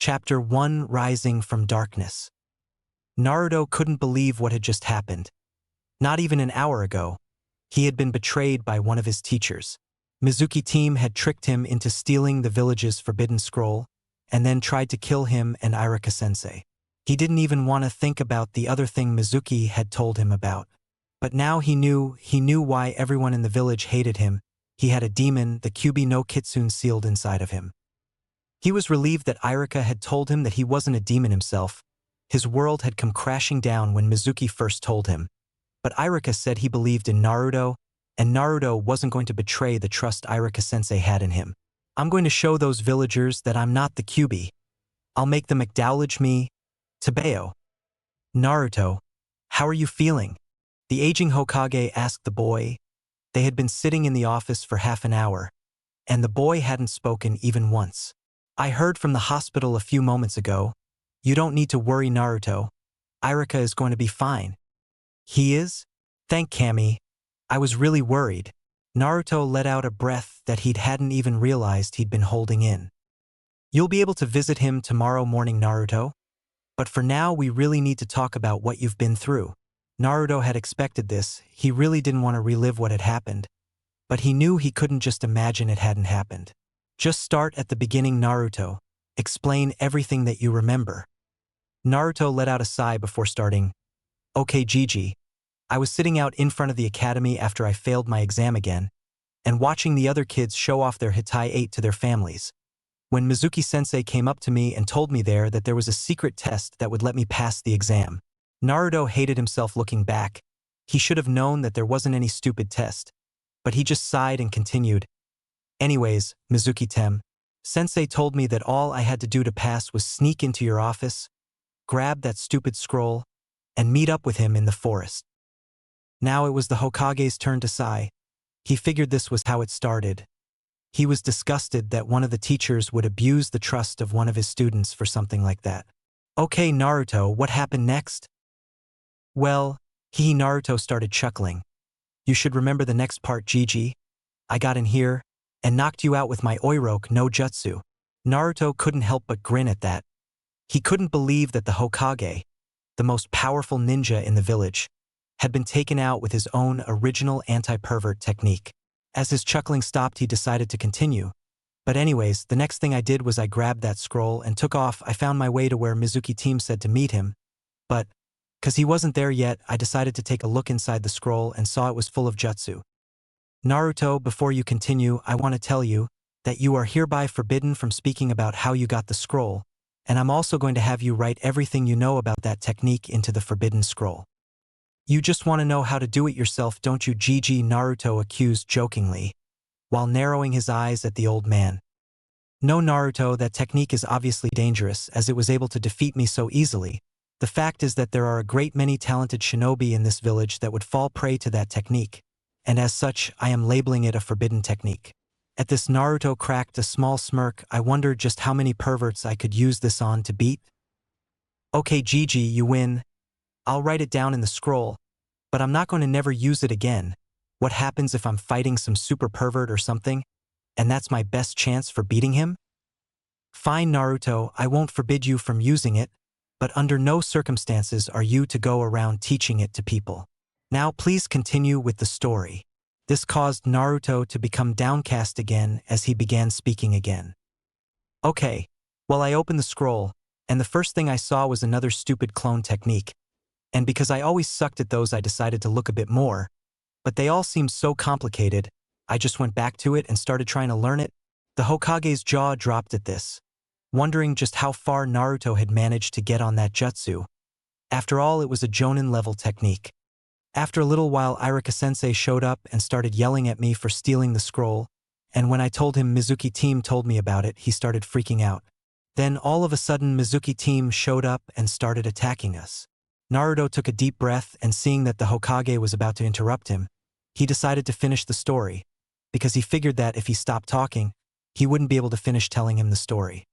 Chapter 1: Rising from Darkness. Naruto couldn't believe what had just happened. Not even an hour ago, he had been betrayed by one of his teachers. Mizuki team had tricked him into stealing the village's forbidden scroll, and then tried to kill him and Irika-sensei. He didn't even want to think about the other thing Mizuki had told him about. But now he knew why everyone in the village hated him. He had a demon, the Kyubi no Kitsune, sealed inside of him. He was relieved that Irika had told him that he wasn't a demon himself. His world had come crashing down when Mizuki first told him. But Irika said he believed in Naruto, and Naruto wasn't going to betray the trust Irika-sensei had in him. I'm going to show those villagers that I'm not the Kyubi. I'll make them acknowledge me. Tabeo. Naruto, how are you feeling? The aging Hokage asked the boy. They had been sitting in the office for half an hour, and the boy hadn't spoken even once. I heard from the hospital a few moments ago. You don't need to worry, Naruto. Irika is going to be fine. He is? Thank Kami. I was really worried. Naruto let out a breath that he hadn't even realized he'd been holding in. You'll be able to visit him tomorrow morning, Naruto. But for now, we really need to talk about what you've been through. Naruto had expected this. He really didn't want to relive what had happened. But he knew he couldn't just imagine it hadn't happened. Just start at the beginning, Naruto. Explain everything that you remember. Naruto let out a sigh before starting. Okay, Gigi. I was sitting out in front of the academy after I failed my exam again, and watching the other kids show off their Hitai 8 to their families. When Mizuki-sensei came up to me and told me that there was a secret test that would let me pass the exam. Naruto hated himself looking back. He should have known that there wasn't any stupid test. But he just sighed and continued. Anyways, Mizuki-sensei told me that all I had to do to pass was sneak into your office, grab that stupid scroll, and meet up with him in the forest. Now it was the Hokage's turn to sigh. He figured this was how it started. He was disgusted that one of the teachers would abuse the trust of one of his students for something like that. Okay, Naruto, what happened next? Well, Naruto started chuckling. You should remember the next part, Gigi. I got in here and knocked you out with my Oiroke no Jutsu. Naruto couldn't help but grin at that. He couldn't believe that the Hokage, the most powerful ninja in the village, had been taken out with his own original anti-pervert technique. As his chuckling stopped, he decided to continue. But anyways, the next thing I did was I grabbed that scroll and took off. I found my way to where Mizuki team said to meet him. But, 'cause he wasn't there yet, I decided to take a look inside the scroll and saw it was full of jutsu. Naruto, before you continue, I want to tell you that you are hereby forbidden from speaking about how you got the scroll, and I'm also going to have you write everything you know about that technique into the forbidden scroll. You just want to know how to do it yourself, don't you, Gigi? Naruto accused jokingly, while narrowing his eyes at the old man. No, Naruto, that technique is obviously dangerous, as it was able to defeat me so easily. The fact is that there are a great many talented shinobi in this village that would fall prey to that technique, and as such, I am labeling it a forbidden technique. At this, Naruto cracked a small smirk. I wondered just how many perverts I could use this on to beat. Okay, Gigi, you win. I'll write it down in the scroll, but I'm not going to never use it again. What happens if I'm fighting some super pervert or something, and that's my best chance for beating him? Fine, Naruto, I won't forbid you from using it, but under no circumstances are you to go around teaching it to people. Now please continue with the story. This caused Naruto to become downcast again as he began speaking again. Okay, well, I opened the scroll, and the first thing I saw was another stupid clone technique. And because I always sucked at those, I decided to look a bit more. But they all seemed so complicated, I just went back to it and started trying to learn it. The Hokage's jaw dropped at this, wondering just how far Naruto had managed to get on that jutsu. After all, it was a Jonin-level technique. After a little while, Irika-sensei showed up and started yelling at me for stealing the scroll, and when I told him Mizuki team told me about it, he started freaking out. Then all of a sudden, Mizuki team showed up and started attacking us. Naruto took a deep breath, and seeing that the Hokage was about to interrupt him, he decided to finish the story, because he figured that if he stopped talking, he wouldn't be able to finish telling him the story.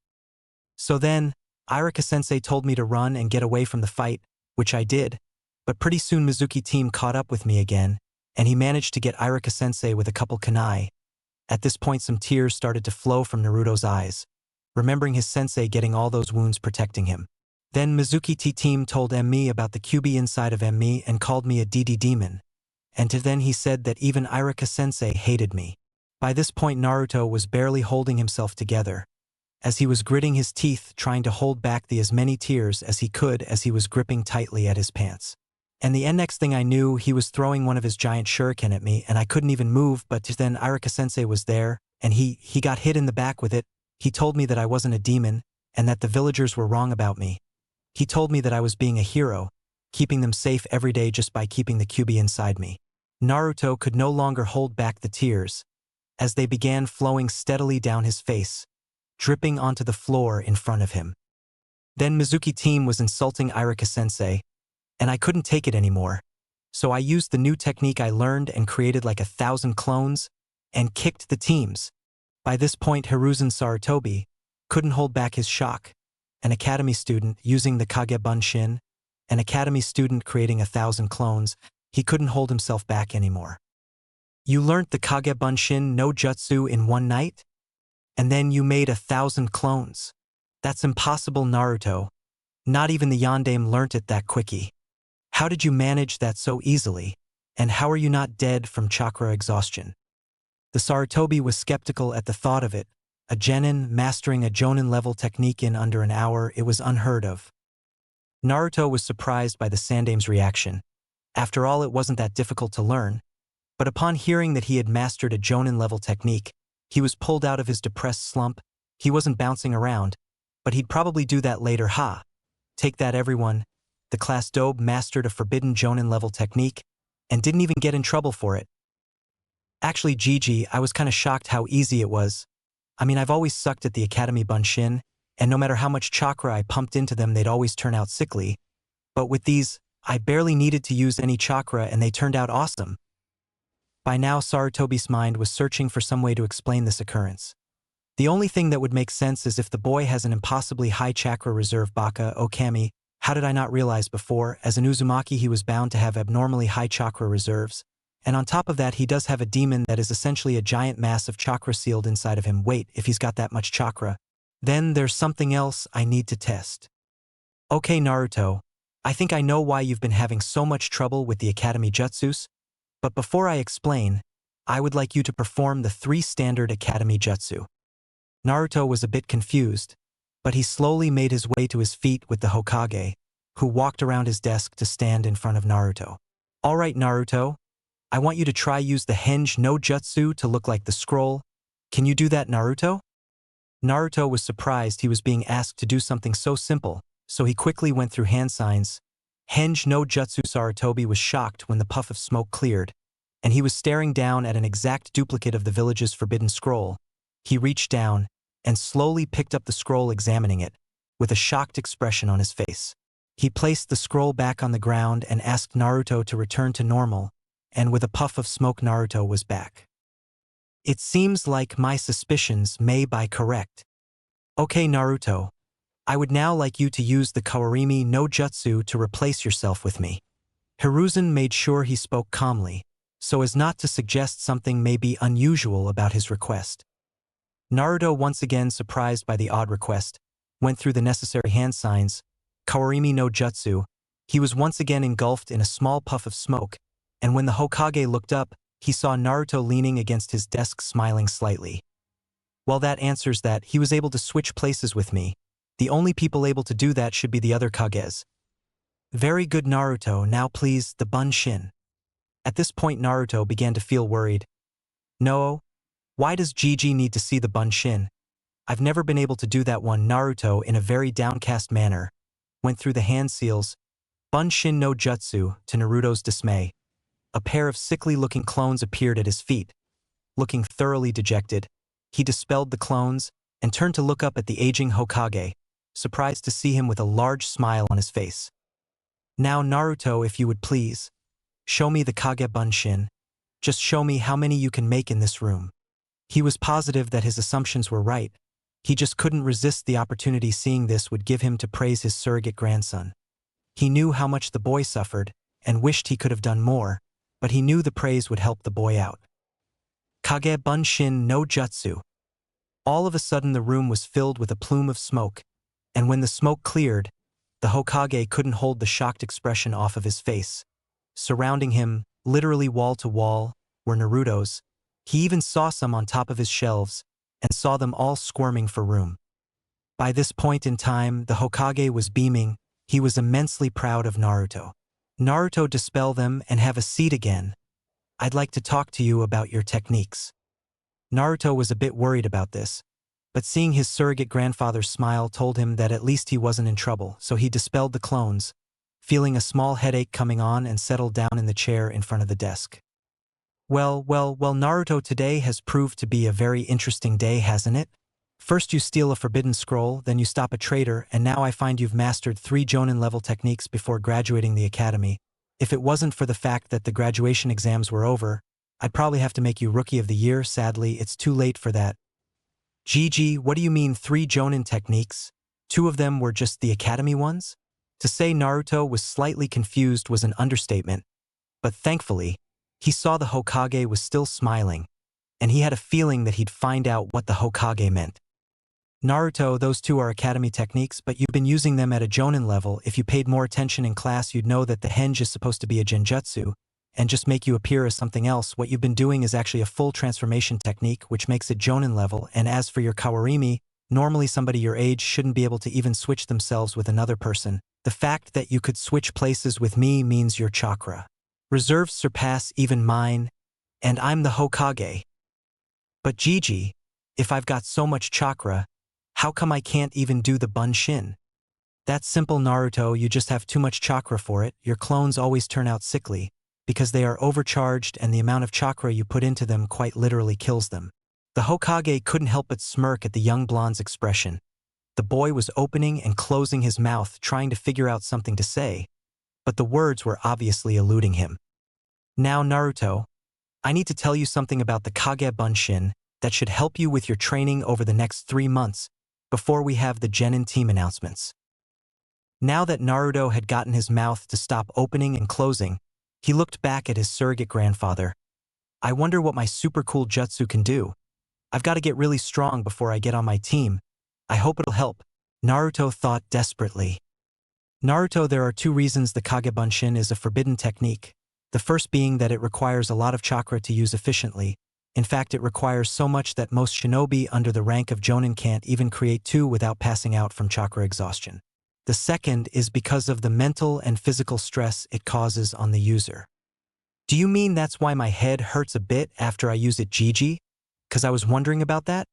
So then, Irika-sensei told me to run and get away from the fight, which I did, but pretty soon Mizuki team caught up with me again, and he managed to get Irika-sensei with a couple kunai. At this point, some tears started to flow from Naruto's eyes. remembering his sensei getting all those wounds protecting him. Then Mizuki T-Team told me about the QB inside of me and called me a DD demon. And then he said that even Irika-sensei hated me. By this point Naruto was barely holding himself together, as he was gritting his teeth trying to hold back as many tears as he could as he was gripping tightly at his pants. And the next thing I knew, he was throwing one of his giant shuriken at me and I couldn't even move, but then Irika-sensei was there and he got hit in the back with it. He told me that I wasn't a demon and that the villagers were wrong about me. He told me that I was being a hero, keeping them safe every day just by keeping the QB inside me. Naruto could no longer hold back the tears, as they began flowing steadily down his face, dripping onto the floor in front of him. Then Mizuki Team was insulting Irika-sensei, and I couldn't take it anymore. So I used the new technique I learned and created like 1,000 clones, and kicked the teams. By this point Hiruzen Sarutobi couldn't hold back his shock. An academy student using the Kage Bunshin, an academy student creating 1,000 clones, he couldn't hold himself back anymore. You learnt the Kage Bunshin no Jutsu in one night? And then you made 1,000 clones. That's impossible, Naruto. Not even the Yondaime learnt it that quickie. How did you manage that so easily? And how are you not dead from chakra exhaustion? The Sarutobi was skeptical at the thought of it. A genin mastering a jonin-level technique in under an hour, it was unheard of. Naruto was surprised by the Sandaime's reaction. After all, it wasn't that difficult to learn. But upon hearing that he had mastered a jonin-level technique, he was pulled out of his depressed slump. He wasn't bouncing around, but he'd probably do that later, ha. Take that, everyone. The class Dobe mastered a forbidden jonin-level technique, and didn't even get in trouble for it. Actually, Gigi, I was kinda shocked how easy it was. I mean, I've always sucked at the Academy Bunshin, and no matter how much chakra I pumped into them, they'd always turn out sickly. But with these, I barely needed to use any chakra and they turned out awesome. By now, Sarutobi's mind was searching for some way to explain this occurrence. The only thing that would make sense is if the boy has an impossibly high chakra reserve. Baka, Okami, how did I not realize before? As an Uzumaki, he was bound to have abnormally high chakra reserves. And on top of that, he does have a demon that is essentially a giant mass of chakra sealed inside of him. Wait, if he's got that much chakra, then there's something else I need to test. Okay, Naruto, I think I know why you've been having so much trouble with the Academy Jutsus, but before I explain, I would like you to perform the 3 standard Academy Jutsu. Naruto was a bit confused, but he slowly made his way to his feet with the Hokage, who walked around his desk to stand in front of Naruto. All right, Naruto, I want you to try use the Henge no Jutsu to look like the scroll. Can you do that, Naruto? Naruto was surprised he was being asked to do something so simple, so he quickly went through hand signs. Henge no Jutsu. Sarutobi was shocked when the puff of smoke cleared, and he was staring down at an exact duplicate of the village's forbidden scroll. He reached down and slowly picked up the scroll, examining it, with a shocked expression on his face. He placed the scroll back on the ground and asked Naruto to return to normal, and with a puff of smoke Naruto was back. It seems like my suspicions may be correct. Okay, Naruto, I would now like you to use the Kawarimi no Jutsu to replace yourself with me. Hiruzen made sure he spoke calmly, so as not to suggest something may be unusual about his request. Naruto, once again surprised by the odd request, went through the necessary hand signs. Kawarimi no Jutsu. He was once again engulfed in a small puff of smoke, and when the Hokage looked up, he saw Naruto leaning against his desk smiling slightly. Well, that answers that. He was able to switch places with me. The only people able to do that should be the other Kages. Very good, Naruto. Now please, the Bunshin. At this point Naruto began to feel worried. No, why does Gigi need to see the Bunshin? I've never been able to do that one. Naruto, in a very downcast manner, went through the hand seals. Bunshin no Jutsu, to Naruto's dismay. A pair of sickly-looking clones appeared at his feet. Looking thoroughly dejected, he dispelled the clones and turned to look up at the aging Hokage, surprised to see him with a large smile on his face. Now, Naruto, if you would please, show me the Kage Bunshin. Just show me how many you can make in this room. He was positive that his assumptions were right. He just couldn't resist the opportunity seeing this would give him to praise his surrogate grandson. He knew how much the boy suffered and wished he could have done more, but he knew the praise would help the boy out. Kage Bunshin no Jutsu. All of a sudden the room was filled with a plume of smoke, and when the smoke cleared, the Hokage couldn't hold the shocked expression off of his face. Surrounding him, literally wall to wall, were Naruto's. He even saw some on top of his shelves, and saw them all squirming for room. By this point in time, the Hokage was beaming. He was immensely proud of Naruto. Naruto, dispel them and have a seat again. I'd like to talk to you about your techniques. Naruto was a bit worried about this, but seeing his surrogate grandfather's smile told him that at least he wasn't in trouble, so he dispelled the clones, feeling a small headache coming on, and settled down in the chair in front of the desk. Well, Naruto, today has proved to be a very interesting day, hasn't it? First you steal a forbidden scroll, then you stop a traitor, and now I find you've mastered 3 Jonin-level techniques before graduating the academy. If it wasn't for the fact that the graduation exams were over, I'd probably have to make you Rookie of the Year. Sadly, it's too late for that. Gigi, what do you mean 3 Jonin techniques? 2 of them were just the academy ones? To say Naruto was slightly confused was an understatement, but thankfully, he saw the Hokage was still smiling, and he had a feeling that he'd find out what the Hokage meant. Naruto, those 2 are academy techniques, but you've been using them at a Jonin level. If you paid more attention in class, you'd know that the henge is supposed to be a genjutsu, and just make you appear as something else. What you've been doing is actually a full transformation technique, which makes it Jonin level. And as for your Kawarimi, normally somebody your age shouldn't be able to even switch themselves with another person. The fact that you could switch places with me means your chakra reserves surpass even mine, and I'm the Hokage. But Gigi, if I've got so much chakra, how come I can't even do the Bunshin? That's simple, Naruto, you just have too much chakra for it. Your clones always turn out sickly, because they are overcharged, and the amount of chakra you put into them quite literally kills them. The Hokage couldn't help but smirk at the young blonde's expression. The boy was opening and closing his mouth, trying to figure out something to say, but the words were obviously eluding him. Now, Naruto, I need to tell you something about the Kage Bunshin that should help you with your training over the next 3 months before we have the Genin team announcements. Now that Naruto had gotten his mouth to stop opening and closing, he looked back at his surrogate grandfather. I wonder what my super cool jutsu can do. I've got to get really strong before I get on my team. I hope it'll help, Naruto thought desperately. Naruto, there are 2 reasons the Kage Bunshin is a forbidden technique. The first being that it requires a lot of chakra to use efficiently. In fact, it requires so much that most shinobi under the rank of Jonin can't even create 2 without passing out from chakra exhaustion. The second is because of the mental and physical stress it causes on the user. Do you mean that's why my head hurts a bit after I use it, Gigi? 'Cause I was wondering about that?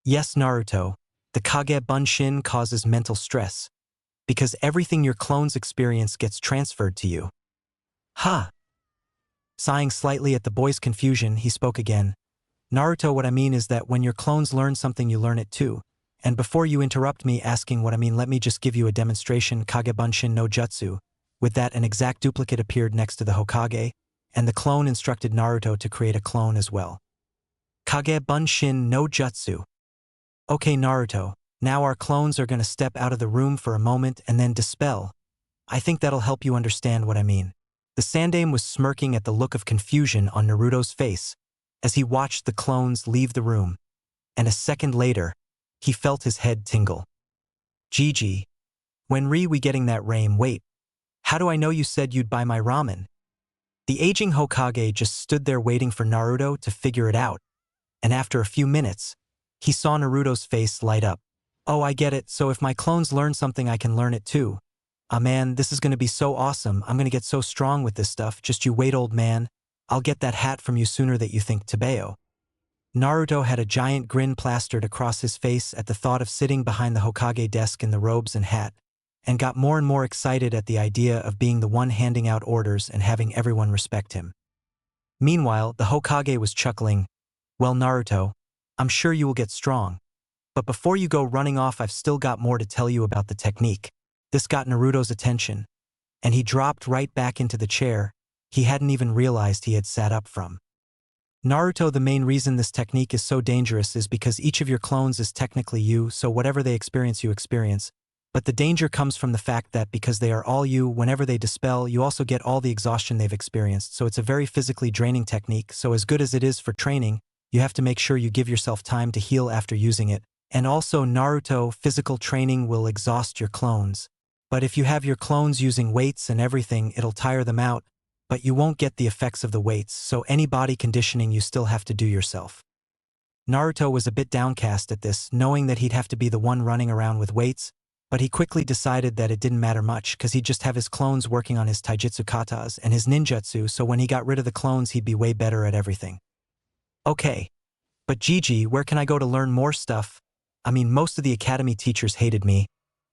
Yes, Naruto, the Kage Bunshin causes mental stress, because everything your clones experience gets transferred to you. Ha! Sighing slightly at the boy's confusion, he spoke again. Naruto, what I mean is that when your clones learn something, you learn it too. And before you interrupt me asking what I mean, let me just give you a demonstration. Kage Bunshin no Jutsu. With that, an exact duplicate appeared next to the Hokage, and the clone instructed Naruto to create a clone as well. Kage Bunshin no Jutsu. Okay, Naruto, now our clones are going to step out of the room for a moment and then dispel. I think that'll help you understand what I mean. The Sandaime was smirking at the look of confusion on Naruto's face as he watched the clones leave the room, and a second later, he felt his head tingle. Gigi, when we getting that ramen? Wait, how do I know you said you'd buy my ramen? The aging Hokage just stood there waiting for Naruto to figure it out, and after a few minutes, he saw Naruto's face light up. Oh, I get it, so if my clones learn something, I can learn it too. Ah man, this is going to be so awesome. I'm going to get so strong with this stuff. Just you wait, old man. I'll get that hat from you sooner than you think, Tebeo. Naruto had a giant grin plastered across his face at the thought of sitting behind the Hokage desk in the robes and hat, and got more and more excited at the idea of being the one handing out orders and having everyone respect him. Meanwhile, the Hokage was chuckling. Well, Naruto, I'm sure you will get strong. But before you go running off, I've still got more to tell you about the technique. This got Naruto's attention, and he dropped right back into the chair he hadn't even realized he had sat up from. Naruto, the main reason this technique is so dangerous is because each of your clones is technically you, so whatever they experience, you experience. But the danger comes from the fact that because they are all you, whenever they dispel, you also get all the exhaustion they've experienced, so it's a very physically draining technique. So as good as it is for training, You have to make sure you give yourself time to heal after using it. And also, Naruto, physical training will exhaust your clones. But if you have your clones using weights and everything, it'll tire them out, but you won't get the effects of the weights, so any body conditioning you still have to do yourself. Naruto was a bit downcast at this, knowing that he'd have to be the one running around with weights, but he quickly decided that it didn't matter much because he'd just have his clones working on his taijutsu katas and his ninjutsu, so when he got rid of the clones he'd be way better at everything. Okay. But Gigi, where can I go to learn more stuff? I mean, most of the academy teachers hated me,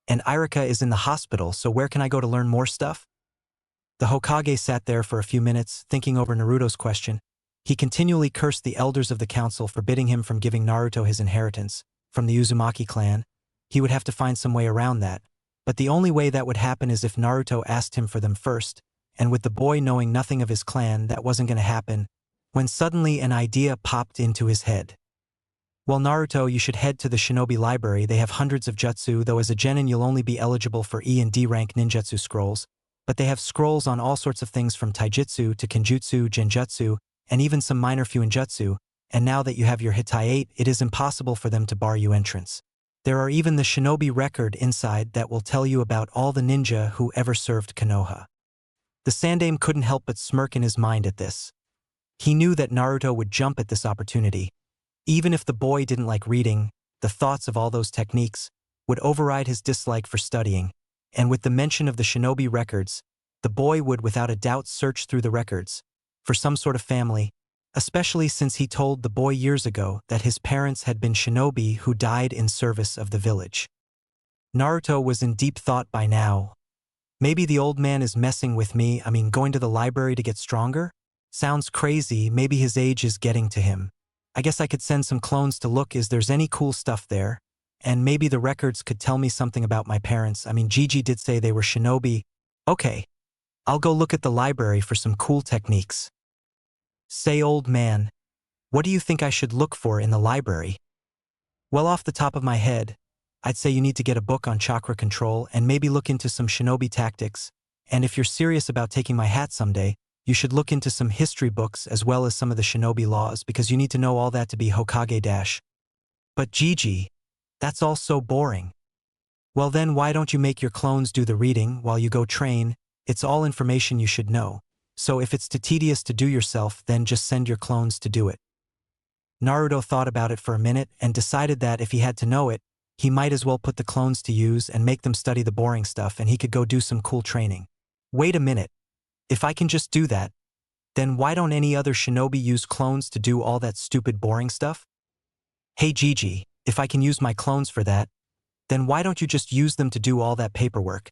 and Irika is in the hospital, so where can I go to learn more stuff? The Hokage sat there for a few minutes, thinking over Naruto's question. He continually cursed the elders of the council, forbidding him from giving Naruto his inheritance from the Uzumaki clan. He would have to find some way around that, but the only way that would happen is if Naruto asked him for them first, and with the boy knowing nothing of his clan, that wasn't going to happen, when suddenly an idea popped into his head. Well, Naruto, you should head to the Shinobi Library. They have hundreds of jutsu, though as a genin you'll only be eligible for E and D rank ninjutsu scrolls, but they have scrolls on all sorts of things from taijutsu to kenjutsu, genjutsu, and even some minor fuinjutsu, and now that you have your Hitai 8, it is impossible for them to bar you entrance. There are even the Shinobi record inside that will tell you about all the ninja who ever served Konoha. The Sandaime couldn't help but smirk in his mind at this. He knew that Naruto would jump at this opportunity. Even if the boy didn't like reading, the thoughts of all those techniques would override his dislike for studying, and with the mention of the Shinobi records, the boy would without a doubt search through the records for some sort of family, especially since he told the boy years ago that his parents had been shinobi who died in service of the village. Naruto was in deep thought by now. Maybe the old man is messing with me. I mean, going to the library to get stronger? Sounds crazy. Maybe his age is getting to him. I guess I could send some clones to look if there's any cool stuff there, and maybe the records could tell me something about my parents. I mean, Gigi did say they were shinobi. Okay, I'll go look at the library for some cool techniques. Say, old man, what do you think I should look for in the library? Well, off the top of my head, I'd say you need to get a book on chakra control and maybe look into some shinobi tactics, and if you're serious about taking my hat someday, you should look into some history books as well as some of the shinobi laws because you need to know all that to be Hokage. But Gigi, that's all so boring. Well then, why don't you make your clones do the reading while you go train? It's all information you should know. So if it's too tedious to do yourself, then just send your clones to do it. Naruto thought about it for a minute and decided that if he had to know it, he might as well put the clones to use and make them study the boring stuff and he could go do some cool training. Wait a minute. If I can just do that, then why don't any other shinobi use clones to do all that stupid boring stuff? Hey Gigi, if I can use my clones for that, then why don't you just use them to do all that paperwork?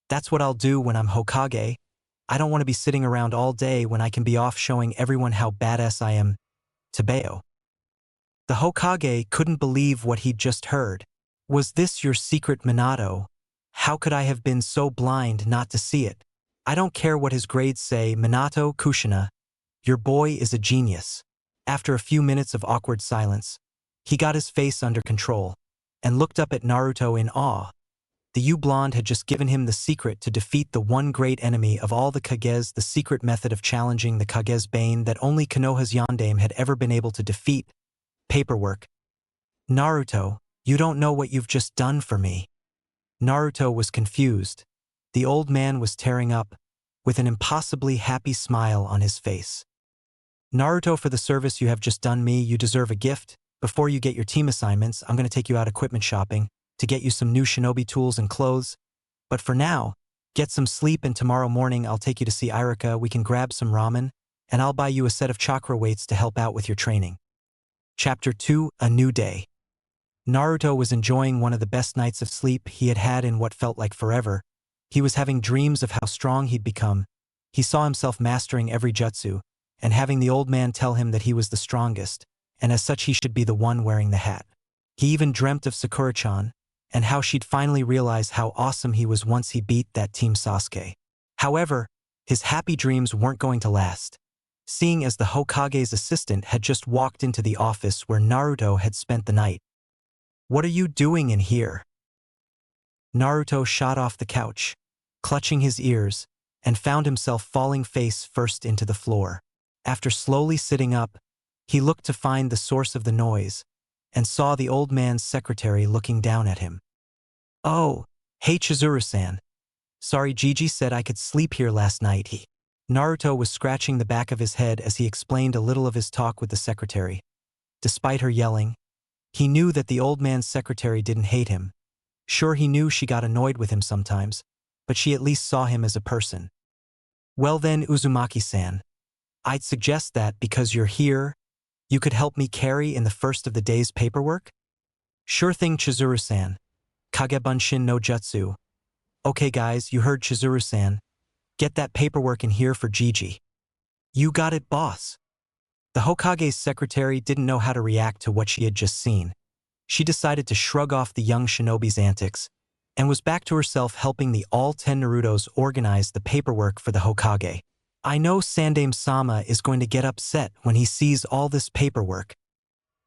That's what I'll do when I'm Hokage. I don't want to be sitting around all day when I can be off showing everyone how badass I am. Tebeo. The Hokage couldn't believe what he'd just heard. Was this your secret, Minato? How could I have been so blind not to see it? I don't care what his grades say, Minato Kushina. Your boy is a genius. After a few minutes of awkward silence, he got his face under control and looked up at Naruto in awe. The U-Blonde had just given him the secret to defeat the one great enemy of all the Kages, the secret method of challenging the Kage's bane that only Konoha's Yondaime had ever been able to defeat. Paperwork. Naruto, you don't know what you've just done for me. Naruto was confused. The old man was tearing up, with an impossibly happy smile on his face. Naruto, for the service you have just done me, you deserve a gift. Before you get your team assignments, I'm going to take you out equipment shopping to get you some new shinobi tools and clothes. But for now, get some sleep and tomorrow morning I'll take you to see Irika, we can grab some ramen, and I'll buy you a set of chakra weights to help out with your training. Chapter 2, A New Day. Naruto was enjoying one of the best nights of sleep he had had in what felt like forever. He was having dreams of how strong he'd become. He saw himself mastering every jutsu, and having the old man tell him that he was the strongest, and as such he should be the one wearing the hat. He even dreamt of Sakura-chan, and how she'd finally realize how awesome he was once he beat that Team Sasuke. However, his happy dreams weren't going to last, seeing as the Hokage's assistant had just walked into the office where Naruto had spent the night. What are you doing in here? Naruto shot off the couch, clutching his ears, and found himself falling face first into the floor. After slowly sitting up, He looked to find the source of the noise, and saw the old man's secretary looking down at him. "Oh, hey Chizuru-san. Sorry, Gigi said I could sleep here last night." Naruto was scratching the back of his head as he explained a little of his talk with the secretary. Despite her yelling, he knew that the old man's secretary didn't hate him. Sure, he knew she got annoyed with him sometimes, but she at least saw him as a person. "Well then, Uzumaki-san, I'd suggest that because you're here, you could help me carry in the first of the day's paperwork?" "Sure thing, Chizuru-san. Kagebunshin no Jutsu." "Okay guys, you heard Chizuru-san. Get that paperwork in here for Gigi." "You got it, boss." The Hokage's secretary didn't know how to react to what she had just seen. She decided to shrug off the young shinobi's antics, and was back to herself helping the all 10 Narutos organize the paperwork for the Hokage. "I know Sandaime-sama is going to get upset when he sees all this paperwork."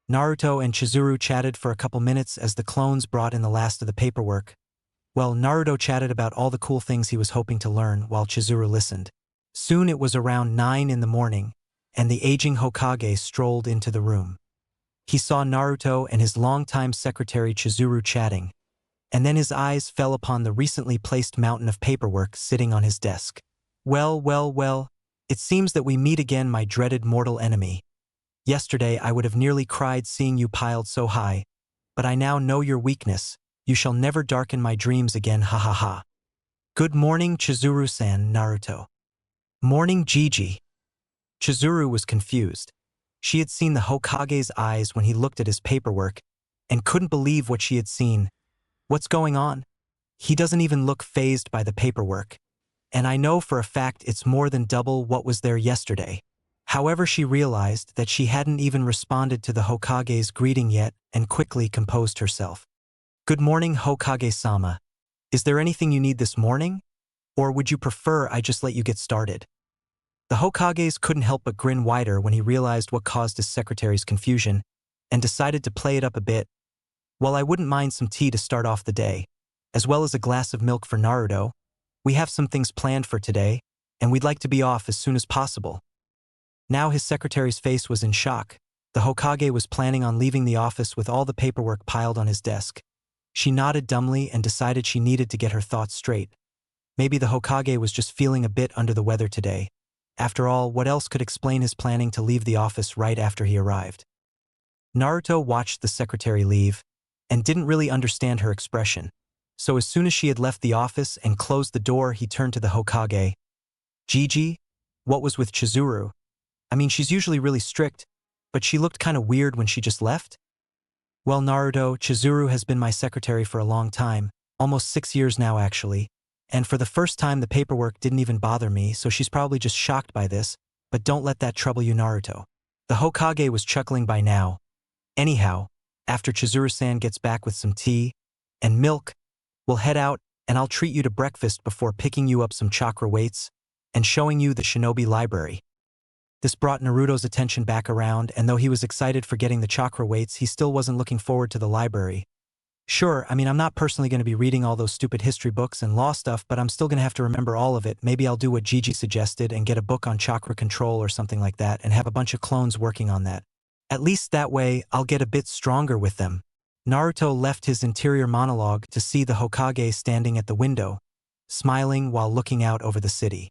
Naruto and Chizuru chatted for a couple minutes as the clones brought in the last of the paperwork. Well, Naruto chatted about all the cool things he was hoping to learn while Chizuru listened. Soon it was around 9 in the morning, and the aging Hokage strolled into the room. He saw Naruto and his longtime secretary Chizuru chatting, and then his eyes fell upon the recently placed mountain of paperwork sitting on his desk. Well, it seems that we meet again, my dreaded mortal enemy. Yesterday I would have nearly cried seeing you piled so high, but I now know your weakness. You shall never darken my dreams again, ha ha ha." "Good morning, Chizuru-san." "Naruto." "Morning, Gigi." Chizuru was confused. She had seen the Hokage's eyes when he looked at his paperwork, and couldn't believe what she had seen. "What's going on? He doesn't even look fazed by the paperwork. And I know for a fact it's more than double what was there yesterday." However, she realized that she hadn't even responded to the Hokage's greeting yet and quickly composed herself. "Good morning, Hokage-sama. Is there anything you need this morning? Or would you prefer I just let you get started?" The Hokage's couldn't help but grin wider when he realized what caused his secretary's confusion, and decided to play it up a bit. "Well, I wouldn't mind some tea to start off the day, as well as a glass of milk for Naruto. We have some things planned for today, and we'd like to be off as soon as possible." Now his secretary's face was in shock. The Hokage was planning on leaving the office with all the paperwork piled on his desk. She nodded dumbly and decided she needed to get her thoughts straight. Maybe the Hokage was just feeling a bit under the weather today. After all, what else could explain his planning to leave the office right after he arrived? Naruto watched the secretary leave, and didn't really understand her expression. So as soon as she had left the office and closed the door, he turned to the Hokage. "Gigi, what was with Chizuru? I mean, she's usually really strict, but she looked kinda weird when she just left." "Well, Naruto, Chizuru has been my secretary for a long time, almost 6 years now actually, and for the first time the paperwork didn't even bother me, so she's probably just shocked by this, but don't let that trouble you, Naruto." The Hokage was chuckling by now. "Anyhow, after Chizuru-san gets back with some tea and milk, we'll head out and I'll treat you to breakfast before picking you up some chakra weights and showing you the shinobi library." This brought Naruto's attention back around, and though he was excited for getting the chakra weights, he still wasn't looking forward to the library. "Sure, I mean, I'm not personally going to be reading all those stupid history books and law stuff, but I'm still going to have to remember all of it. Maybe I'll do what Gigi suggested and get a book on chakra control or something like that and have a bunch of clones working on that. At least that way, I'll get a bit stronger with them." Naruto left his interior monologue to see the Hokage standing at the window, smiling while looking out over the city.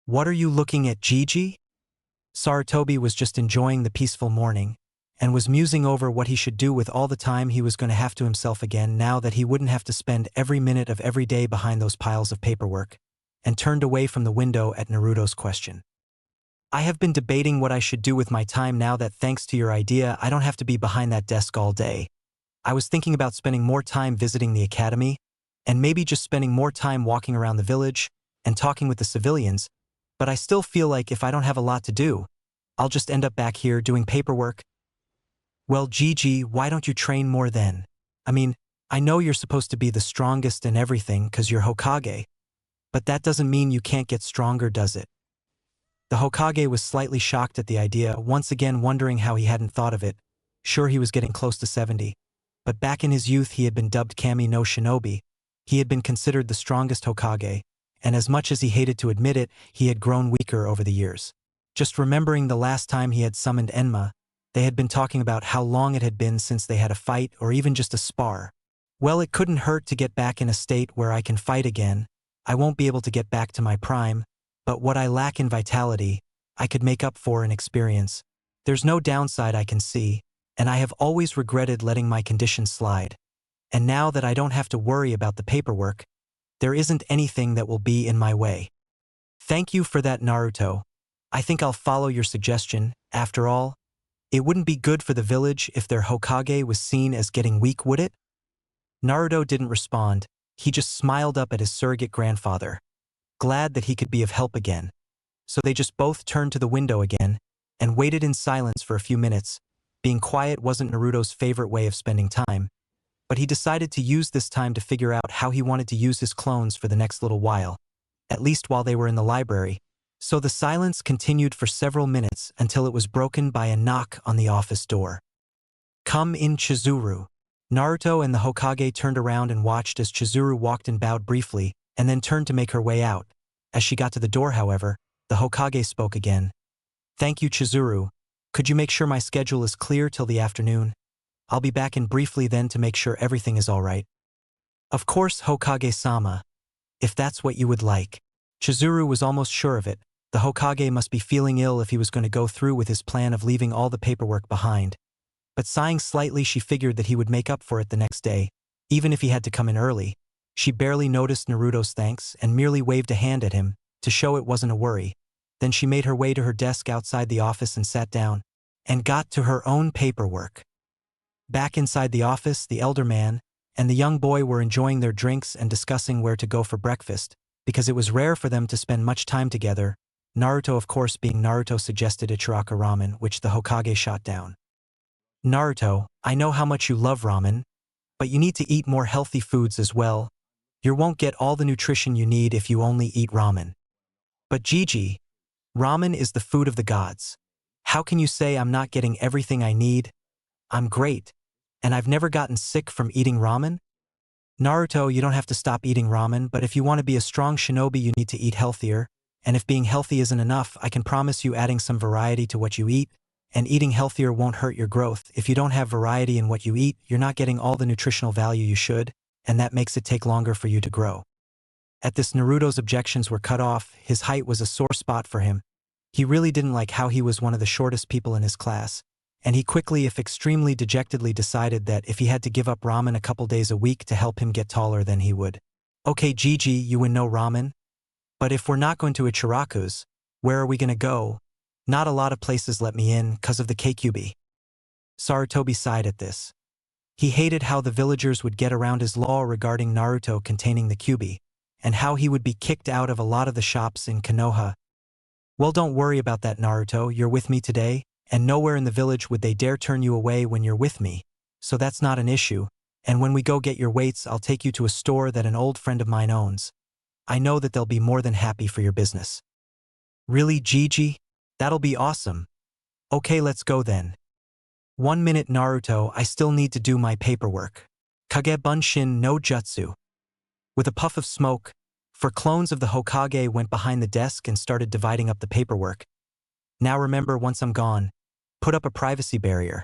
"What are you looking at, Gigi?" Sarutobi was just enjoying the peaceful morning, and was musing over what he should do with all the time he was going to have to himself again now that he wouldn't have to spend every minute of every day behind those piles of paperwork, and turned away from the window at Naruto's question. "I have been debating what I should do with my time now that, thanks to your idea, I don't have to be behind that desk all day. I was thinking about spending more time visiting the academy, and maybe just spending more time walking around the village and talking with the civilians, but I still feel like if I don't have a lot to do, I'll just end up back here doing paperwork." "Well, Gigi, why don't you train more then? I mean, I know you're supposed to be the strongest and everything 'cause you're Hokage, but that doesn't mean you can't get stronger, does it?" The Hokage was slightly shocked at the idea, once again wondering how he hadn't thought of it. Sure, he was getting close to 70, but back in his youth he had been dubbed Kami no Shinobi. He had been considered the strongest Hokage, and as much as he hated to admit it, he had grown weaker over the years. Just remembering the last time he had summoned Enma, They had been talking about how long it had been since they had a fight or even just a spar. Well, it couldn't hurt to get back in a state where I can fight again. I won't be able to get back to my prime, but what I lack in vitality, I could make up for in experience. There's no downside I can see, and I have always regretted letting my condition slide. And now that I don't have to worry about the paperwork, there isn't anything that will be in my way. Thank you for that, Naruto. I think I'll follow your suggestion. After all, it wouldn't be good for the village if their Hokage was seen as getting weak, would it? Naruto didn't respond. He just smiled up at his surrogate grandfather, glad that he could be of help again. So they just both turned to the window again and waited in silence for a few minutes. Being quiet wasn't Naruto's favorite way of spending time, but he decided to use this time to figure out how he wanted to use his clones for the next little while, at least while they were in the library. So the silence continued for several minutes until it was broken by a knock on the office door. Come in, Chizuru. Naruto and the Hokage turned around and watched as Chizuru walked and bowed briefly, and then turned to make her way out. As she got to the door, however, the Hokage spoke again. Thank you, Chizuru. Could you make sure my schedule is clear till the afternoon? I'll be back in briefly then to make sure everything is all right. Of course, Hokage-sama. If that's what you would like. Chizuru was almost sure of it. The Hokage must be feeling ill if he was going to go through with his plan of leaving all the paperwork behind. But sighing slightly, she figured that he would make up for it the next day, even if he had to come in early. She barely noticed Naruto's thanks and merely waved a hand at him to show it wasn't a worry. Then she made her way to her desk outside the office and sat down, and got to her own paperwork. Back inside the office, the elder man and the young boy were enjoying their drinks and discussing where to go for breakfast, because it was rare for them to spend much time together. Naruto, of course, being Naruto, suggested Ichiraka ramen, which the Hokage shot down. Naruto, I know how much you love ramen, but you need to eat more healthy foods as well. You won't get all the nutrition you need if you only eat ramen. But Gigi, ramen is the food of the gods. How can you say I'm not getting everything I need? I'm great, and I've never gotten sick from eating ramen. Naruto, you don't have to stop eating ramen, but if you want to be a strong shinobi, you need to eat healthier. And if being healthy isn't enough, I can promise you adding some variety to what you eat, and eating healthier won't hurt your growth. If you don't have variety in what you eat, you're not getting all the nutritional value you should, and that makes it take longer for you to grow. At this, Naruto's objections were cut off. His height was a sore spot for him. He really didn't like how he was one of the shortest people in his class, and he quickly, if extremely dejectedly, decided that if he had to give up ramen a couple days a week to help him get taller, then he would. Okay, Gigi, you win no ramen? But if we're not going to Ichiraku's, where are we going to go? Not a lot of places let me in, 'cause of the KQB. Sarutobi sighed at this. He hated how the villagers would get around his law regarding Naruto containing the QB, and how he would be kicked out of a lot of the shops in Konoha. Well, don't worry about that, Naruto. You're with me today, and nowhere in the village would they dare turn you away when you're with me, so that's not an issue. And when we go get your weights, I'll take you to a store that an old friend of mine owns. I know that they'll be more than happy for your business. Really, Gigi? That'll be awesome. Okay, let's go then. 1 minute, Naruto, I still need to do my paperwork. Kage Bunshin no Jutsu. With a puff of smoke, four clones of the Hokage went behind the desk and started dividing up the paperwork. Now remember, once I'm gone, put up a privacy barrier.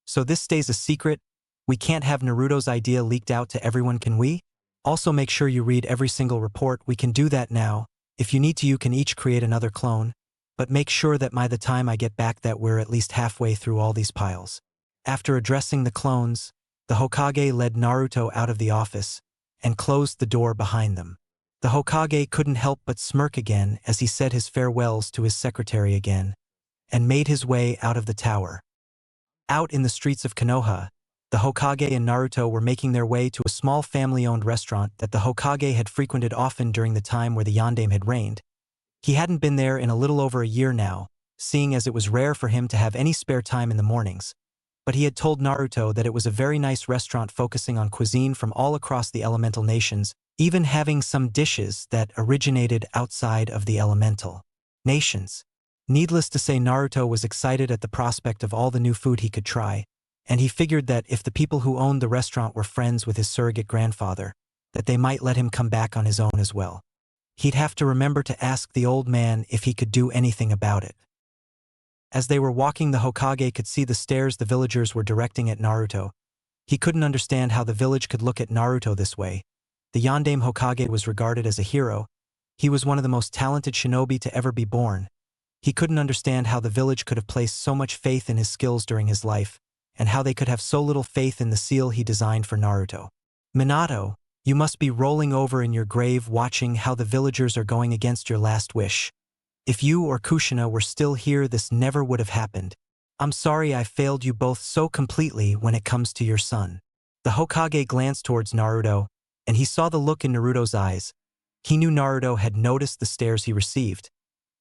So this stays a secret. We can't have Naruto's idea leaked out to everyone, can we? Also make sure you read every single report. We can do that now. If you need to, you can each create another clone. But make sure that by the time I get back that we're at least halfway through all these piles. After addressing the clones, the Hokage led Naruto out of the office and closed the door behind them. The Hokage couldn't help but smirk again as he said his farewells to his secretary again and made his way out of the tower. Out in the streets of Konoha, the Hokage and Naruto were making their way to a small family-owned restaurant that the Hokage had frequented often during the time where the Yondaime had reigned. He hadn't been there in a little over a year now, seeing as it was rare for him to have any spare time in the mornings. But he had told Naruto that it was a very nice restaurant focusing on cuisine from all across the elemental nations, even having some dishes that originated outside of the elemental nations. Needless to say, Naruto was excited at the prospect of all the new food he could try, and he figured that if the people who owned the restaurant were friends with his surrogate grandfather, that they might let him come back on his own as well. He'd have to remember to ask the old man if he could do anything about it. As they were walking, the Hokage could see the stares the villagers were directing at Naruto. He couldn't understand how the village could look at Naruto this way. The Yondaime Hokage was regarded as a hero. He was one of the most talented shinobi to ever be born. He couldn't understand how the village could have placed so much faith in his skills during his life, and how they could have so little faith in the seal he designed for Naruto. Minato, you must be rolling over in your grave watching how the villagers are going against your last wish. If you or Kushina were still here, this never would have happened. I'm sorry I failed you both so completely when it comes to your son. The Hokage glanced towards Naruto, and he saw the look in Naruto's eyes. He knew Naruto had noticed the stares he received,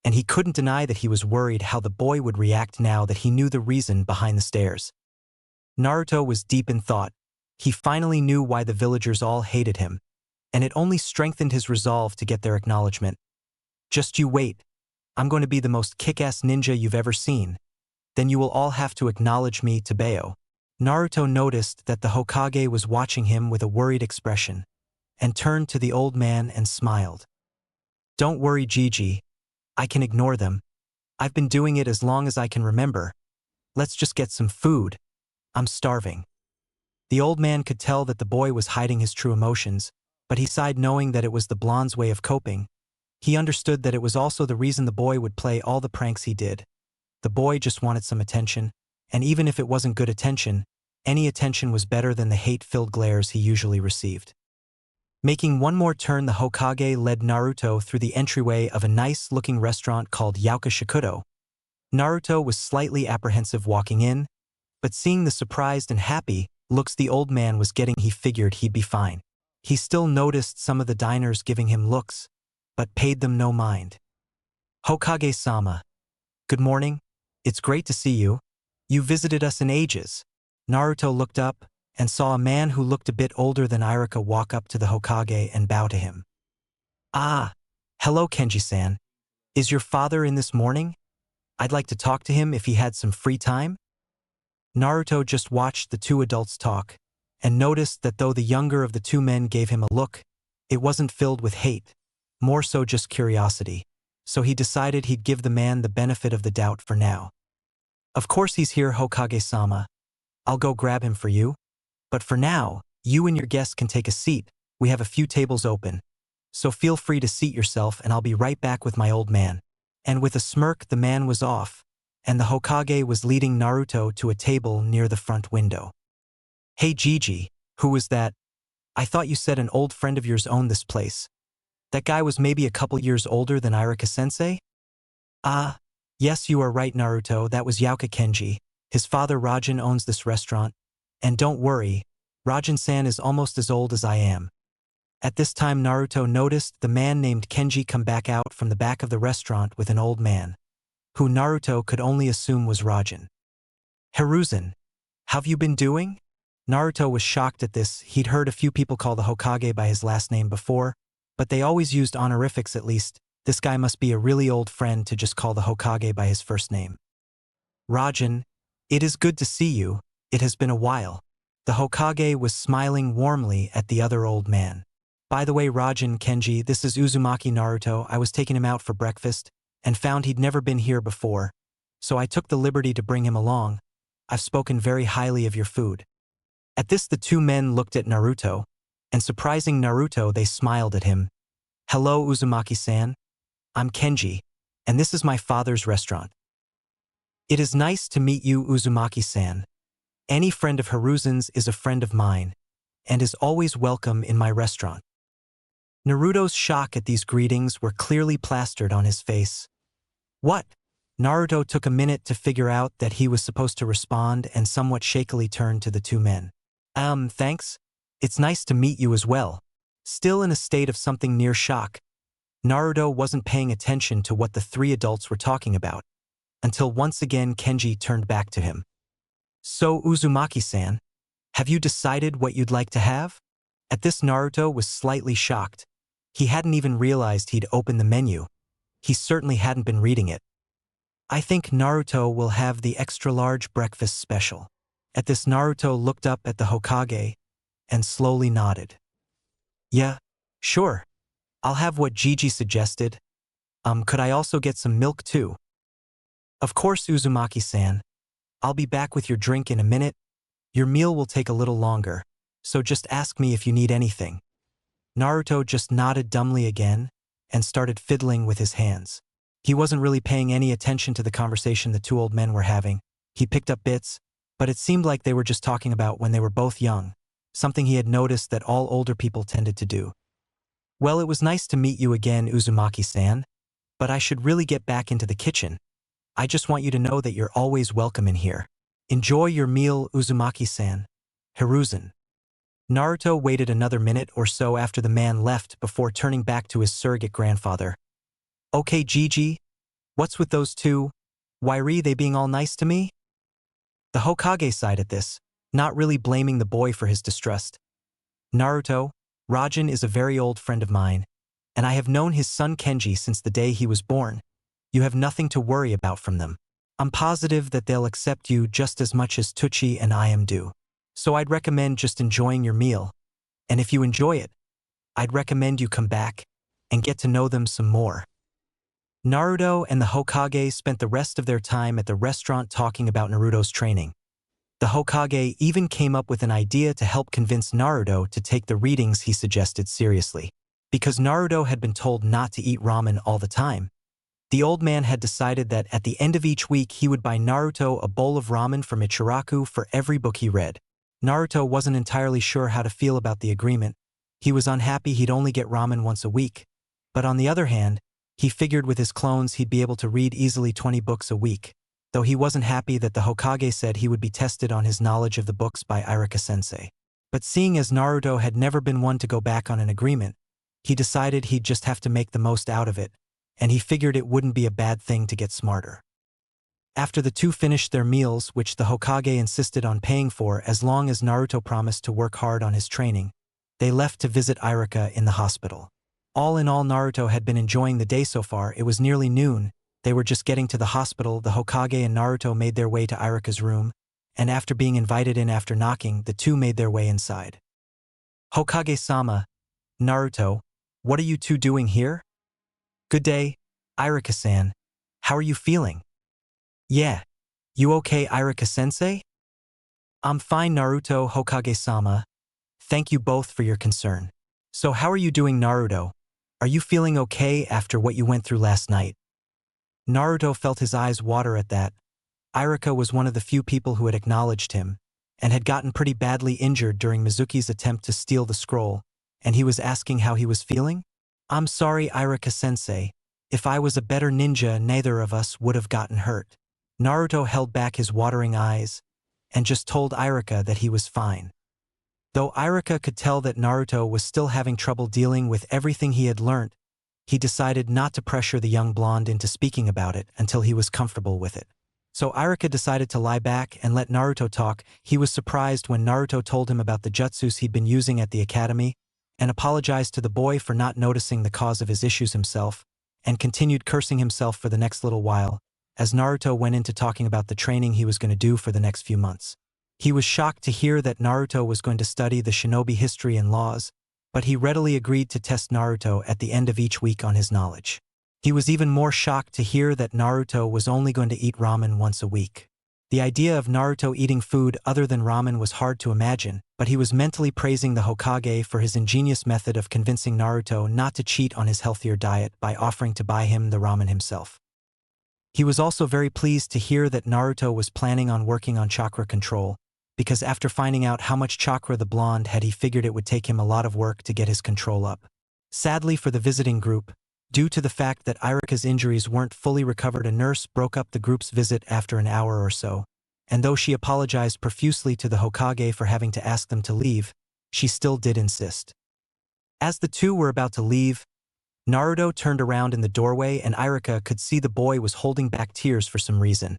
and he couldn't deny that he was worried how the boy would react now that he knew the reason behind the stares. Naruto was deep in thought. He finally knew why the villagers all hated him, and it only strengthened his resolve to get their acknowledgement. Just you wait. I'm going to be the most kick-ass ninja you've ever seen. Then you will all have to acknowledge me to Bayo. Naruto noticed that the Hokage was watching him with a worried expression, and turned to the old man and smiled. Don't worry, Gigi. I can ignore them. I've been doing it as long as I can remember. Let's just get some food. I'm starving. The old man could tell that the boy was hiding his true emotions, but he sighed knowing that it was the blonde's way of coping. He understood that it was also the reason the boy would play all the pranks he did. The boy just wanted some attention, and even if it wasn't good attention, any attention was better than the hate-filled glares he usually received. Making one more turn, the Hokage led Naruto through the entryway of a nice-looking restaurant called Yaoka Shikudo. Naruto was slightly apprehensive walking in, but seeing the surprised and happy looks the old man was getting, he figured he'd be fine. He still noticed some of the diners giving him looks, but paid them no mind. Hokage-sama. Good morning. It's great to see you. You visited us in ages. Naruto looked up and saw a man who looked a bit older than Irika walk up to the Hokage and bow to him. Ah, hello Kenji-san. Is your father in this morning? I'd like to talk to him if he had some free time. Naruto just watched the two adults talk, and noticed that though the younger of the two men gave him a look, it wasn't filled with hate, more so just curiosity, so he decided he'd give the man the benefit of the doubt for now. Of course he's here, Hokage-sama. I'll go grab him for you. But for now, you and your guests can take a seat. We have a few tables open. So feel free to seat yourself and I'll be right back with my old man. And with a smirk, the man was off, and the Hokage was leading Naruto to a table near the front window. Hey Gigi, who was that? I thought you said an old friend of yours owned this place. That guy was maybe a couple years older than Irika-sensei? Ah, yes, you are right, Naruto, that was Yaoka Kenji. His father Rajan owns this restaurant. And don't worry, Rajan-san is almost as old as I am. At this time Naruto noticed the man named Kenji come back out from the back of the restaurant with an old man, who Naruto could only assume was Rajan. Hiruzen, how've you been doing? Naruto was shocked at this. He'd heard a few people call the Hokage by his last name before, but they always used honorifics at least. This guy must be a really old friend to just call the Hokage by his first name. Rajan, it is good to see you. It has been a while. The Hokage was smiling warmly at the other old man. By the way, Rajan, Kenji, this is Uzumaki Naruto. I was taking him out for breakfast and found he'd never been here before, so I took the liberty to bring him along. I've spoken very highly of your food. At this, the two men looked at Naruto, and surprising Naruto, they smiled at him. Hello, Uzumaki-san. I'm Kenji, and this is my father's restaurant. It is nice to meet you, Uzumaki-san. Any friend of Hiruzen's is a friend of mine, and is always welcome in my restaurant. Naruto's shock at these greetings were clearly plastered on his face. What? Naruto took a minute to figure out that he was supposed to respond and somewhat shakily turned to the two men. Thanks. It's nice to meet you as well. Still in a state of something near shock, Naruto wasn't paying attention to what the three adults were talking about, until once again Kenji turned back to him. So, Uzumaki-san, have you decided what you'd like to have? At this, Naruto was slightly shocked. He hadn't even realized he'd opened the menu. He certainly hadn't been reading it. I think Naruto will have the extra-large breakfast special. At this, Naruto looked up at the Hokage and slowly nodded. Yeah, sure. I'll have what Gigi suggested. Could I also get some milk too? Of course, Uzumaki-san. I'll be back with your drink in a minute. Your meal will take a little longer, so just ask me if you need anything. Naruto just nodded dumbly again and started fiddling with his hands. He wasn't really paying any attention to the conversation the two old men were having. He picked up bits, but it seemed like they were just talking about when they were both young, something he had noticed that all older people tended to do. Well, it was nice to meet you again, Uzumaki-san, but I should really get back into the kitchen. I just want you to know that you're always welcome in here. Enjoy your meal, Uzumaki-san. Hiruzen. Naruto waited another minute or so after the man left before turning back to his surrogate grandfather. Okay, Gigi, what's with those two? Why are they being all nice to me? The Hokage sighed at this, not really blaming the boy for his distrust. Naruto, Rajan is a very old friend of mine, and I have known his son Kenji since the day he was born. You have nothing to worry about from them. I'm positive that they'll accept you just as much as Tucci and I am do. So I'd recommend just enjoying your meal. And if you enjoy it, I'd recommend you come back and get to know them some more. Naruto and the Hokage spent the rest of their time at the restaurant talking about Naruto's training. The Hokage even came up with an idea to help convince Naruto to take the readings he suggested seriously. Because Naruto had been told not to eat ramen all the time, the old man had decided that at the end of each week he would buy Naruto a bowl of ramen from Ichiraku for every book he read. Naruto wasn't entirely sure how to feel about the agreement. He was unhappy he'd only get ramen once a week. But on the other hand, he figured with his clones he'd be able to read easily 20 books a week, though he wasn't happy that the Hokage said he would be tested on his knowledge of the books by Iruka-sensei. But seeing as Naruto had never been one to go back on an agreement, he decided he'd just have to make the most out of it, and he figured it wouldn't be a bad thing to get smarter. After the two finished their meals, which the Hokage insisted on paying for as long as Naruto promised to work hard on his training, they left to visit Iruka in the hospital. All in all, Naruto had been enjoying the day so far. It was nearly noon. They were just getting to the hospital. The Hokage and Naruto made their way to Iruka's room, and after being invited in after knocking, the two made their way inside. Hokage-sama, Naruto, what are you two doing here? Good day, Iruka-san. How are you feeling? Yeah. You okay, Iruka-sensei? I'm fine, Naruto. Hokage-sama. Thank you both for your concern. So how are you doing, Naruto? Are you feeling okay after what you went through last night? Naruto felt his eyes water at that. Iruka was one of the few people who had acknowledged him, and had gotten pretty badly injured during Mizuki's attempt to steal the scroll, and he was asking how he was feeling? I'm sorry, Iruka-sensei. If I was a better ninja, neither of us would have gotten hurt. Naruto held back his watering eyes and just told Iruka that he was fine. Though Iruka could tell that Naruto was still having trouble dealing with everything he had learnt, he decided not to pressure the young blonde into speaking about it until he was comfortable with it. So Iruka decided to lie back and let Naruto talk. He was surprised when Naruto told him about the jutsus he'd been using at the academy, and apologized to the boy for not noticing the cause of his issues himself, and continued cursing himself for the next little while, as Naruto went into talking about the training he was going to do for the next few months. He was shocked to hear that Naruto was going to study the shinobi history and laws, but he readily agreed to test Naruto at the end of each week on his knowledge. He was even more shocked to hear that Naruto was only going to eat ramen once a week. The idea of Naruto eating food other than ramen was hard to imagine, but he was mentally praising the Hokage for his ingenious method of convincing Naruto not to cheat on his healthier diet by offering to buy him the ramen himself. He was also very pleased to hear that Naruto was planning on working on chakra control, because after finding out how much chakra the blonde had, he figured it would take him a lot of work to get his control up. Sadly for the visiting group, due to the fact that Iruka's injuries weren't fully recovered, a nurse broke up the group's visit after an hour or so, and though she apologized profusely to the Hokage for having to ask them to leave, she still did insist. As the two were about to leave, Naruto turned around in the doorway and Iruka could see the boy was holding back tears for some reason.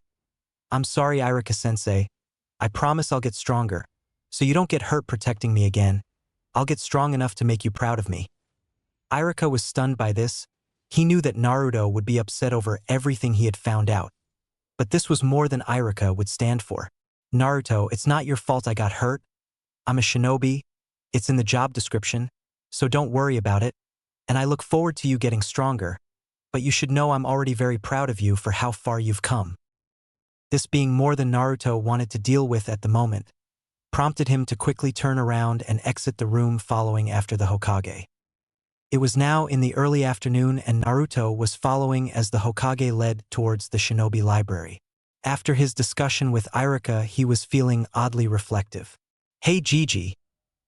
I'm sorry, Iruka-sensei. I promise I'll get stronger, so you don't get hurt protecting me again. I'll get strong enough to make you proud of me. Iruka was stunned by this. He knew that Naruto would be upset over everything he had found out. But this was more than Iruka would stand for. Naruto, it's not your fault I got hurt. I'm a shinobi. It's in the job description, so don't worry about it. And I look forward to you getting stronger. But you should know I'm already very proud of you for how far you've come. this being more than Naruto wanted to deal with at the moment, prompted him to quickly turn around and exit the room following after the Hokage. It was now in the early afternoon and Naruto was following as the Hokage led towards the shinobi library. After his discussion with Irika, he was feeling oddly reflective. "Hey Gigi,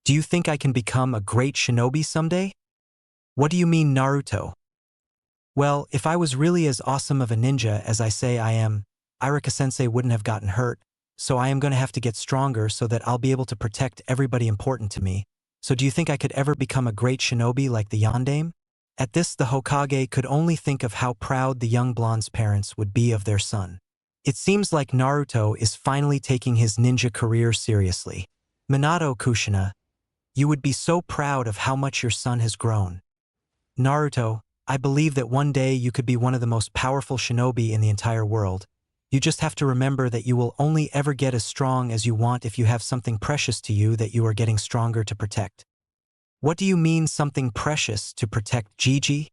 do you think I can become a great shinobi someday?" "What do you mean, Naruto?" "Well, if I was really as awesome of a ninja as I say I am, Irika-sensei wouldn't have gotten hurt, so I am going to have to get stronger so that I'll be able to protect everybody important to me. So do you think I could ever become a great shinobi like the Yondaime?" At this, the Hokage could only think of how proud the young blonde's parents would be of their son. It seems like Naruto is finally taking his ninja career seriously. "Minato Kushina, you would be so proud of how much your son has grown. Naruto, I believe that one day you could be one of the most powerful shinobi in the entire world. You just have to remember that you will only ever get as strong as you want if you have something precious to you that you are getting stronger to protect." "What do you mean something precious to protect, Gigi?"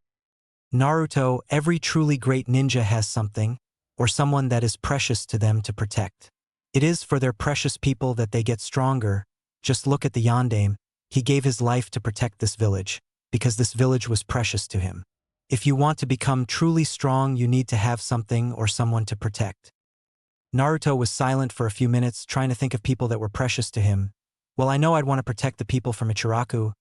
"Naruto, every truly great ninja has something, or someone that is precious to them to protect. It is for their precious people that they get stronger. Just look at the Yondaime. He gave his life to protect this village, because this village was precious to him. If you want to become truly strong, you need to have something or someone to protect." Naruto was silent for a few minutes, trying to think of people that were precious to him. "Well, I know I'd want to protect the people from Ichiraku,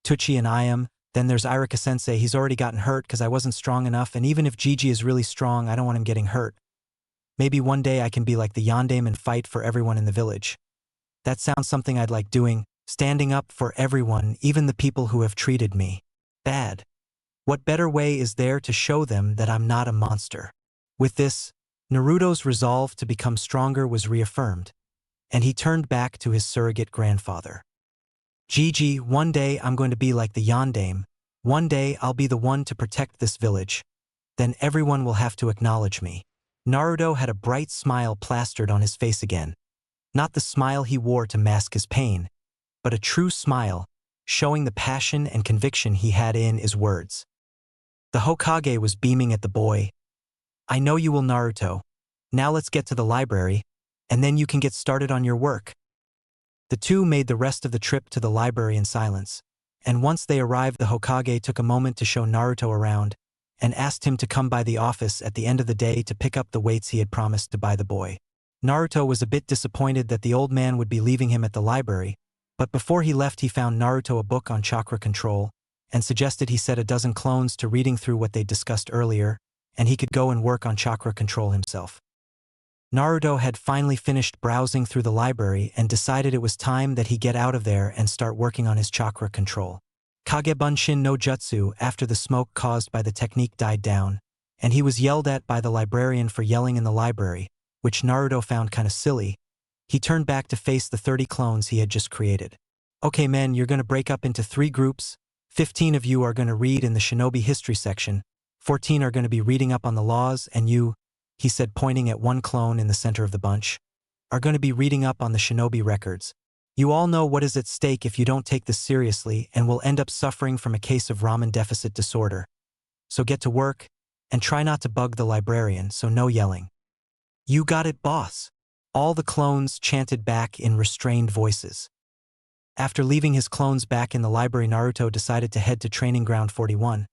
Tuchi and Ayam. Then there's Irika-sensei. He's already gotten hurt because I wasn't strong enough, and even if Gigi is really strong, I don't want him getting hurt. Maybe one day I can be like the Yondaime and fight for everyone in the village. That sounds something I'd like doing, standing up for everyone, even the people who have treated me bad. What better way is there to show them that I'm not a monster?" With this, Naruto's resolve to become stronger was reaffirmed, and he turned back to his surrogate grandfather. "Gigi, one day I'm going to be like the Yondaime. One day I'll be the one to protect this village. Then everyone will have to acknowledge me." Naruto had a bright smile plastered on his face again. Not the smile he wore to mask his pain, but a true smile, showing the passion and conviction he had in his words. The Hokage was beaming at the boy. "I know you will, Naruto. Now let's get to the library, and then you can get started on your work." The two made the rest of the trip to the library in silence, and once they arrived, the Hokage took a moment to show Naruto around, and asked him to come by the office at the end of the day to pick up the weights he had promised to buy the boy. Naruto was a bit disappointed that the old man would be leaving him at the library, but before he left he found Naruto a book on chakra control, and suggested he set a dozen clones to reading through what they'd discussed earlier, and he could go and work on chakra control himself. Naruto had finally finished browsing through the library and decided it was time that he get out of there and start working on his chakra control. Kagebunshin no Jutsu after the smoke caused by the technique died down, and he was yelled at by the librarian for yelling in the library, which Naruto found kinda silly. He turned back to face the 30 clones he had just created. "Okay men, you're gonna break up into 3 groups. 15 of you are gonna read in the shinobi history section, 14 are gonna be reading up on the laws, and you," he said pointing at one clone in the center of the bunch, "are gonna be reading up on the shinobi records. You all know what is at stake if you don't take this seriously and will end up suffering from a case of ramen deficit disorder. So get to work, and try not to bug the librarian, so no yelling." "You got it, boss," all the clones chanted back in restrained voices. After leaving his clones back in the library, Naruto decided to head to Training Ground 41.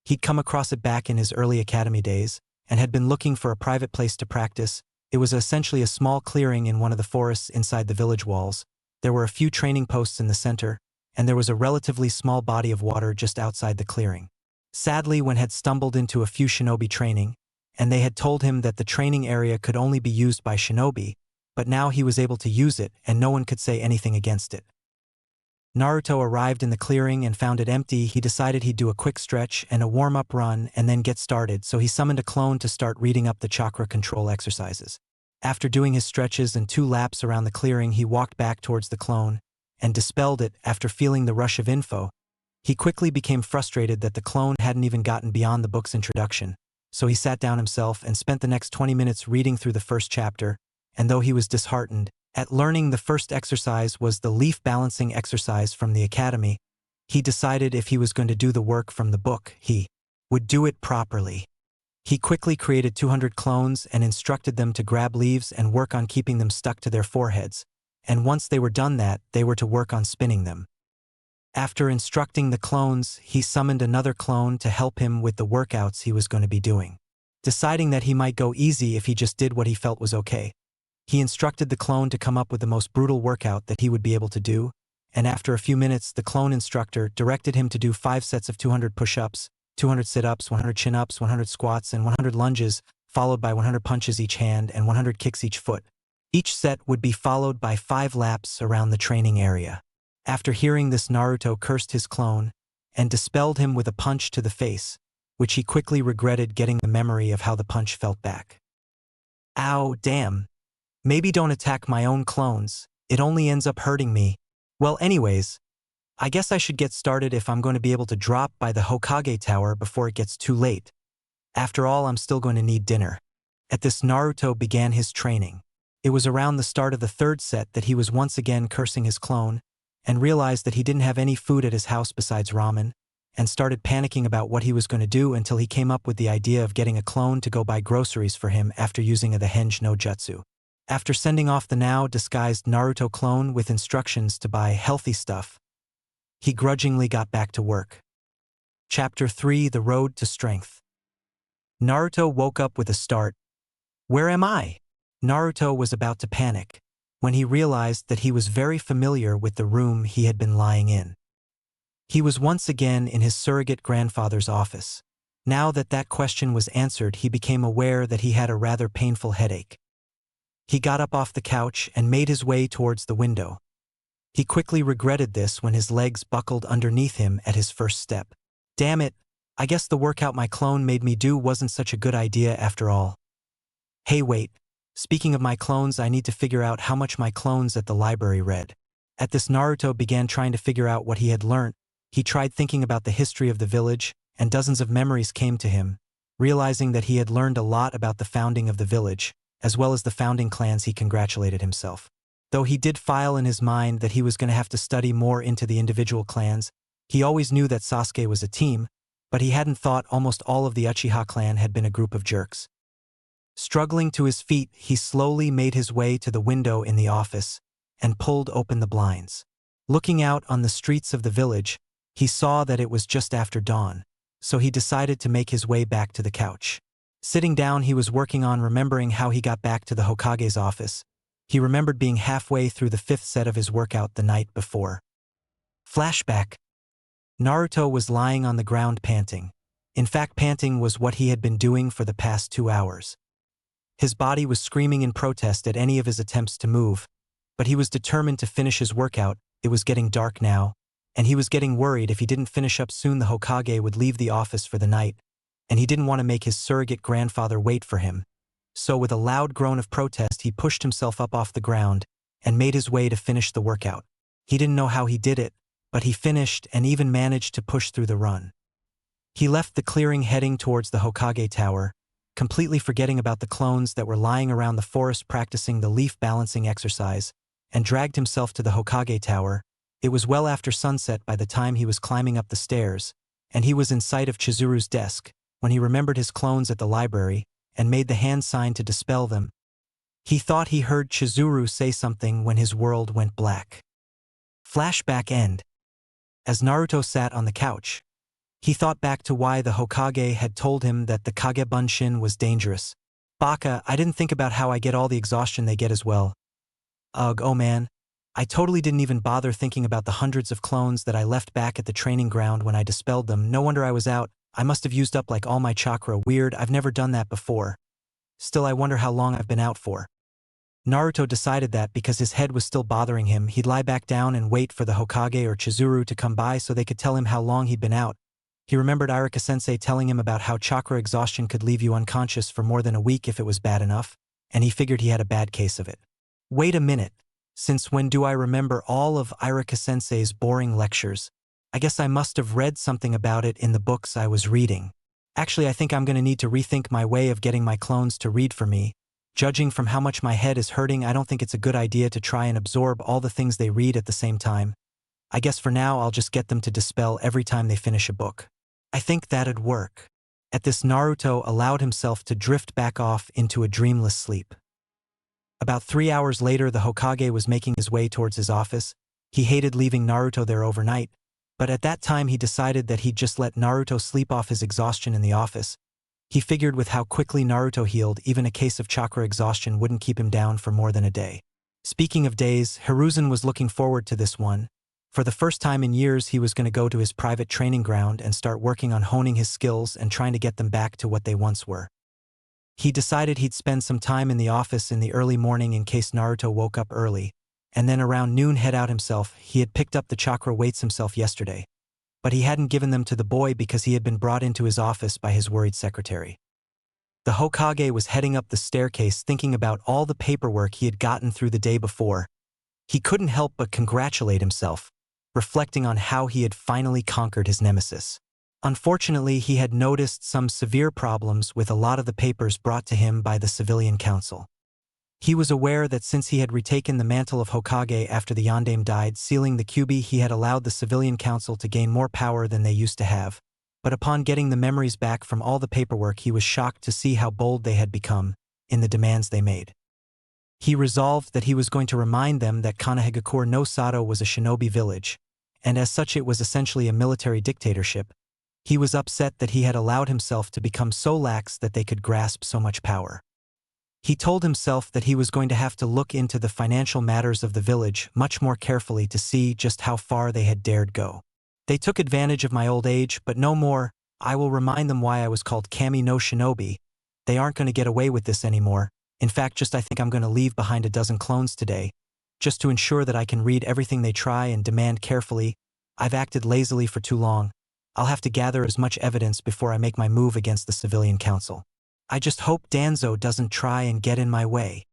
He'd come across it back in his early academy days, and had been looking for a private place to practice. It was essentially a small clearing in one of the forests inside the village walls. There were a few training posts in the center, and there was a relatively small body of water just outside the clearing. Sadly, One had stumbled into a few shinobi training, and they had told him that the training area could only be used by shinobi, but now he was able to use it and no one could say anything against it. Naruto arrived in the clearing and found it empty. He decided he'd do a quick stretch and a warm-up run and then get started, so he summoned a clone to start reading up the chakra control exercises. After doing his stretches and 2 laps around the clearing, he walked back towards the clone and dispelled it after feeling the rush of info. He quickly became frustrated that the clone hadn't even gotten beyond the book's introduction, so he sat down himself and spent the next 20 minutes reading through the first chapter, and though he was disheartened at learning the first exercise was the leaf balancing exercise from the academy, he decided if he was going to do the work from the book, he would do it properly. He quickly created 200 clones and instructed them to grab leaves and work on keeping them stuck to their foreheads, and once they were done that, they were to work on spinning them. After instructing the clones, he summoned another clone to help him with the workouts he was going to be doing. Deciding that he might go easy if he just did what he felt was okay, he instructed the clone to come up with the most brutal workout that he would be able to do, and after a few minutes the clone instructor directed him to do 5 sets of 200 push-ups, 200 sit-ups, 100 chin-ups, 100 squats, and 100 lunges, followed by 100 punches each hand and 100 kicks each foot. Each set would be followed by 5 laps around the training area. After hearing this, Naruto cursed his clone and dispelled him with a punch to the face, which he quickly regretted getting the memory of how the punch felt back. Ow, damn. Maybe don't attack my own clones, it only ends up hurting me. Well, anyways, I guess I should get started if I'm going to be able to drop by the Hokage Tower before it gets too late. After all, I'm still going to need dinner. At this, Naruto began his training. It was around the start of the 3rd set that he was once again cursing his clone, and realized that he didn't have any food at his house besides ramen, and started panicking about what he was going to do until he came up with the idea of getting a clone to go buy groceries for him after using the Henge no Jutsu. After sending off the now disguised Naruto clone with instructions to buy healthy stuff, he grudgingly got back to work. Chapter 3: The Road to Strength. Naruto woke up with a start. Where am I? Naruto was about to panic when he realized that he was very familiar with the room he had been lying in. He was once again in his surrogate grandfather's office. Now that that question was answered, he became aware that he had a rather painful headache. He got up off the couch and made his way towards the window. He quickly regretted this when his legs buckled underneath him at his first step. Damn it, I guess the workout my clone made me do wasn't such a good idea after all. Hey wait, speaking of my clones, I need to figure out how much my clones at the library read. At this, Naruto began trying to figure out what he had learnt. He tried thinking about the history of the village, and dozens of memories came to him, realizing that he had learned a lot about the founding of the village, as well as the founding clans. He congratulated himself. Though he did file in his mind that he was going to have to study more into the individual clans, he always knew that Sasuke was a team, but he hadn't thought almost all of the Uchiha clan had been a group of jerks. Struggling to his feet, he slowly made his way to the window in the office and pulled open the blinds. Looking out on the streets of the village, he saw that it was just after dawn, so he decided to make his way back to the couch. Sitting down, he was working on remembering how he got back to the Hokage's office. He remembered being halfway through the 5th set of his workout the night before. Flashback. Naruto was lying on the ground panting. In fact, panting was what he had been doing for the past 2 hours. His body was screaming in protest at any of his attempts to move, but he was determined to finish his workout. It was getting dark now, and he was getting worried if he didn't finish up soon the Hokage would leave the office for the night, and he didn't want to make his surrogate grandfather wait for him. So with a loud groan of protest, he pushed himself up off the ground and made his way to finish the workout. He didn't know how he did it, but he finished and even managed to push through the run. He left the clearing heading towards the Hokage Tower, completely forgetting about the clones that were lying around the forest practicing the leaf balancing exercise, and dragged himself to the Hokage Tower. It was well after sunset by the time he was climbing up the stairs, and he was in sight of Chizuru's desk when he remembered his clones at the library and made the hand sign to dispel them. He thought he heard Chizuru say something when his world went black. Flashback end. As Naruto sat on the couch, he thought back to why the Hokage had told him that the Kagebunshin was dangerous. Baka, I didn't think about how I get all the exhaustion they get as well. Ugh, oh man. I totally didn't even bother thinking about the hundreds of clones that I left back at the training ground when I dispelled them. No wonder I was out. I must have used up like all my chakra. Weird, I've never done that before. Still, I wonder how long I've been out for. Naruto decided that because his head was still bothering him, he'd lie back down and wait for the Hokage or Chizuru to come by so they could tell him how long he'd been out. He remembered Irika-sensei telling him about how chakra exhaustion could leave you unconscious for more than a week if it was bad enough, and he figured he had a bad case of it. Wait a minute. Since when do I remember all of Irika-sensei's boring lectures? I guess I must have read something about it in the books I was reading. Actually, I think I'm going to need to rethink my way of getting my clones to read for me. Judging from how much my head is hurting, I don't think it's a good idea to try and absorb all the things they read at the same time. I guess for now I'll just get them to dispel every time they finish a book. I think that'd work. At this, Naruto allowed himself to drift back off into a dreamless sleep. About 3 hours later, the Hokage was making his way towards his office. He hated leaving Naruto there overnight, but at that time he decided that he'd just let Naruto sleep off his exhaustion in the office. He figured with how quickly Naruto healed, even a case of chakra exhaustion wouldn't keep him down for more than a day. Speaking of days, Hiruzen was looking forward to this one. For the first time in years, he was going to go to his private training ground and start working on honing his skills and trying to get them back to what they once were. He decided he'd spend some time in the office in the early morning in case Naruto woke up early, and then around noon head out himself. He had picked up the chakra weights himself yesterday, but he hadn't given them to the boy because he had been brought into his office by his worried secretary. The Hokage was heading up the staircase thinking about all the paperwork he had gotten through the day before. He couldn't help but congratulate himself, reflecting on how he had finally conquered his nemesis. Unfortunately, he had noticed some severe problems with a lot of the papers brought to him by the Civilian Council. He was aware that since he had retaken the mantle of Hokage after the Yondaime died, sealing the Kyuubi, he had allowed the Civilian Council to gain more power than they used to have. But upon getting the memories back from all the paperwork, he was shocked to see how bold they had become in the demands they made. He resolved that he was going to remind them that Konohagakure no Sato was a shinobi village, and as such it was essentially a military dictatorship. He was upset that he had allowed himself to become so lax that they could grasp so much power. He told himself that he was going to have to look into the financial matters of the village much more carefully to see just how far they had dared go. They took advantage of my old age, but no more. I will remind them why I was called Kami no Shinobi. They aren't going to get away with this anymore. In fact, I think I'm going to leave behind a dozen clones today, just to ensure that I can read everything they try and demand carefully. I've acted lazily for too long. I'll have to gather as much evidence before I make my move against the Civilian Council. I just hope Danzo doesn't try and get in my way.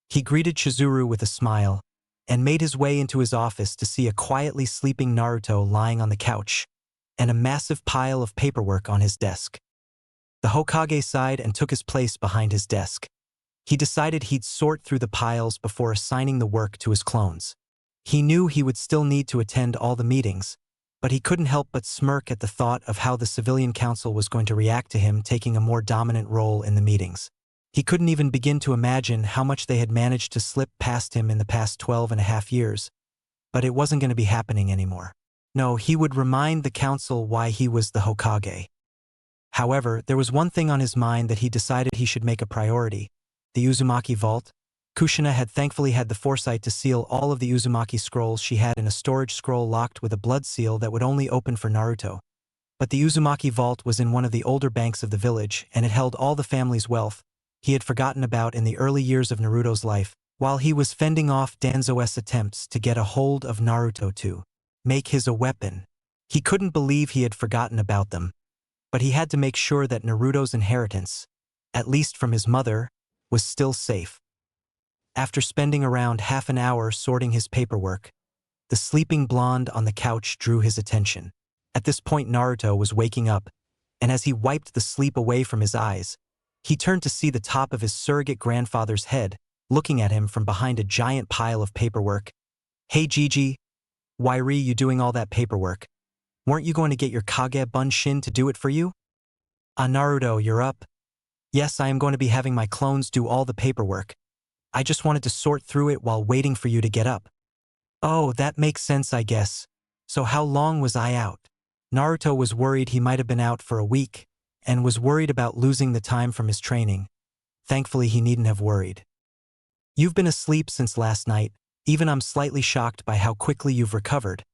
He greeted Chizuru with a smile, and made his way into his office to see a quietly sleeping Naruto lying on the couch, and a massive pile of paperwork on his desk. The Hokage sighed and took his place behind his desk. He decided he'd sort through the piles before assigning the work to his clones. He knew he would still need to attend all the meetings, but he couldn't help but smirk at the thought of how the Civilian Council was going to react to him taking a more dominant role in the meetings. He couldn't even begin to imagine how much they had managed to slip past him in the past 12.5 years, but it wasn't going to be happening anymore. No, he would remind the council why he was the Hokage. However, there was one thing on his mind that he decided he should make a priority: the Uzumaki Vault. Kushina had thankfully had the foresight to seal all of the Uzumaki scrolls she had in a storage scroll locked with a blood seal that would only open for Naruto. But the Uzumaki Vault was in one of the older banks of the village, and it held all the family's wealth he had forgotten about in the early years of Naruto's life, while he was fending off Danzo's attempts to get a hold of Naruto to make his a weapon. He couldn't believe he had forgotten about them, but he had to make sure that Naruto's inheritance, at least from his mother, was still safe. After spending around half an hour sorting his paperwork, the sleeping blonde on the couch drew his attention. At this point, Naruto was waking up, and as he wiped the sleep away from his eyes, he turned to see the top of his surrogate grandfather's head, looking at him from behind a giant pile of paperwork. "Hey Gigi, why are you doing all that paperwork? Weren't you going to get your Kage Bunshin to do it for you?" "Ah, Naruto, you're up." "Yes, I am going to be having my clones do all the paperwork. I just wanted to sort through it while waiting for you to get up." "Oh, that makes sense, I guess. So how long was I out?" Naruto was worried he might have been out for a week, and was worried about losing the time from his training. Thankfully, he needn't have worried. "You've been asleep since last night. Even I'm slightly shocked by how quickly you've recovered.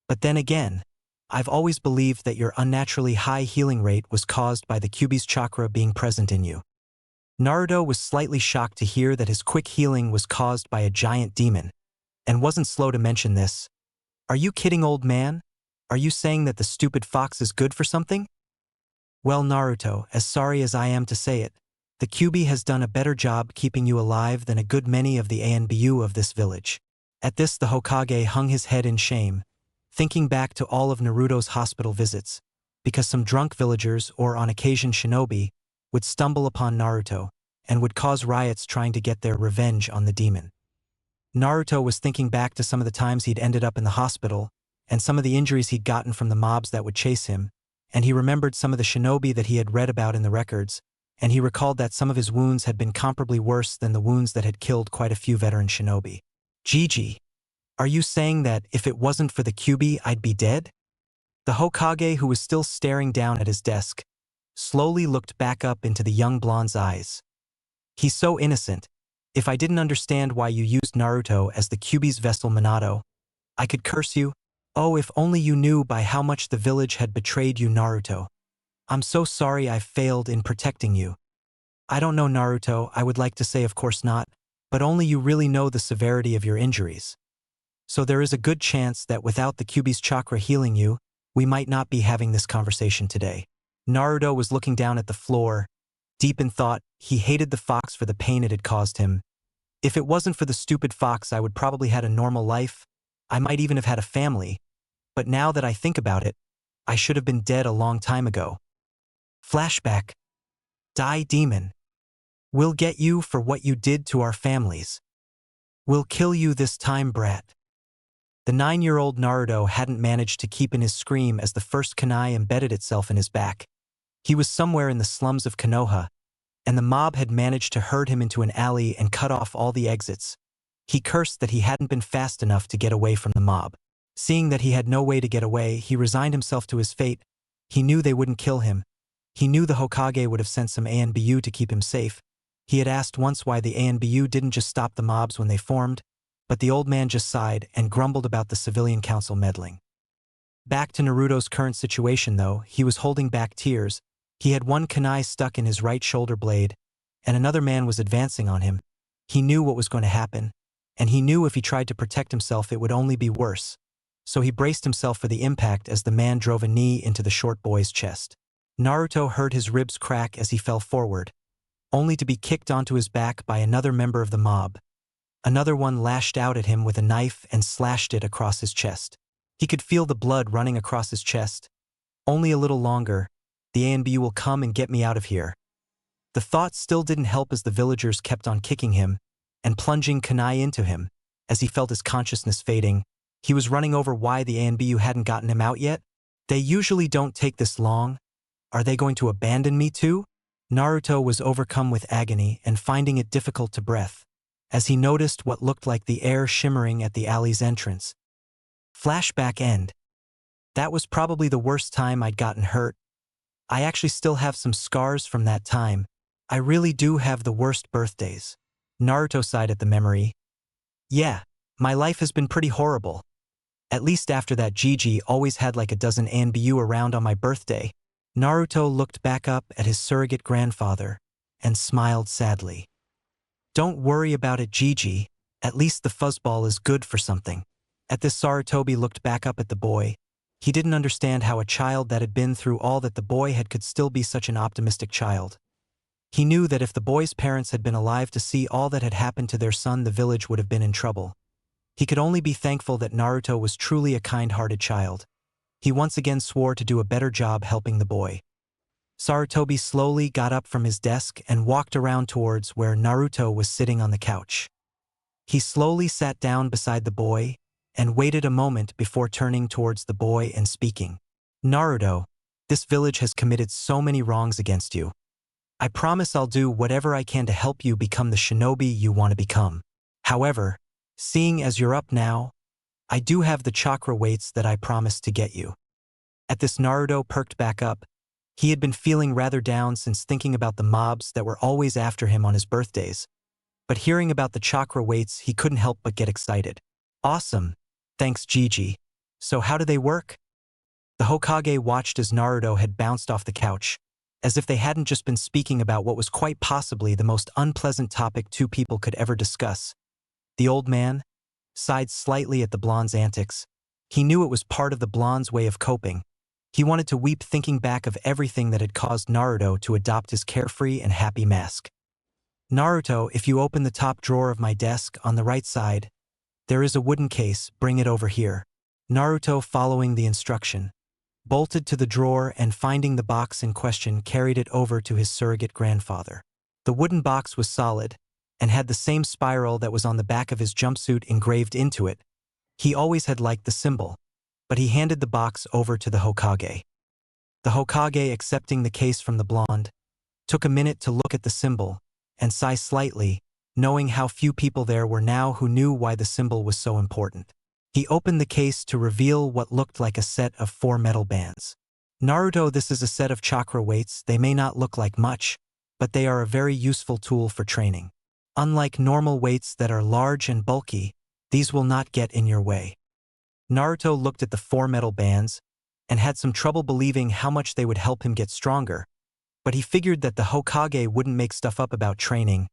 But then again, I've always believed that your unnaturally high healing rate was caused by the Kyuubi's chakra being present in you." Naruto was slightly shocked to hear that his quick healing was caused by a giant demon, and wasn't slow to mention this. "Are you kidding, old man? Are you saying that the stupid fox is good for something?" "Well, Naruto, as sorry as I am to say it, the Kyuubi has done a better job keeping you alive than a good many of the ANBU of this village." At this, the Hokage hung his head in shame, thinking back to all of Naruto's hospital visits, because some drunk villagers, or on occasion shinobi, would stumble upon Naruto, and would cause riots trying to get their revenge on the demon. Naruto was thinking back to some of the times he'd ended up in the hospital, and some of the injuries he'd gotten from the mobs that would chase him, and he remembered some of the shinobi that he had read about in the records, and he recalled that some of his wounds had been comparably worse than the wounds that had killed quite a few veteran shinobi. Gigi, are you saying that if it wasn't for the Kyuubi, I'd be dead? The Hokage, who was still staring down at his desk, slowly looked back up into the young blonde's eyes. He's so innocent. If I didn't understand why you used Naruto as the Kyuubi's vessel Minato, I could curse you. Oh, if only you knew by how much the village had betrayed you, Naruto. I'm so sorry I failed in protecting you. I don't know, Naruto, I would like to say of course not, but only you really know the severity of your injuries. So there is a good chance that without the Kyuubi's chakra healing you, we might not be having this conversation today. Naruto was looking down at the floor. Deep in thought, he hated the fox for the pain it had caused him. If it wasn't for the stupid fox, I would probably had a normal life. I might even have had a family. But now that I think about it, I should have been dead a long time ago. Flashback. Die, demon. We'll get you for what you did to our families. We'll kill you this time, brat. The 9-year-old Naruto hadn't managed to keep in his scream as the first kunai embedded itself in his back. He was somewhere in the slums of Konoha, and the mob had managed to herd him into an alley and cut off all the exits. He cursed that he hadn't been fast enough to get away from the mob. Seeing that he had no way to get away, he resigned himself to his fate. He knew they wouldn't kill him. He knew the Hokage would have sent some ANBU to keep him safe. He had asked once why the ANBU didn't just stop the mobs when they formed, but the old man just sighed and grumbled about the civilian council meddling. Back to Naruto's current situation, though, he was holding back tears. He had one kunai stuck in his right shoulder blade, and another man was advancing on him. He knew what was going to happen, and he knew if he tried to protect himself it would only be worse. So he braced himself for the impact as the man drove a knee into the short boy's chest. Naruto heard his ribs crack as he fell forward, only to be kicked onto his back by another member of the mob. Another one lashed out at him with a knife and slashed it across his chest. He could feel the blood running across his chest. Only a little longer. The ANBU will come and get me out of here. The thought still didn't help as the villagers kept on kicking him and plunging kunai into him. As he felt his consciousness fading, he was running over why the ANBU hadn't gotten him out yet. They usually don't take this long. Are they going to abandon me too? Naruto was overcome with agony and finding it difficult to breathe, as he noticed what looked like the air shimmering at the alley's entrance. Flashback end. That was probably the worst time I'd gotten hurt. I actually still have some scars from that time. I really do have the worst birthdays. Naruto sighed at the memory. Yeah, my life has been pretty horrible. At least after that, Gigi always had like a dozen ANBU around on my birthday. Naruto looked back up at his surrogate grandfather and smiled sadly. Don't worry about it, Gigi. At least the fuzzball is good for something. At this, Sarutobi looked back up at the boy. He didn't understand how a child that had been through all that the boy had could still be such an optimistic child. He knew that if the boy's parents had been alive to see all that had happened to their son, the village would have been in trouble. He could only be thankful that Naruto was truly a kind-hearted child. He once again swore to do a better job helping the boy. Sarutobi slowly got up from his desk and walked around towards where Naruto was sitting on the couch. He slowly sat down beside the boy and waited a moment before turning towards the boy and speaking. Naruto, this village has committed so many wrongs against you. I promise I'll do whatever I can to help you become the shinobi you want to become. However, seeing as you're up now, I do have the chakra weights that I promised to get you. At this, Naruto perked back up. He had been feeling rather down since thinking about the mobs that were always after him on his birthdays. But hearing about the chakra weights, he couldn't help but get excited. Awesome. Thanks, Gigi. So how do they work? The Hokage watched as Naruto had bounced off the couch, as if they hadn't just been speaking about what was quite possibly the most unpleasant topic two people could ever discuss. The old man sighed slightly at the blonde's antics. He knew it was part of the blonde's way of coping. He wanted to weep thinking back of everything that had caused Naruto to adopt his carefree and happy mask. Naruto, if you open the top drawer of my desk on the right side, there is a wooden case, bring it over here. Naruto, following the instruction, bolted to the drawer and finding the box in question carried it over to his surrogate grandfather. The wooden box was solid and had the same spiral that was on the back of his jumpsuit engraved into it. He always had liked the symbol, but he handed the box over to the Hokage. The Hokage, accepting the case from the blonde, took a minute to look at the symbol and sigh slightly, knowing how few people there were now who knew why the symbol was so important. He opened the case to reveal what looked like a set of 4 metal bands. Naruto, this is a set of chakra weights. They may not look like much, but they are a very useful tool for training. Unlike normal weights that are large and bulky, these will not get in your way. Naruto looked at the 4 metal bands and had some trouble believing how much they would help him get stronger, but he figured that the Hokage wouldn't make stuff up about training.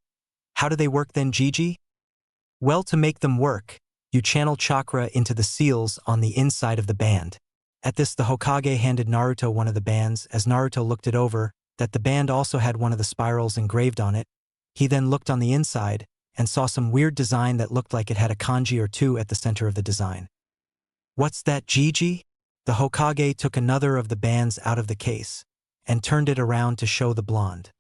How do they work then, Gigi? Well, to make them work, you channel chakra into the seals on the inside of the band. At this, the Hokage handed Naruto one of the bands. As Naruto looked it over, that the band also had one of the spirals engraved on it. He then looked on the inside and saw some weird design that looked like it had a kanji or two at the center of the design. What's that, Gigi? The Hokage took another of the bands out of the case and turned it around to show the blonde.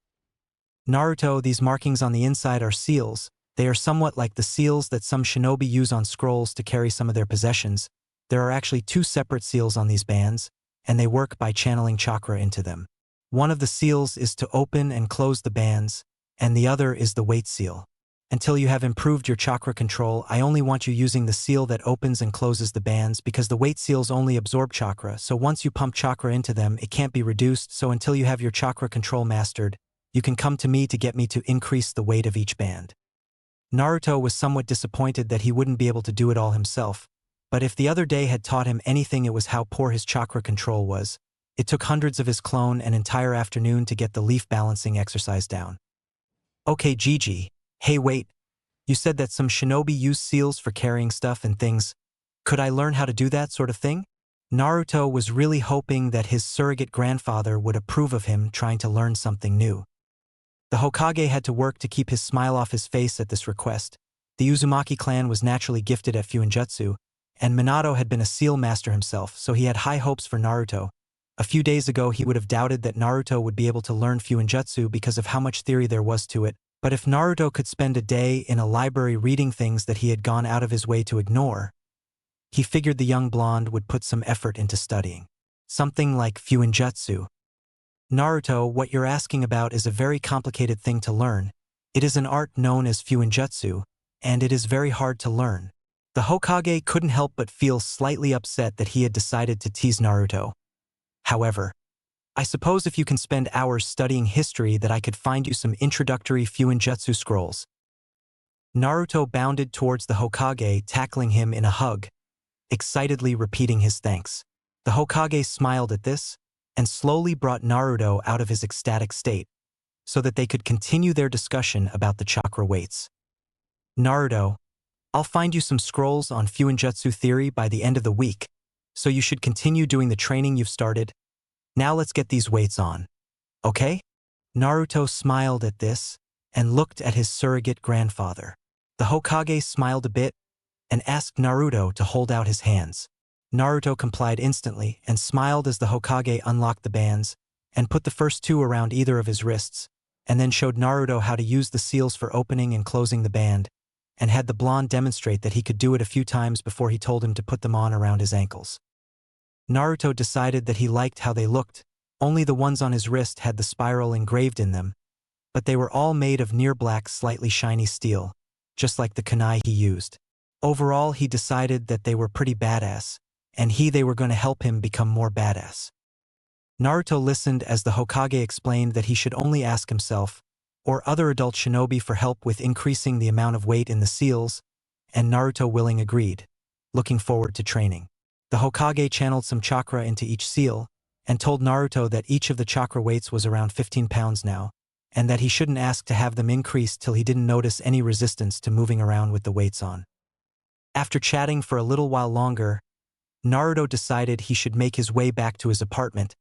Naruto, these markings on the inside are seals. They are somewhat like the seals that some shinobi use on scrolls to carry some of their possessions. There are actually 2 separate seals on these bands, and they work by channeling chakra into them. One of the seals is to open and close the bands, and the other is the weight seal. Until you have improved your chakra control, I only want you using the seal that opens and closes the bands because the weight seals only absorb chakra, so once you pump chakra into them, it can't be reduced, so until you have your chakra control mastered, you can come to me to get me to increase the weight of each band. Naruto was somewhat disappointed that he wouldn't be able to do it all himself, but if the other day had taught him anything, it was how poor his chakra control was. It took hundreds of his clone an entire afternoon to get the leaf balancing exercise down. Okay, Gigi. Hey, wait. You said that some shinobi use seals for carrying stuff and things. Could I learn how to do that sort of thing? Naruto was really hoping that his surrogate grandfather would approve of him trying to learn something new. The Hokage had to work to keep his smile off his face at this request. The Uzumaki clan was naturally gifted at Fuinjutsu, and Minato had been a seal master himself, so he had high hopes for Naruto. A few days ago, he would have doubted that Naruto would be able to learn Fuinjutsu because of how much theory there was to it, but if Naruto could spend a day in a library reading things that he had gone out of his way to ignore, he figured the young blonde would put some effort into studying. Something like Fuinjutsu. Naruto, what you're asking about is a very complicated thing to learn. It is an art known as Fuinjutsu, and it is very hard to learn. The Hokage couldn't help but feel slightly upset that he had decided to tease Naruto. However, I suppose if you can spend hours studying history that I could find you some introductory Fuinjutsu scrolls. Naruto bounded towards the Hokage, tackling him in a hug, excitedly repeating his thanks. The Hokage smiled at this and slowly brought Naruto out of his ecstatic state so that they could continue their discussion about the chakra weights. Naruto, I'll find you some scrolls on Fuinjutsu theory by the end of the week, so you should continue doing the training you've started. Now let's get these weights on. Okay? Naruto smiled at this and looked at his surrogate grandfather. The Hokage smiled a bit and asked Naruto to hold out his hands. Naruto complied instantly and smiled as the Hokage unlocked the bands and put the first 2 around either of his wrists, and then showed Naruto how to use the seals for opening and closing the band, and had the blonde demonstrate that he could do it a few times before he told him to put them on around his ankles. Naruto decided that he liked how they looked. Only the ones on his wrist had the spiral engraved in them, but they were all made of near-black, slightly shiny steel, just like the kunai he used. Overall, he decided that they were pretty badass, and they were going to help him become more badass. Naruto listened as the Hokage explained that he should only ask himself or other adult shinobi for help with increasing the amount of weight in the seals, and Naruto willing agreed, looking forward to training. The Hokage channeled some chakra into each seal and told Naruto that each of the chakra weights was around 15 pounds now, and that he shouldn't ask to have them increased till he didn't notice any resistance to moving around with the weights on. After chatting for a little while longer, Naruto decided he should make his way back to his apartment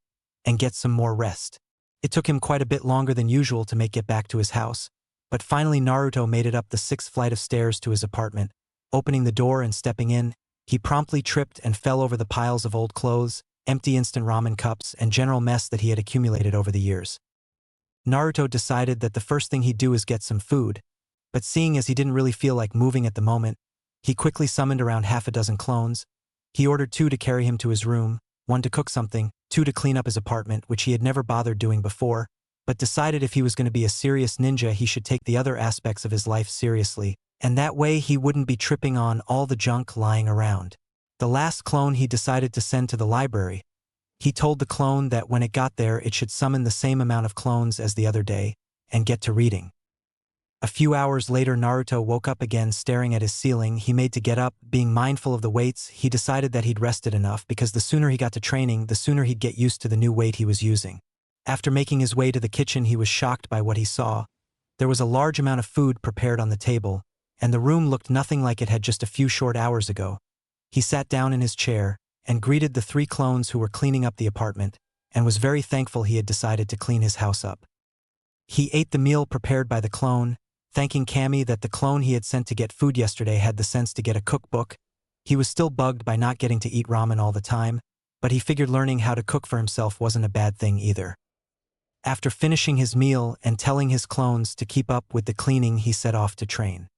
and get some more rest. It took him quite a bit longer than usual to make it back to his house, but finally Naruto made it up the 6th flight of stairs to his apartment. Opening the door and stepping in, he promptly tripped and fell over the piles of old clothes, empty instant ramen cups, and general mess that he had accumulated over the years. Naruto decided that the first thing he'd do is get some food, but seeing as he didn't really feel like moving at the moment, he quickly summoned around half a dozen clones. He ordered 2 to carry him to his room, 1 to cook something, 2 to clean up his apartment, which he had never bothered doing before, but decided if he was going to be a serious ninja he should take the other aspects of his life seriously, and that way he wouldn't be tripping on all the junk lying around. The last clone he decided to send to the library. He told the clone that when it got there it should summon the same amount of clones as the other day, and get to reading. A few hours later Naruto woke up again staring at his ceiling. He made to get up, being mindful of the weights. He decided that he'd rested enough because the sooner he got to training, the sooner he'd get used to the new weight he was using. After making his way to the kitchen he was shocked by what he saw. There was a large amount of food prepared on the table, and the room looked nothing like it had just a few short hours ago. He sat down in his chair, and greeted the 3 clones who were cleaning up the apartment, and was very thankful he had decided to clean his house up. He ate the meal prepared by the clone, thanking Kami that the clone he had sent to get food yesterday had the sense to get a cookbook. He was still bugged by not getting to eat ramen all the time, but he figured learning how to cook for himself wasn't a bad thing either. After finishing his meal and telling his clones to keep up with the cleaning, he set off to train.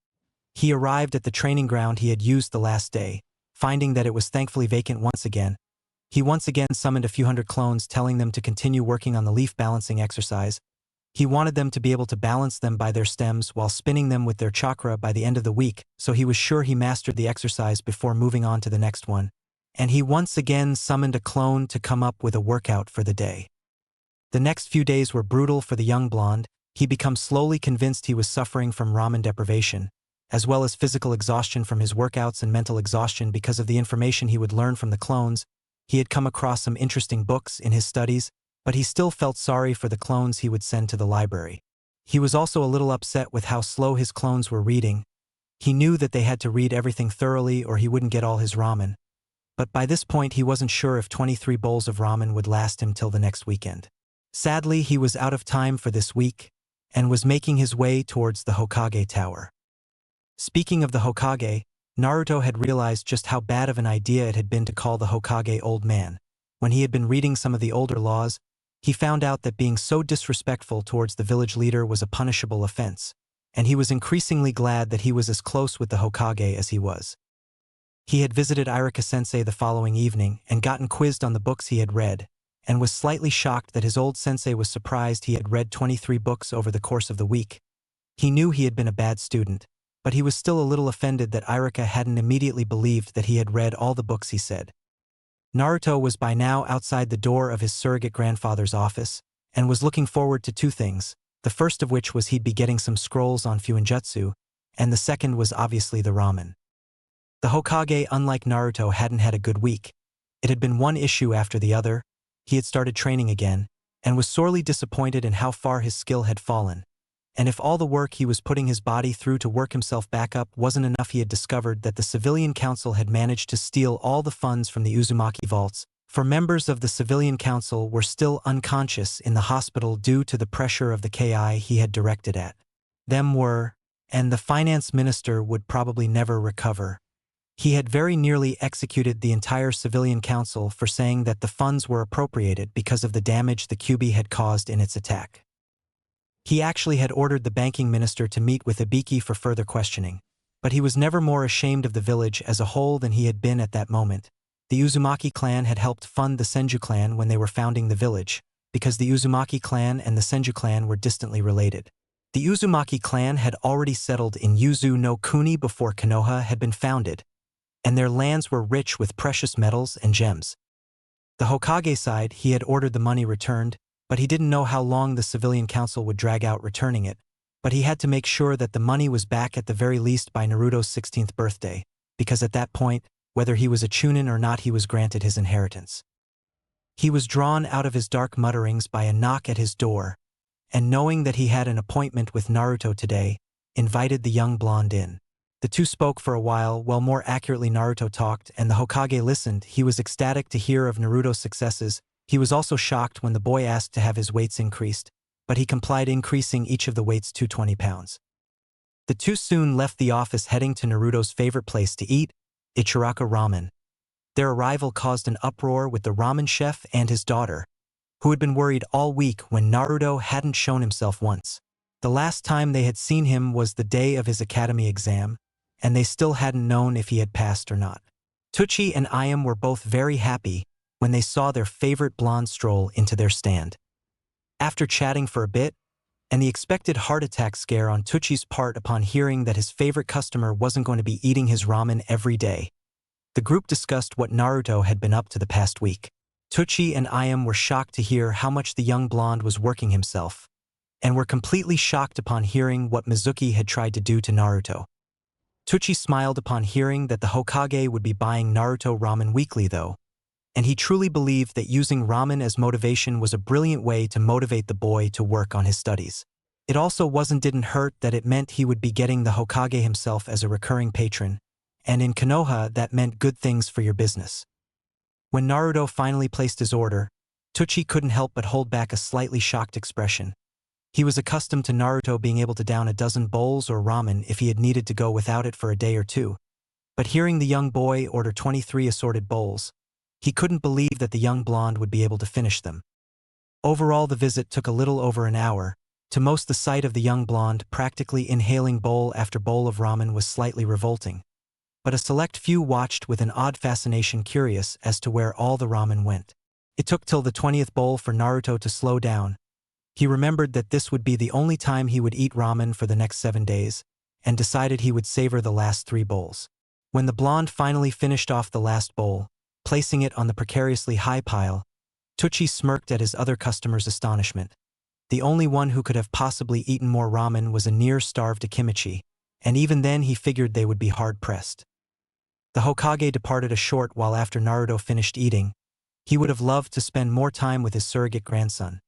He arrived at the training ground he had used the last day, finding that it was thankfully vacant once again. He once again summoned a few hundred clones, telling them to continue working on the leaf balancing exercise. He wanted them to be able to balance them by their stems while spinning them with their chakra by the end of the week, so he was sure he mastered the exercise before moving on to the next one. And he once again summoned a clone to come up with a workout for the day. The next few days were brutal for the young blonde. He became slowly convinced he was suffering from ramen deprivation, as well as physical exhaustion from his workouts and mental exhaustion because of the information he would learn from the clones. He had come across some interesting books in his studies, but he still felt sorry for the clones he would send to the library. He was also a little upset with how slow his clones were reading. He knew that they had to read everything thoroughly or he wouldn't get all his ramen. But by this point he wasn't sure if 23 bowls of ramen would last him till the next weekend. Sadly, he was out of time for this week, and was making his way towards the Hokage Tower. Speaking of the Hokage, Naruto had realized just how bad of an idea it had been to call the Hokage old man. When he had been reading some of the older laws, he found out that being so disrespectful towards the village leader was a punishable offense, and he was increasingly glad that he was as close with the Hokage as he was. He had visited Irika-sensei the following evening and gotten quizzed on the books he had read, and was slightly shocked that his old sensei was surprised he had read 23 books over the course of the week. He knew he had been a bad student, but he was still a little offended that Irika hadn't immediately believed that he had read all the books he said. Naruto was by now outside the door of his surrogate grandfather's office, and was looking forward to 2 things, the first of which was he'd be getting some scrolls on Fuinjutsu, and the second was obviously the ramen. The Hokage, unlike Naruto, hadn't had a good week. It had been one issue after the other. He had started training again, and was sorely disappointed in how far his skill had fallen. And if all the work he was putting his body through to work himself back up wasn't enough, he had discovered that the Civilian Council had managed to steal all the funds from the Uzumaki vaults, for members of the Civilian Council were still unconscious in the hospital due to the pressure of the KI he had directed at them were, and the finance minister would probably never recover. He had very nearly executed the entire Civilian Council for saying that the funds were appropriated because of the damage the Kyuubi had caused in its attack. He actually had ordered the banking minister to meet with Ibiki for further questioning, but he was never more ashamed of the village as a whole than he had been at that moment. The Uzumaki clan had helped fund the Senju clan when they were founding the village, because the Uzumaki clan and the Senju clan were distantly related. The Uzumaki clan had already settled in Yuzu no Kuni before Konoha had been founded, and their lands were rich with precious metals and gems. The Hokage side, he had ordered the money returned, but he didn't know how long the Civilian Council would drag out returning it, but he had to make sure that the money was back at the very least by Naruto's 16th birthday, because at that point, whether he was a Chunin or not, he was granted his inheritance. He was drawn out of his dark mutterings by a knock at his door, and knowing that he had an appointment with Naruto today, invited the young blonde in. The two spoke for a while, well, more accurately Naruto talked and the Hokage listened. He was ecstatic to hear of Naruto's successes. He was also shocked when the boy asked to have his weights increased, but he complied, increasing each of the weights to 20 pounds. The two soon left the office heading to Naruto's favorite place to eat, Ichiraka Ramen. Their arrival caused an uproar with the ramen chef and his daughter, who had been worried all week when Naruto hadn't shown himself once. The last time they had seen him was the day of his academy exam, and they still hadn't known if he had passed or not. Tucci and Ayam were both very happy, when they saw their favorite blonde stroll into their stand. After chatting for a bit, and the expected heart attack scare on Tucci's part upon hearing that his favorite customer wasn't going to be eating his ramen every day, the group discussed what Naruto had been up to the past week. Tucci and Ayam were shocked to hear how much the young blonde was working himself, and were completely shocked upon hearing what Mizuki had tried to do to Naruto. Tucci smiled upon hearing that the Hokage would be buying Naruto ramen weekly though, and he truly believed that using ramen as motivation was a brilliant way to motivate the boy to work on his studies. It also didn't hurt that it meant he would be getting the Hokage himself as a recurring patron, and in Konoha that meant good things for your business. When Naruto finally placed his order, Tucci couldn't help but hold back a slightly shocked expression. He was accustomed to Naruto being able to down a dozen bowls or ramen if he had needed to go without it for a day or two, but hearing the young boy order 23 assorted bowls, he couldn't believe that the young blonde would be able to finish them. Overall, the visit took a little over an hour. To most, the sight of the young blonde practically inhaling bowl after bowl of ramen was slightly revolting, but a select few watched with an odd fascination, curious as to where all the ramen went. It took till the 20th bowl for Naruto to slow down. He remembered that this would be the only time he would eat ramen for the next 7 days, and decided he would savor the last 3 bowls. When the blonde finally finished off the last bowl, placing it on the precariously high pile, Tucci smirked at his other customers' astonishment. The only one who could have possibly eaten more ramen was a near-starved Akimichi, and even then he figured they would be hard-pressed. The Hokage departed a short while after Naruto finished eating. He would have loved to spend more time with his surrogate grandson,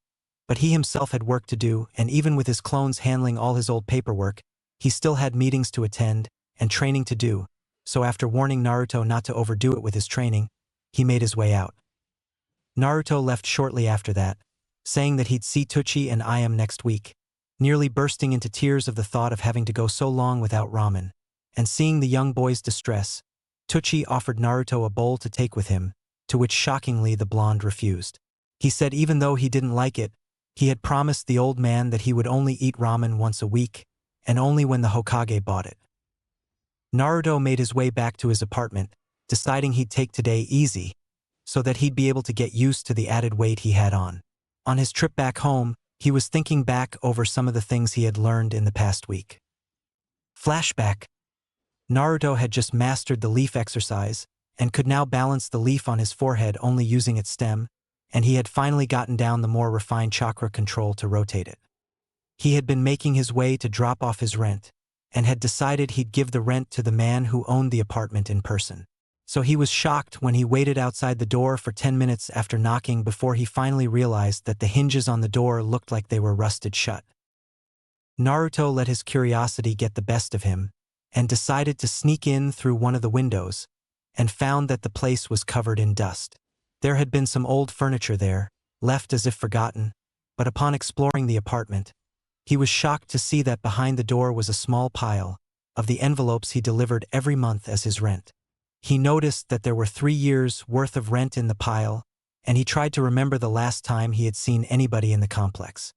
but he himself had work to do, and even with his clones handling all his old paperwork, he still had meetings to attend and training to do, so after warning Naruto not to overdo it with his training, he made his way out. Naruto left shortly after that, saying that he'd see Tucci and Ayam next week, nearly bursting into tears of the thought of having to go so long without ramen, and seeing the young boy's distress, Tucci offered Naruto a bowl to take with him, to which shockingly the blonde refused. He said even though he didn't like it, he had promised the old man that he would only eat ramen once a week, and only when the Hokage bought it. Naruto made his way back to his apartment, deciding he'd take today easy, so that he'd be able to get used to the added weight he had on. On his trip back home, he was thinking back over some of the things he had learned in the past week. Flashback. Naruto had just mastered the leaf exercise, and could now balance the leaf on his forehead only using its stem, and he had finally gotten down the more refined chakra control to rotate it. He had been making his way to drop off his rent, and had decided he'd give the rent to the man who owned the apartment in person. So he was shocked when he waited outside the door for 10 minutes after knocking before he finally realized that the hinges on the door looked like they were rusted shut. Naruto let his curiosity get the best of him, and decided to sneak in through one of the windows, and found that the place was covered in dust. There had been some old furniture there, left as if forgotten, but upon exploring the apartment, he was shocked to see that behind the door was a small pile of the envelopes he delivered every month as his rent. He noticed that there were 3 years' worth of rent in the pile, and he tried to remember the last time he had seen anybody in the complex.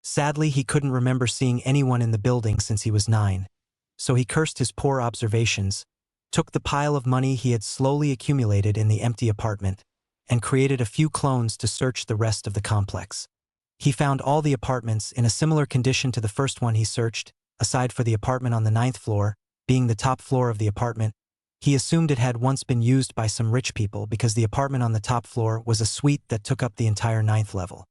Sadly, he couldn't remember seeing anyone in the building since he was 9, so he cursed his poor observations, took the pile of money he had slowly accumulated in the empty apartment, and created a few clones to search the rest of the complex. He found all the apartments in a similar condition to the first one he searched, aside for the apartment on the 9th floor, being the top floor of the apartment. He assumed it had once been used by some rich people because the apartment on the top floor was a suite that took up the entire 9th level.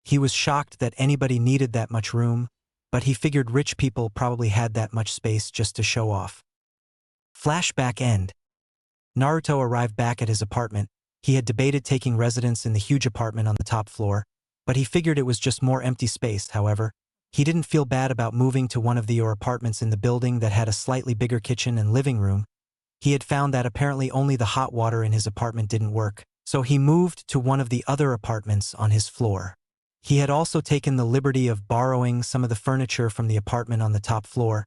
He was shocked that anybody needed that much room, but he figured rich people probably had that much space just to show off. Flashback end. Naruto arrived back at his apartment. He had debated taking residence in the huge apartment on the top floor, but he figured it was just more empty space. However, he didn't feel bad about moving to one of the apartments in the building that had a slightly bigger kitchen and living room. He had found that apparently only the hot water in his apartment didn't work, so he moved to one of the other apartments on his floor. He had also taken the liberty of borrowing some of the furniture from the apartment on the top floor.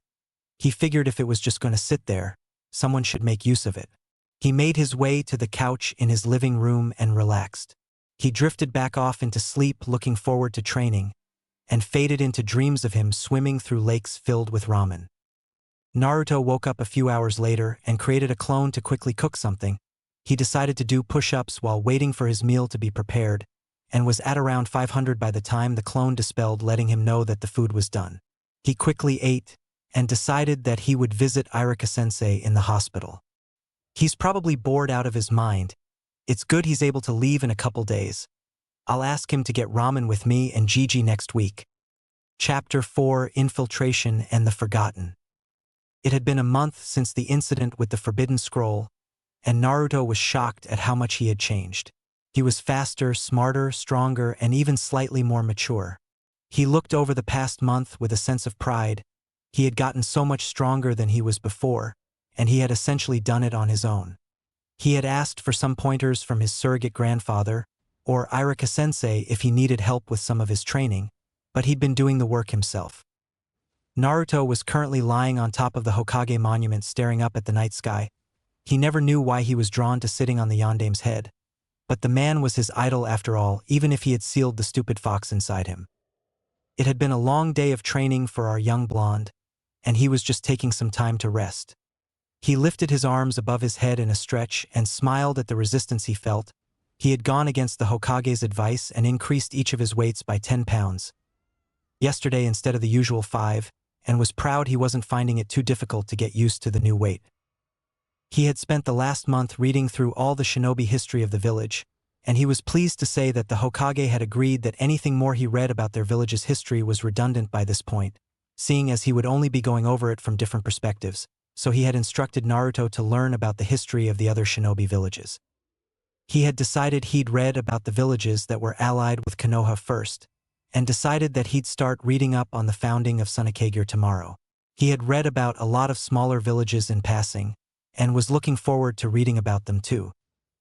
He figured if it was just going to sit there, someone should make use of it. He made his way to the couch in his living room and relaxed. He drifted back off into sleep, looking forward to training, and faded into dreams of him swimming through lakes filled with ramen. Naruto woke up a few hours later and created a clone to quickly cook something, He decided to do push-ups while waiting for his meal to be prepared, and was at around 500 by the time the clone dispelled, letting him know that the food was done. He quickly ate, and decided that he would visit Irika-sensei in the hospital. He's probably bored out of his mind. It's good he's able to leave in a couple days. I'll ask him to get ramen with me and Gigi next week. Chapter 4: Infiltration and the Forgotten. It had been a month since the incident with the Forbidden Scroll, and Naruto was shocked at how much he had changed. He was faster, smarter, stronger, and even slightly more mature. He looked over the past month with a sense of pride. He had gotten so much stronger than he was before, and he had essentially done it on his own. He had asked for some pointers from his surrogate grandfather, or Irika-sensei, if he needed help with some of his training, but he'd been doing the work himself. Naruto was currently lying on top of the Hokage monument staring up at the night sky. He never knew why he was drawn to sitting on the Yandame's head. But the man was his idol after all, even if he had sealed the stupid fox inside him. It had been a long day of training for our young blonde, and he was just taking some time to rest. He lifted his arms above his head in a stretch and smiled at the resistance he felt. He had gone against the Hokage's advice and increased each of his weights by 10 pounds. Yesterday instead of the usual 5, and was proud he wasn't finding it too difficult to get used to the new weight. He had spent the last month reading through all the shinobi history of the village, and he was pleased to say that the Hokage had agreed that anything more he read about their village's history was redundant by this point, seeing as he would only be going over it from different perspectives, so he had instructed Naruto to learn about the history of the other shinobi villages. He had decided he'd read about the villages that were allied with Konoha first, and decided that he'd start reading up on the founding of Sunakagure tomorrow. He had read about a lot of smaller villages in passing, and was looking forward to reading about them too.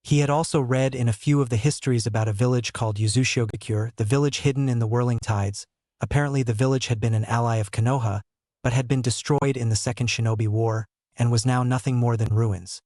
He had also read in a few of the histories about a village called Yuzushigakure, the village hidden in the whirling tides. Apparently the village had been an ally of Konoha, but had been destroyed in the Second Shinobi War, and was now nothing more than ruins.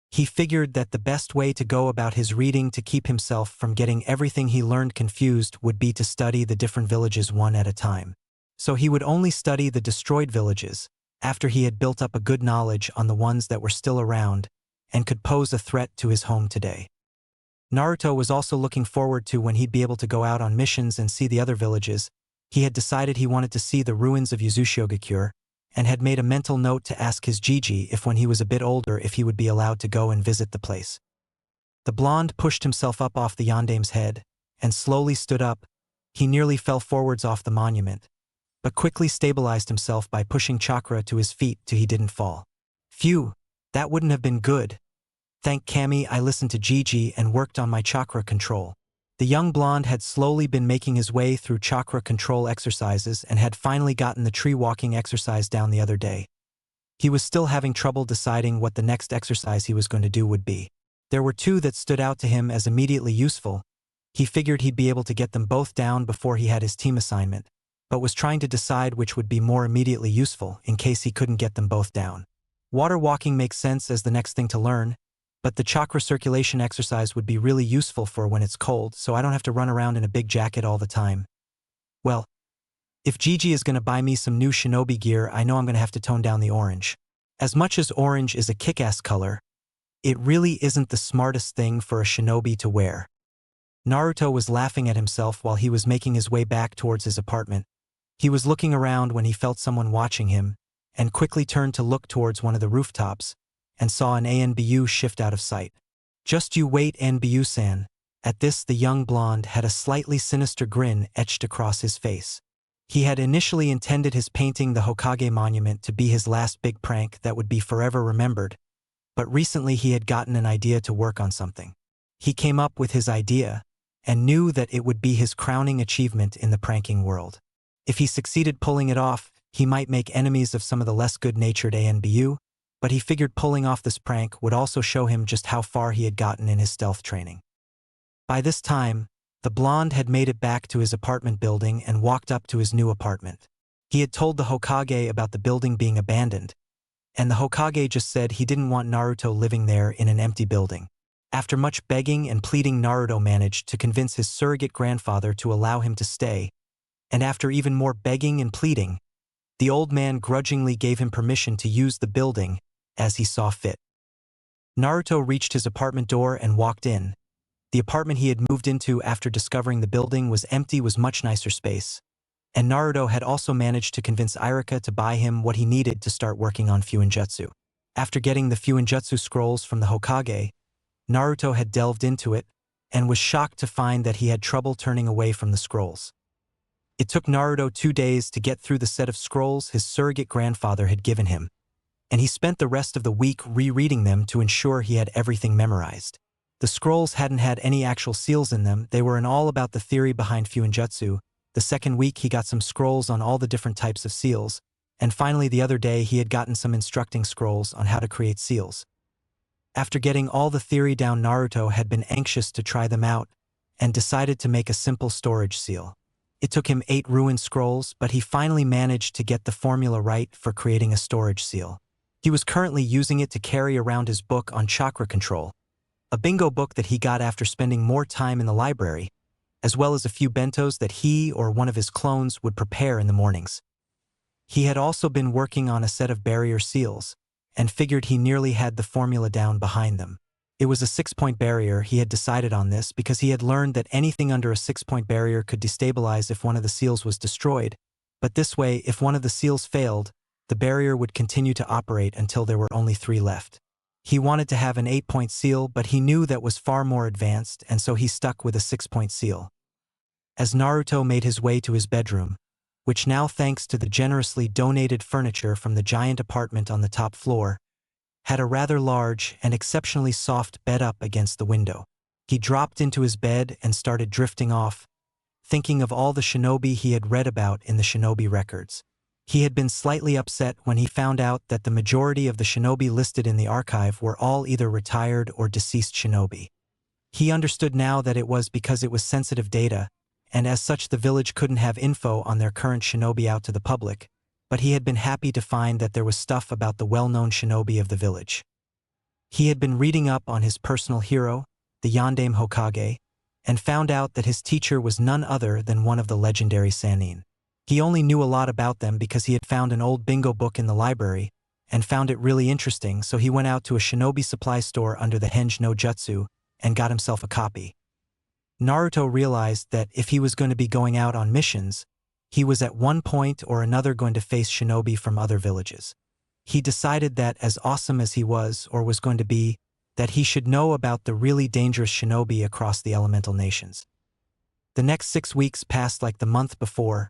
He figured that the best way to go about his reading to keep himself from getting everything he learned confused would be to study the different villages one at a time. So he would only study the destroyed villages, after he had built up a good knowledge on the ones that were still around, and could pose a threat to his home today. Naruto was also looking forward to when he'd be able to go out on missions and see the other villages. He had decided he wanted to see the ruins of Yuzushigakure, and had made a mental note to ask his Gigi if when he was a bit older if he would be allowed to go and visit the place. The blonde pushed himself up off the Yandame's head, and slowly stood up. He nearly fell forwards off the monument, but quickly stabilized himself by pushing chakra to his feet till he didn't fall. Phew, that wouldn't have been good. Thank Kami I listened to Gigi and worked on my chakra control. The young blonde had slowly been making his way through chakra control exercises and had finally gotten the tree walking exercise down the other day. He was still having trouble deciding what the next exercise he was going to do would be. There were two that stood out to him as immediately useful. He figured he'd be able to get them both down before he had his team assignment, but was trying to decide which would be more immediately useful in case he couldn't get them both down. Water walking makes sense as the next thing to learn, but the chakra circulation exercise would be really useful for when it's cold, so I don't have to run around in a big jacket all the time. Well, if Gigi is going to buy me some new shinobi gear, I know I'm going to have to tone down the orange. As much as orange is a kick-ass color, it really isn't the smartest thing for a shinobi to wear. Naruto was laughing at himself while he was making his way back towards his apartment. He was looking around when he felt someone watching him, and quickly turned to look towards one of the rooftops, and saw an ANBU shift out of sight. Just you wait, ANBU-san. At this the young blonde had a slightly sinister grin etched across his face. He had initially intended his painting the Hokage monument to be his last big prank that would be forever remembered, but recently he had gotten an idea to work on something. He came up with his idea, and knew that it would be his crowning achievement in the pranking world. If he succeeded pulling it off, he might make enemies of some of the less good-natured ANBU, but he figured pulling off this prank would also show him just how far he had gotten in his stealth training. By this time, the blonde had made it back to his apartment building and walked up to his new apartment. He had told the Hokage about the building being abandoned, and the Hokage just said he didn't want Naruto living there in an empty building. After much begging and pleading, Naruto managed to convince his surrogate grandfather to allow him to stay, and after even more begging and pleading, the old man grudgingly gave him permission to use the building as he saw fit. Naruto reached his apartment door and walked in. The apartment he had moved into after discovering the building was empty was much nicer space. And Naruto had also managed to convince Irika to buy him what he needed to start working on Fuinjutsu. After getting the Fuinjutsu scrolls from the Hokage, Naruto had delved into it and was shocked to find that he had trouble turning away from the scrolls. It took Naruto 2 days to get through the set of scrolls his surrogate grandfather had given him, and he spent the rest of the week rereading them to ensure he had everything memorized. The scrolls hadn't had any actual seals in them, they were in all about the theory behind Fuinjutsu. The second week he got some scrolls on all the different types of seals, and finally the other day he had gotten some instructing scrolls on how to create seals. After getting all the theory down, Naruto had been anxious to try them out and decided to make a simple storage seal. It took him 8 ruined scrolls, but he finally managed to get the formula right for creating a storage seal. He was currently using it to carry around his book on chakra control, a bingo book that he got after spending more time in the library, as well as a few bentos that he or one of his clones would prepare in the mornings. He had also been working on a set of barrier seals, and figured he nearly had the formula down behind them. It was a 6-point barrier. He had decided on this because he had learned that anything under a 6-point barrier could destabilize if one of the seals was destroyed, but this way, if one of the seals failed, the barrier would continue to operate until there were only 3 left. He wanted to have an 8-point seal, but he knew that was far more advanced, and so he stuck with a 6-point seal. As Naruto made his way to his bedroom, which now, thanks to the generously donated furniture from the giant apartment on the top floor, had a rather large and exceptionally soft bed up against the window. He dropped into his bed and started drifting off, thinking of all the shinobi he had read about in the shinobi records. He had been slightly upset when he found out that the majority of the shinobi listed in the archive were all either retired or deceased shinobi. He understood now that it was because it was sensitive data, and as such the village couldn't have info on their current shinobi out to the public, but he had been happy to find that there was stuff about the well-known shinobi of the village. He had been reading up on his personal hero, the Yondaime Hokage, and found out that his teacher was none other than one of the legendary Sannin. He only knew a lot about them because he had found an old bingo book in the library and found it really interesting, so he went out to a shinobi supply store under the Henge no Jutsu and got himself a copy. Naruto realized that if he was going to be going out on missions, he was at one point or another going to face shinobi from other villages. He decided that as awesome as he was or was going to be, that he should know about the really dangerous shinobi across the elemental nations. The next 6 weeks passed like the month before.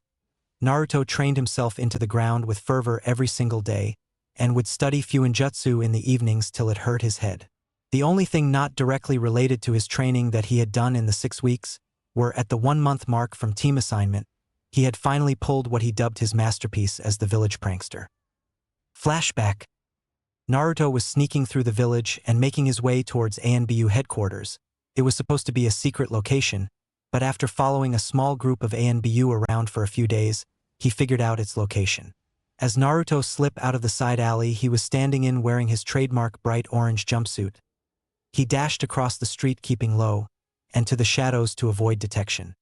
Naruto trained himself into the ground with fervor every single day, and would study Fuinjutsu in the evenings till it hurt his head. The only thing not directly related to his training that he had done in the 6 weeks were at the 1-month mark from team assignment, he had finally pulled what he dubbed his masterpiece as the village prankster. Flashback. Naruto was sneaking through the village and making his way towards ANBU headquarters. It was supposed to be a secret location, but after following a small group of ANBU around for a few days, he figured out its location. As Naruto slipped out of the side alley he was standing in wearing his trademark bright orange jumpsuit, he dashed across the street keeping low, and to the shadows to avoid detection.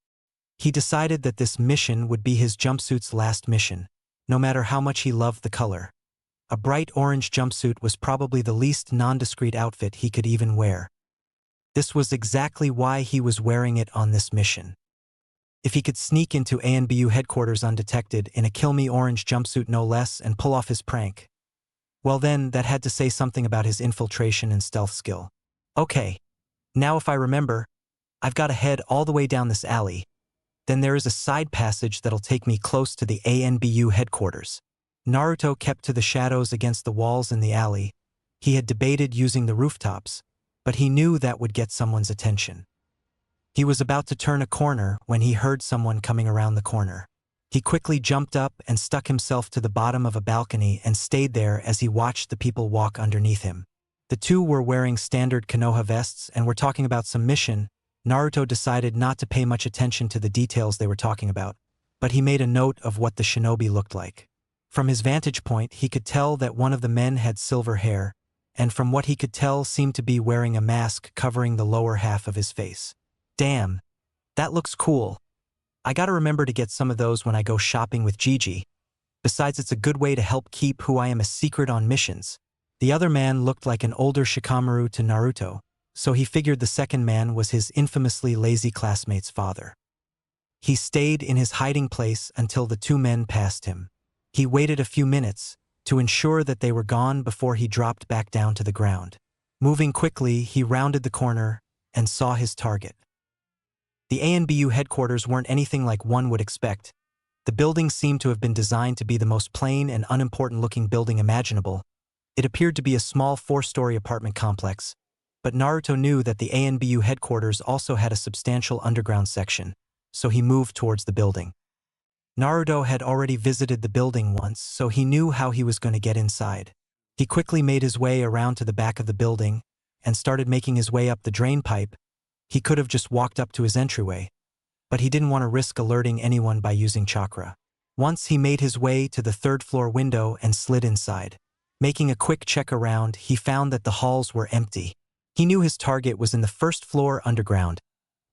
He decided that this mission would be his jumpsuit's last mission, no matter how much he loved the color. A bright orange jumpsuit was probably the least nondiscreet outfit he could even wear. This was exactly why he was wearing it on this mission. If he could sneak into ANBU headquarters undetected in a kill-me orange jumpsuit no less and pull off his prank, well then that had to say something about his infiltration and stealth skill. Okay, now if I remember, I've got to head all the way down this alley. Then there is a side passage that'll take me close to the ANBU headquarters. Naruto kept to the shadows against the walls in the alley. He had debated using the rooftops, but he knew that would get someone's attention. He was about to turn a corner when he heard someone coming around the corner. He quickly jumped up and stuck himself to the bottom of a balcony and stayed there as he watched the people walk underneath him. The two were wearing standard Konoha vests and were talking about some mission. Naruto decided not to pay much attention to the details they were talking about, but he made a note of what the shinobi looked like. From his vantage point, he could tell that one of the men had silver hair, and from what he could tell seemed to be wearing a mask covering the lower half of his face. Damn, that looks cool. I gotta remember to get some of those when I go shopping with Gigi. Besides, it's a good way to help keep who I am a secret on missions. The other man looked like an older Shikamaru to Naruto, so he figured the second man was his infamously lazy classmate's father. He stayed in his hiding place until the two men passed him. He waited a few minutes to ensure that they were gone before he dropped back down to the ground. Moving quickly, he rounded the corner and saw his target. The ANBU headquarters weren't anything like one would expect. The building seemed to have been designed to be the most plain and unimportant-looking building imaginable. It appeared to be a small 4-story apartment complex, but Naruto knew that the ANBU headquarters also had a substantial underground section, so he moved towards the building. Naruto had already visited the building once, so he knew how he was going to get inside. He quickly made his way around to the back of the building and started making his way up the drain pipe. He could have just walked up to his entryway, but he didn't want to risk alerting anyone by using chakra. Once he made his way to the third-floor window and slid inside. Making a quick check around, he found that the halls were empty. He knew his target was in the first floor underground.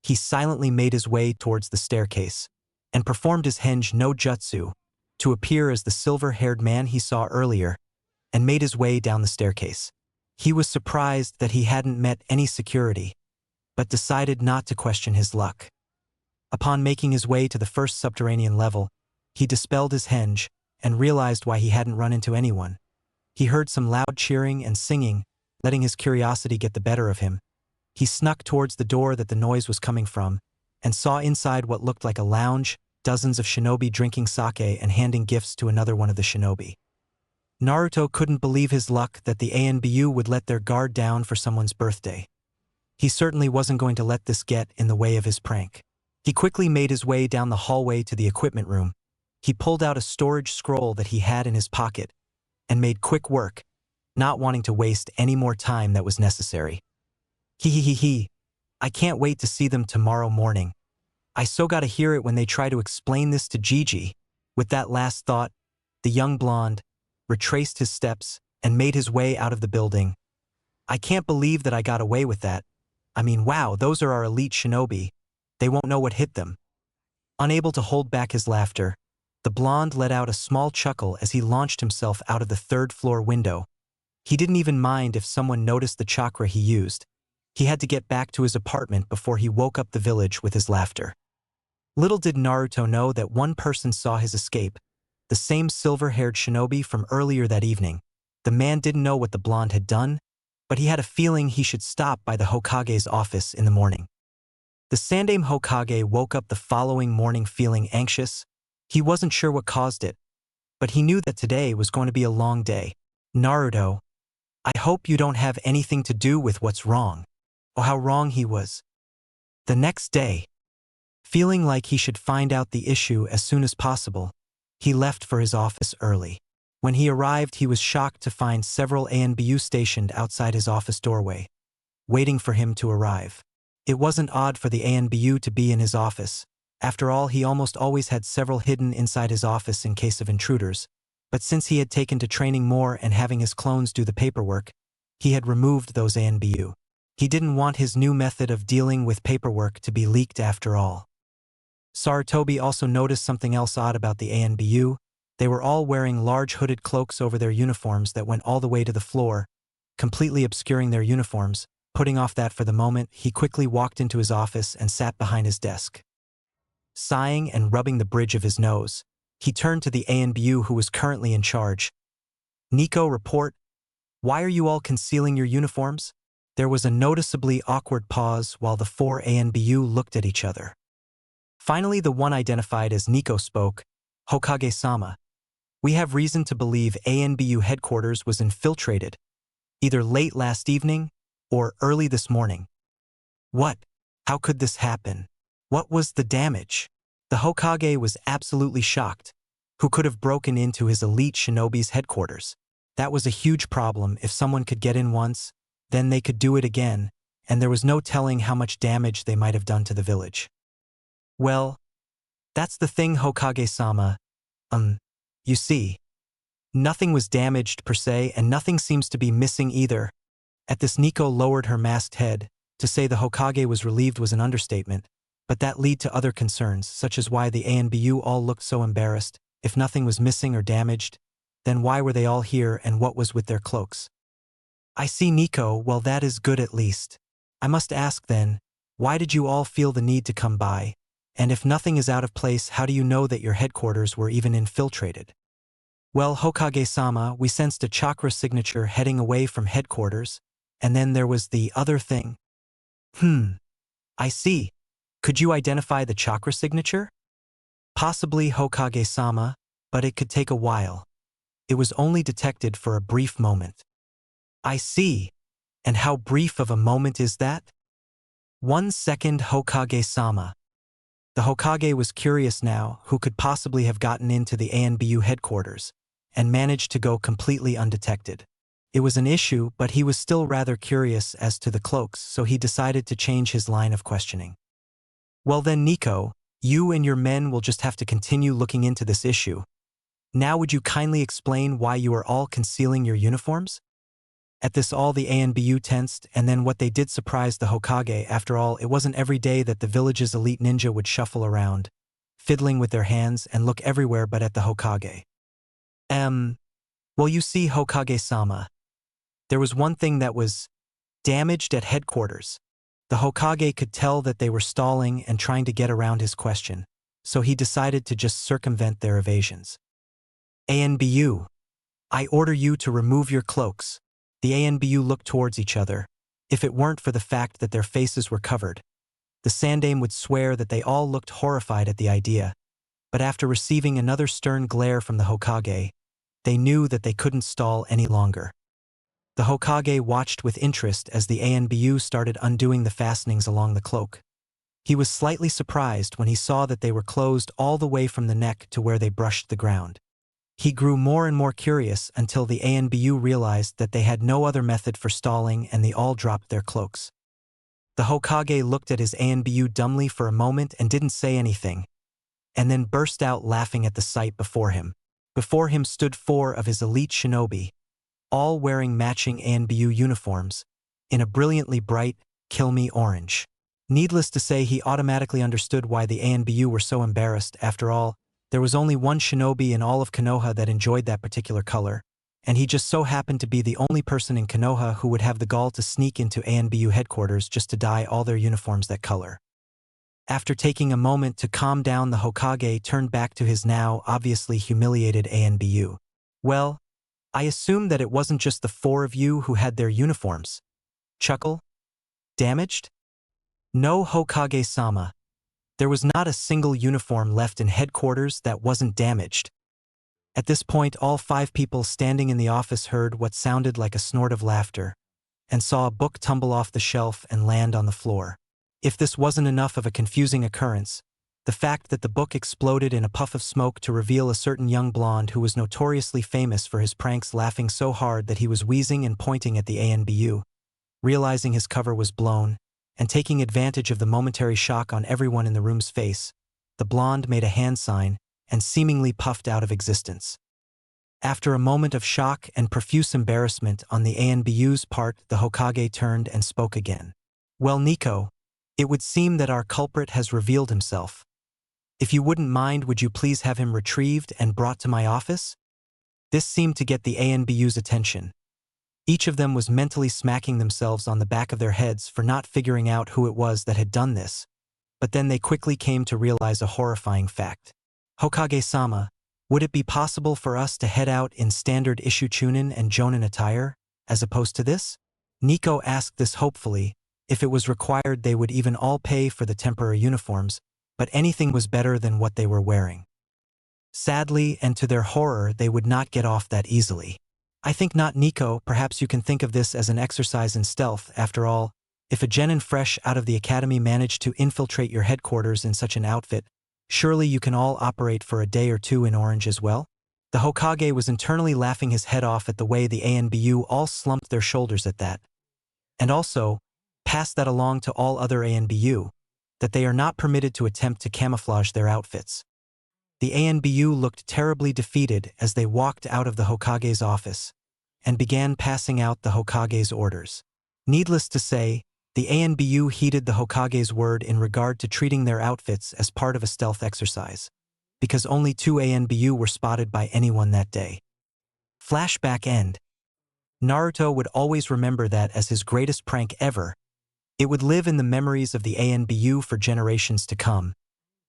He silently made his way towards the staircase and performed his henge no jutsu to appear as the silver-haired man he saw earlier and made his way down the staircase. He was surprised that he hadn't met any security, but decided not to question his luck. Upon making his way to the first subterranean level, he dispelled his henge and realized why he hadn't run into anyone. He heard some loud cheering and singing, letting his curiosity get the better of him. He snuck towards the door that the noise was coming from and saw inside what looked like a lounge, dozens of shinobi drinking sake and handing gifts to another one of the shinobi. Naruto couldn't believe his luck that the ANBU would let their guard down for someone's birthday. He certainly wasn't going to let this get in the way of his prank. He quickly made his way down the hallway to the equipment room. He pulled out a storage scroll that he had in his pocket and made quick work, not wanting to waste any more time that was necessary. He. I can't wait to see them tomorrow morning. I so gotta hear it when they try to explain this to Gigi. With that last thought, the young blonde retraced his steps and made his way out of the building. I can't believe that I got away with that. I mean, wow, those are our elite shinobi. They won't know what hit them. Unable to hold back his laughter, the blonde let out a small chuckle as he launched himself out of the third-floor window. He didn't even mind if someone noticed the chakra he used. He had to get back to his apartment before he woke up the village with his laughter. Little did Naruto know that one person saw his escape, the same silver-haired shinobi from earlier that evening. The man didn't know what the blonde had done, but he had a feeling he should stop by the Hokage's office in the morning. The Sandaime Hokage woke up the following morning feeling anxious. He wasn't sure what caused it, but he knew that today was going to be a long day. Naruto, I hope you don't have anything to do with what's wrong. Oh, how wrong he was. The next day, feeling like he should find out the issue as soon as possible, he left for his office early. When he arrived, he was shocked to find several ANBU stationed outside his office doorway, waiting for him to arrive. It wasn't odd for the ANBU to be in his office. After all, he almost always had several hidden inside his office in case of intruders. But since he had taken to training more and having his clones do the paperwork, he had removed those ANBU. He didn't want his new method of dealing with paperwork to be leaked after all. Sarutobi also noticed something else odd about the ANBU. They were all wearing large hooded cloaks over their uniforms that went all the way to the floor, completely obscuring their uniforms. Putting off that for the moment, he quickly walked into his office and sat behind his desk. Sighing and rubbing the bridge of his nose, he turned to the ANBU who was currently in charge. Nico, report. Why are you all concealing your uniforms? There was a noticeably awkward pause while the 4 ANBU looked at each other. Finally, the one identified as Nico spoke. Hokage-sama, we have reason to believe ANBU headquarters was infiltrated, either late last evening or early this morning. What? How could this happen? What was the damage? The Hokage was absolutely shocked. Who could have broken into his elite shinobi's headquarters? That was a huge problem. If someone could get in once, then they could do it again, and there was no telling how much damage they might have done to the village. Well, that's the thing, Hokage-sama. You see, nothing was damaged per se, and nothing seems to be missing either. At this, Nico lowered her masked head. To say the Hokage was relieved was an understatement, but that led to other concerns, such as why the ANBU all looked so embarrassed. If nothing was missing or damaged, then why were they all here and what was with their cloaks? I see, Nico. Well, that is good at least. I must ask then, why did you all feel the need to come by? And if nothing is out of place, how do you know that your headquarters were even infiltrated? Well, Hokage-sama, we sensed a chakra signature heading away from headquarters, and then there was the other thing. I see. Could you identify the chakra signature? Possibly, Hokage-sama, but it could take a while. It was only detected for a brief moment. I see. And how brief of a moment is that? 1 second, Hokage-sama. The Hokage was curious now who could possibly have gotten into the ANBU headquarters and managed to go completely undetected. It was an issue, but he was still rather curious as to the cloaks, so he decided to change his line of questioning. Well then, Nico, you and your men will just have to continue looking into this issue. Now would you kindly explain why you are all concealing your uniforms? At this all the ANBU tensed, and then what they did surprised the Hokage. After all, it wasn't every day that the village's elite ninja would shuffle around, fiddling with their hands and look everywhere but at the Hokage. Well, you see, Hokage-sama, there was one thing that was damaged at headquarters. The Hokage could tell that they were stalling and trying to get around his question, so he decided to just circumvent their evasions. ANBU, I order you to remove your cloaks. The ANBU looked towards each other. If it weren't for the fact that their faces were covered, the Sandaime would swear that they all looked horrified at the idea. But after receiving another stern glare from the Hokage, they knew that they couldn't stall any longer. The Hokage watched with interest as the ANBU started undoing the fastenings along the cloak. He was slightly surprised when he saw that they were closed all the way from the neck to where they brushed the ground. He grew more and more curious until the ANBU realized that they had no other method for stalling, and they all dropped their cloaks. The Hokage looked at his ANBU dumbly for a moment and didn't say anything, and then burst out laughing at the sight before him. Before him stood 4 of his elite shinobi, all wearing matching ANBU uniforms, in a brilliantly bright, kill-me orange. Needless to say, he automatically understood why the ANBU were so embarrassed. After all, there was only one shinobi in all of Konoha that enjoyed that particular color, and he just so happened to be the only person in Konoha who would have the gall to sneak into ANBU headquarters just to dye all their uniforms that color. After taking a moment to calm down, the Hokage turned back to his now obviously humiliated ANBU. Well, I assume that it wasn't just the 4 of you who had their uniforms. Chuckle? Damaged? No, Hokage-sama. There was not a single uniform left in headquarters that wasn't damaged. At this point, all 5 people standing in the office heard what sounded like a snort of laughter, and saw a book tumble off the shelf and land on the floor. If this wasn't enough of a confusing occurrence, the fact that the book exploded in a puff of smoke to reveal a certain young blonde who was notoriously famous for his pranks laughing so hard that he was wheezing and pointing at the ANBU. Realizing his cover was blown, and taking advantage of the momentary shock on everyone in the room's face, the blonde made a hand sign and seemingly puffed out of existence. After a moment of shock and profuse embarrassment on the ANBU's part, the Hokage turned and spoke again. Well, Nico, it would seem that our culprit has revealed himself. If you wouldn't mind, would you please have him retrieved and brought to my office? This seemed to get the ANBU's attention. Each of them was mentally smacking themselves on the back of their heads for not figuring out who it was that had done this, but then they quickly came to realize a horrifying fact. Hokage-sama, would it be possible for us to head out in standard issue Chunin and Jonin attire, as opposed to this? Nico asked this hopefully. If it was required, they would even all pay for the temporary uniforms, but anything was better than what they were wearing. Sadly, and to their horror, they would not get off that easily. I think not, Nico. Perhaps you can think of this as an exercise in stealth. After all, if a genin fresh out of the academy managed to infiltrate your headquarters in such an outfit, surely you can all operate for a day or 2 in orange as well? The Hokage was internally laughing his head off at the way the ANBU all slumped their shoulders at that. And also, pass that along to all other ANBU, that they are not permitted to attempt to camouflage their outfits. The ANBU looked terribly defeated as they walked out of the Hokage's office and began passing out the Hokage's orders. Needless to say, the ANBU heeded the Hokage's word in regard to treating their outfits as part of a stealth exercise, because only 2 ANBU were spotted by anyone that day. Flashback end. Naruto would always remember that as his greatest prank ever. It would live in the memories of the ANBU for generations to come,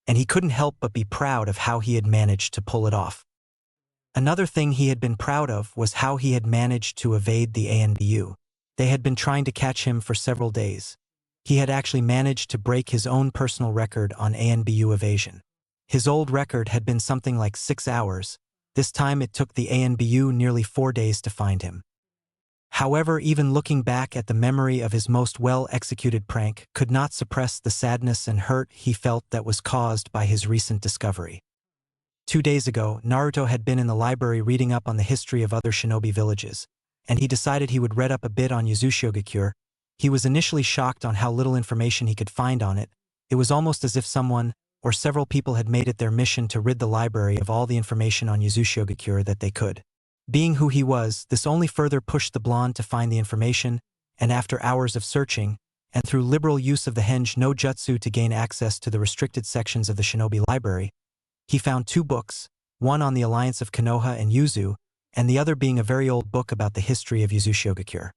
and he couldn't help but be proud of how he had managed to pull it off. Another thing he had been proud of was how he had managed to evade the ANBU. They had been trying to catch him for several days. He had actually managed to break his own personal record on ANBU evasion. His old record had been something like 6 hours. This time it took the ANBU nearly 4 days to find him. However, even looking back at the memory of his most well-executed prank could not suppress the sadness and hurt he felt that was caused by his recent discovery. 2 days ago, Naruto had been in the library reading up on the history of other shinobi villages, and he decided he would read up a bit on Yuzushigakure. He was initially shocked on how little information he could find on it. It was almost as if someone, or several people had made it their mission to rid the library of all the information on Yuzushigakure that they could. Being who he was, this only further pushed the blonde to find the information, and after hours of searching, and through liberal use of the henge no jutsu to gain access to the restricted sections of the shinobi library, he found 2 books, one on the alliance of Konoha and Yuzu, and the other being a very old book about the history of Yuzushigakure.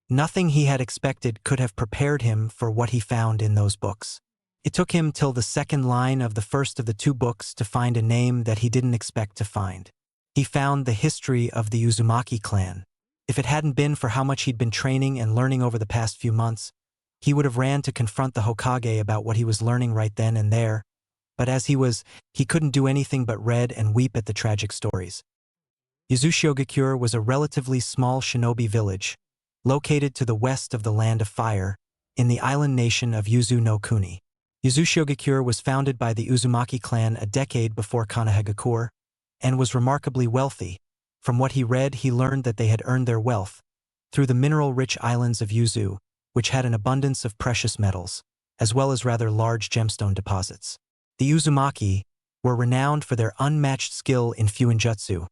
Nothing he had expected could have prepared him for what he found in those books. It took him till the second line of the first of the 2 books to find a name that he didn't expect to find. He found the history of the Uzumaki clan. If it hadn't been for how much he'd been training and learning over the past few months, he would have ran to confront the Hokage about what he was learning right then and there, but as he couldn't do anything but read and weep at the tragic stories. Yuzushigakure was a relatively small shinobi village, located to the west of the Land of Fire, in the island nation of Yuzu no Kuni. Yuzushigakure was founded by the Uzumaki clan a decade before Konohagakure, and was remarkably wealthy. From what he read, he learned that they had earned their wealth through the mineral-rich islands of Yuzu, which had an abundance of precious metals, as well as rather large gemstone deposits. The Uzumaki were renowned for their unmatched skill in fuinjutsu,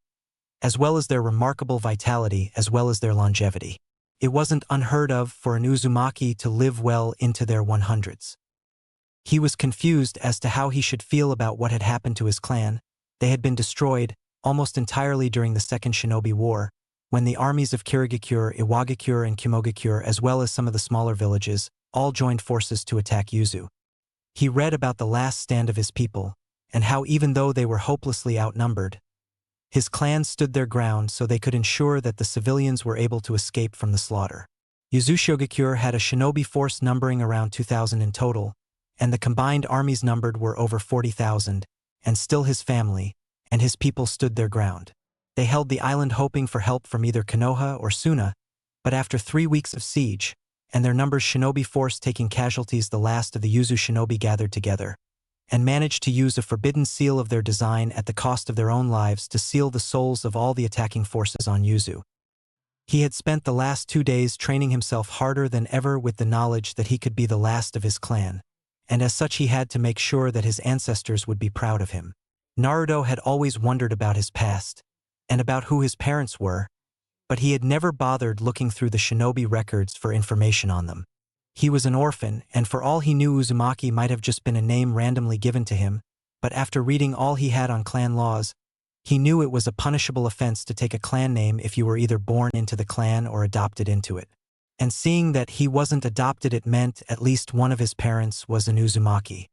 as well as their remarkable vitality as well as their longevity. It wasn't unheard of for an Uzumaki to live well into their 100s. He was confused as to how he should feel about what had happened to his clan. They had been destroyed almost entirely during the Second Shinobi War, when the armies of Kirigakure, Iwagakure, and Kimogakure, as well as some of the smaller villages, all joined forces to attack Yuzu. He read about the last stand of his people, and how even though they were hopelessly outnumbered, his clan stood their ground so they could ensure that the civilians were able to escape from the slaughter. Yuzushigakure had a shinobi force numbering around 2,000 in total, and the combined armies numbered were over 40,000, and still his family and his people stood their ground. They held the island hoping for help from either Konoha or Suna, but after 3 weeks of siege, and their numbers shinobi force taking casualties, the last of the Yuzu shinobi gathered together, and managed to use a forbidden seal of their design at the cost of their own lives to seal the souls of all the attacking forces on Yuzu. He had spent the last 2 days training himself harder than ever with the knowledge that he could be the last of his clan, and as such he had to make sure that his ancestors would be proud of him. Naruto had always wondered about his past, and about who his parents were, but he had never bothered looking through the shinobi records for information on them. He was an orphan, and for all he knew Uzumaki might have just been a name randomly given to him, but after reading all he had on clan laws, he knew it was a punishable offense to take a clan name if you were either born into the clan or adopted into it. And seeing that he wasn't adopted, it meant at least one of his parents was an Uzumaki.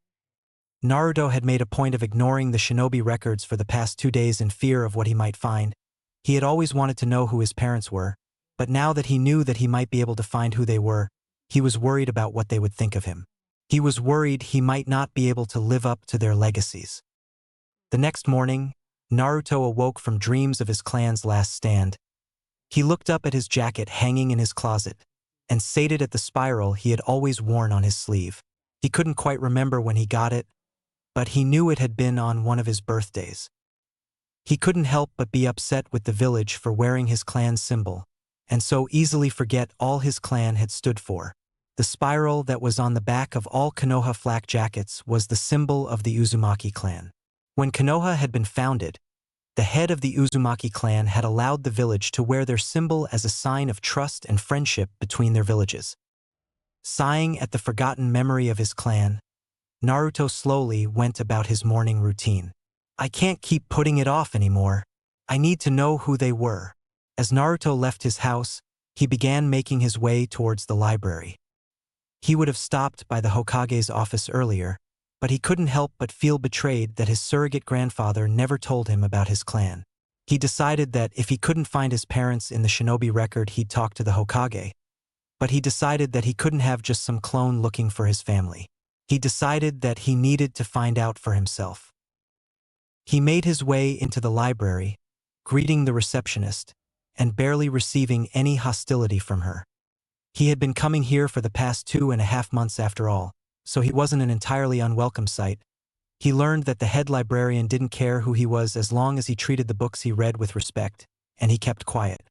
Naruto had made a point of ignoring the shinobi records for the past 2 days in fear of what he might find. He had always wanted to know who his parents were, but now that he knew that he might be able to find who they were, he was worried about what they would think of him. He was worried he might not be able to live up to their legacies. The next morning, Naruto awoke from dreams of his clan's last stand. He looked up at his jacket hanging in his closet, and sated at the spiral he had always worn on his sleeve. He couldn't quite remember when he got it, but he knew it had been on one of his birthdays. He couldn't help but be upset with the village for wearing his clan's symbol, and so easily forget all his clan had stood for. The spiral that was on the back of all Konoha flak jackets was the symbol of the Uzumaki clan. When Konoha had been founded, the head of the Uzumaki clan had allowed the village to wear their symbol as a sign of trust and friendship between their villages. Sighing at the forgotten memory of his clan, Naruto slowly went about his morning routine. I can't keep putting it off anymore. I need to know who they were. As Naruto left his house, he began making his way towards the library. He would have stopped by the Hokage's office earlier, but he couldn't help but feel betrayed that his surrogate grandfather never told him about his clan. He decided that if he couldn't find his parents in the shinobi record, he'd talk to the Hokage. But he decided that he couldn't have just some clone looking for his family. He decided that he needed to find out for himself. He made his way into the library, greeting the receptionist, and barely receiving any hostility from her. He had been coming here for the past 2.5 months after all, so he wasn't an entirely unwelcome sight. He learned that the head librarian didn't care who he was as long as he treated the books he read with respect, and he kept quiet.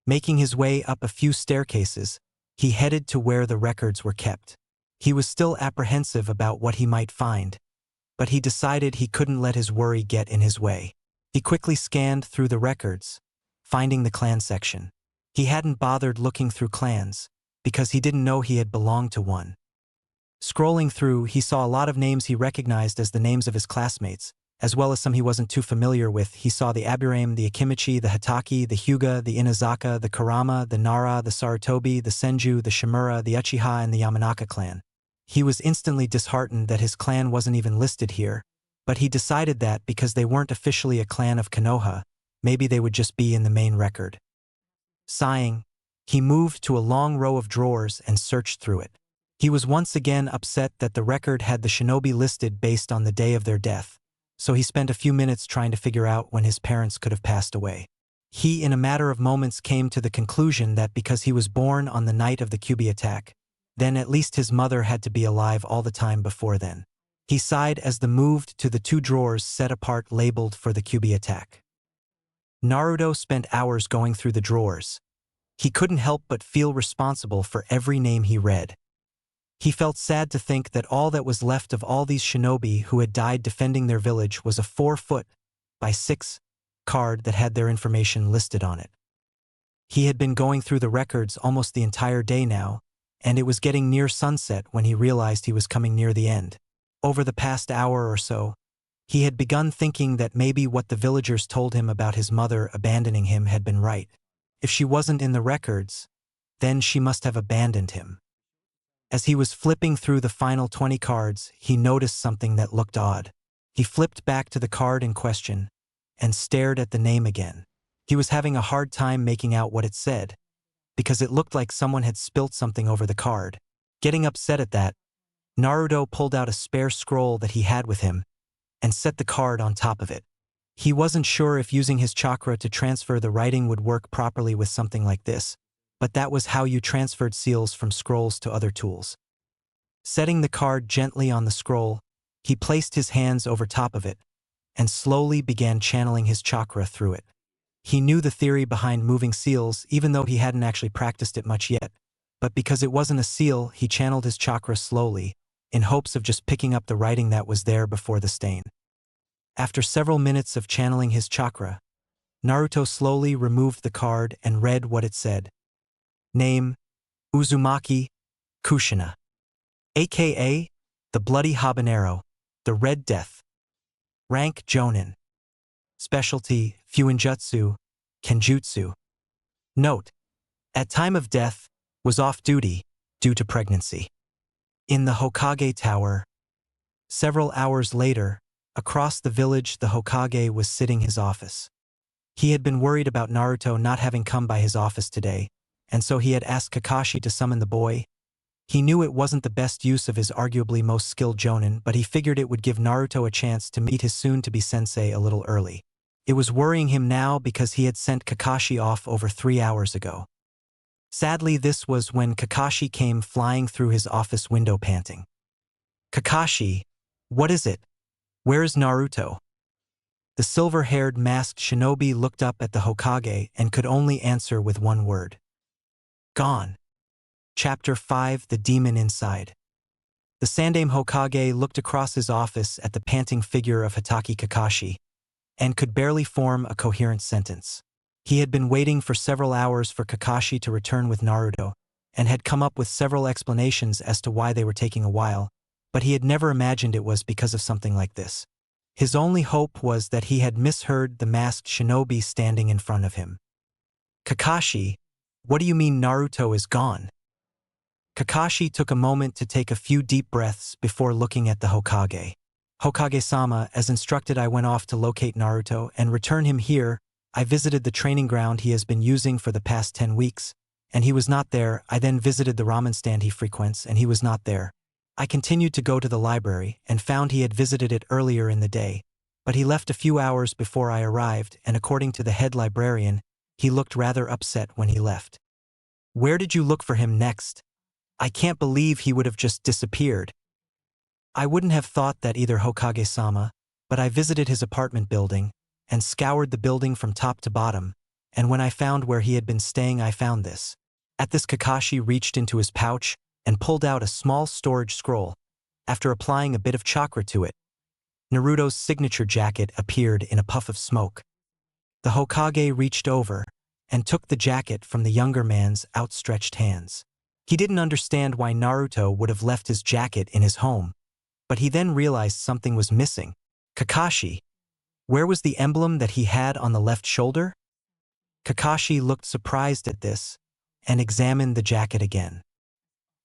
Making his way up a few staircases, he headed to where the records were kept. He was still apprehensive about what he might find, but he decided he couldn't let his worry get in his way. He quickly scanned through the records, finding the clan section. He hadn't bothered looking through clans, because he didn't know he had belonged to one. Scrolling through, he saw a lot of names he recognized as the names of his classmates, as well as some he wasn't too familiar with. He saw the Aburame, the Akimichi, the Hitaki, the Hyuga, the Inazaka, the Kurama, the Nara, the Sarutobi, the Senju, the Shimura, the Uchiha, and the Yamanaka clan. He was instantly disheartened that his clan wasn't even listed here, but he decided that because they weren't officially a clan of Konoha, maybe they would just be in the main record. Sighing, he moved to a long row of drawers and searched through it. He was once again upset that the record had the shinobi listed based on the day of their death, so he spent a few minutes trying to figure out when his parents could have passed away. He, in a matter of moments, came to the conclusion that because he was born on the night of the Kyuubi attack, then at least his mother had to be alive all the time before then. He sighed as they moved to the 2 drawers set apart labeled for the Kyuubi attack. Naruto spent hours going through the drawers. He couldn't help but feel responsible for every name he read. He felt sad to think that all that was left of all these shinobi who had died defending their village was a 4 by 6 card that had their information listed on it. He had been going through the records almost the entire day now, and it was getting near sunset when he realized he was coming near the end. Over the past hour or so, he had begun thinking that maybe what the villagers told him about his mother abandoning him had been right. If she wasn't in the records, then she must have abandoned him. As he was flipping through the final 20 cards, he noticed something that looked odd. He flipped back to the card in question and stared at the name again. He was having a hard time making out what it said, because it looked like someone had spilt something over the card. Getting upset at that, Naruto pulled out a spare scroll that he had with him and set the card on top of it. He wasn't sure if using his chakra to transfer the writing would work properly with something like this, but that was how you transferred seals from scrolls to other tools. Setting the card gently on the scroll, he placed his hands over top of it and slowly began channeling his chakra through it. He knew the theory behind moving seals even though he hadn't actually practiced it much yet, but because it wasn't a seal, he channeled his chakra slowly, in hopes of just picking up the writing that was there before the stain. After several minutes of channeling his chakra, Naruto slowly removed the card and read what it said. Name, Uzumaki Kushina, aka the Bloody Habanero, the Red Death. Rank Jonin. Specialty Fuinjutsu, Kenjutsu. Note: at time of death, was off duty due to pregnancy. In the Hokage Tower. Several hours later, across the village, the Hokage was sitting in his office. He had been worried about Naruto not having come by his office today, and so he had asked Kakashi to summon the boy. He knew it wasn't the best use of his arguably most skilled jonin, but he figured it would give Naruto a chance to meet his soon-to-be sensei a little early. It was worrying him now because he had sent Kakashi off over 3 hours ago. Sadly, this was when Kakashi came flying through his office window panting. "Kakashi, what is it? Where is Naruto?" The silver-haired masked shinobi looked up at the Hokage and could only answer with one word. Gone. Chapter 5: The Demon Inside. The Sandaime Hokage looked across his office at the panting figure of Hitaki Kakashi and could barely form a coherent sentence. He had been waiting for several hours for Kakashi to return with Naruto and had come up with several explanations as to why they were taking a while, but he had never imagined it was because of something like this. His only hope was that he had misheard the masked shinobi standing in front of him. Kakashi, what do you mean Naruto is gone? Kakashi took a moment to take a few deep breaths before looking at the Hokage. Hokage-sama, as instructed, I went off to locate Naruto and return him here. I visited the training ground he has been using for the past 10 weeks, and he was not there. I then visited the ramen stand he frequents, and he was not there. I continued to go to the library and found he had visited it earlier in the day, but he left a few hours before I arrived, and according to the head librarian, he looked rather upset when he left. Where did you look for him next? I can't believe he would have just disappeared. I wouldn't have thought that either, Hokage-sama, but I visited his apartment building and scoured the building from top to bottom, and when I found where he had been staying, I found this. At this, Kakashi reached into his pouch and pulled out a small storage scroll. After applying a bit of chakra to it, Naruto's signature jacket appeared in a puff of smoke. The Hokage reached over and took the jacket from the younger man's outstretched hands. He didn't understand why Naruto would have left his jacket in his home, but he then realized something was missing. Kakashi, where was the emblem that he had on the left shoulder? Kakashi looked surprised at this and examined the jacket again.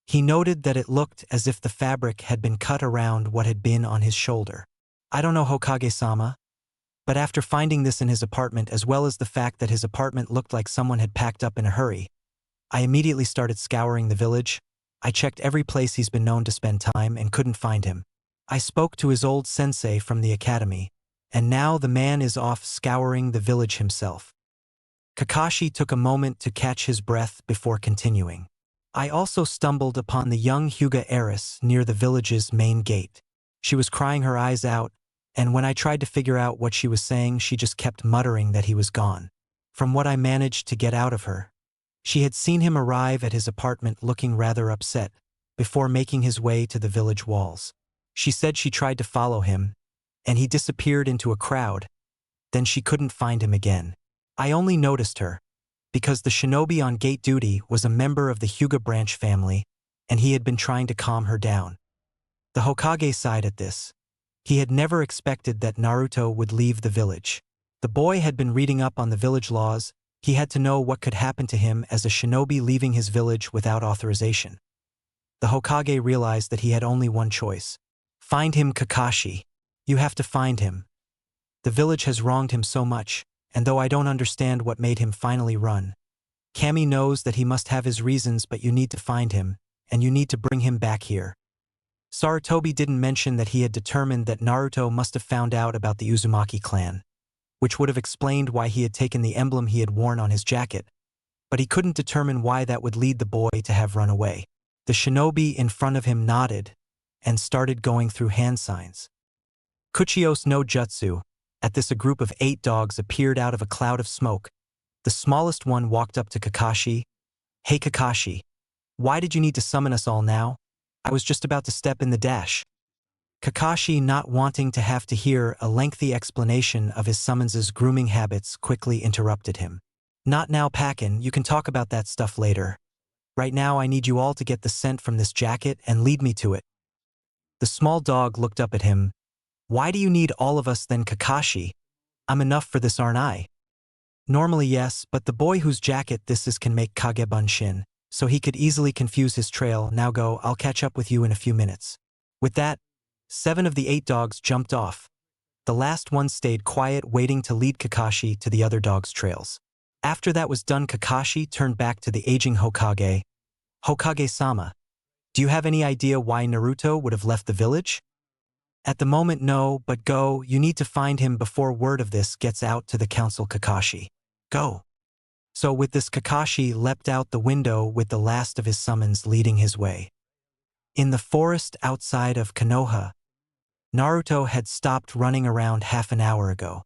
He noted that it looked as if the fabric had been cut around what had been on his shoulder. I don't know, Hokage-sama, but after finding this in his apartment, as well as the fact that his apartment looked like someone had packed up in a hurry, I immediately started scouring the village. I checked every place he's been known to spend time and couldn't find him. I spoke to his old sensei from the academy, and now the man is off scouring the village himself. Kakashi took a moment to catch his breath before continuing. I also stumbled upon the young Hyuga heiress near the village's main gate. She was crying her eyes out, and when I tried to figure out what she was saying, she just kept muttering that he was gone. From what I managed to get out of her, she had seen him arrive at his apartment looking rather upset before making his way to the village walls. She said she tried to follow him, and he disappeared into a crowd. Then she couldn't find him again. I only noticed her because the shinobi on gate duty was a member of the Hyuga branch family, and he had been trying to calm her down. The Hokage sighed at this. He had never expected that Naruto would leave the village. The boy had been reading up on the village laws. He had to know what could happen to him as a shinobi leaving his village without authorization. The Hokage realized that he had only one choice. Find him, Kakashi. You have to find him. The village has wronged him so much, and though I don't understand what made him finally run, Kami knows that he must have his reasons, but you need to find him, and you need to bring him back here. Sarutobi didn't mention that he had determined that Naruto must have found out about the Uzumaki clan, which would have explained why he had taken the emblem he had worn on his jacket, but he couldn't determine why that would lead the boy to have run away. The shinobi in front of him nodded and started going through hand signs. Kuchios no Jutsu. At this, a group of 8 dogs appeared out of a cloud of smoke. The smallest one walked up to Kakashi. Hey Kakashi, why did you need to summon us all now? I was just about to step in the dash. Kakashi, not wanting to have to hear a lengthy explanation of his summons's grooming habits, quickly interrupted him. Not now, Pakin, you can talk about that stuff later. Right now I need you all to get the scent from this jacket and lead me to it. The small dog looked up at him. Why do you need all of us then, Kakashi? I'm enough for this, aren't I? Normally yes, but the boy whose jacket this is can make Kagebunshin, so he could easily confuse his trail. Now go, I'll catch up with you in a few minutes. With that, 7 of the 8 dogs jumped off. The last one stayed quiet, waiting to lead Kakashi to the other dogs' trails. After that was done, Kakashi turned back to the aging Hokage. Hokage-sama, do you have any idea why Naruto would have left the village? At the moment, no, but go, you need to find him before word of this gets out to the council, Kakashi. Go. So with this, Kakashi leapt out the window with the last of his summons leading his way. In the forest outside of Konoha, Naruto had stopped running around half an hour ago.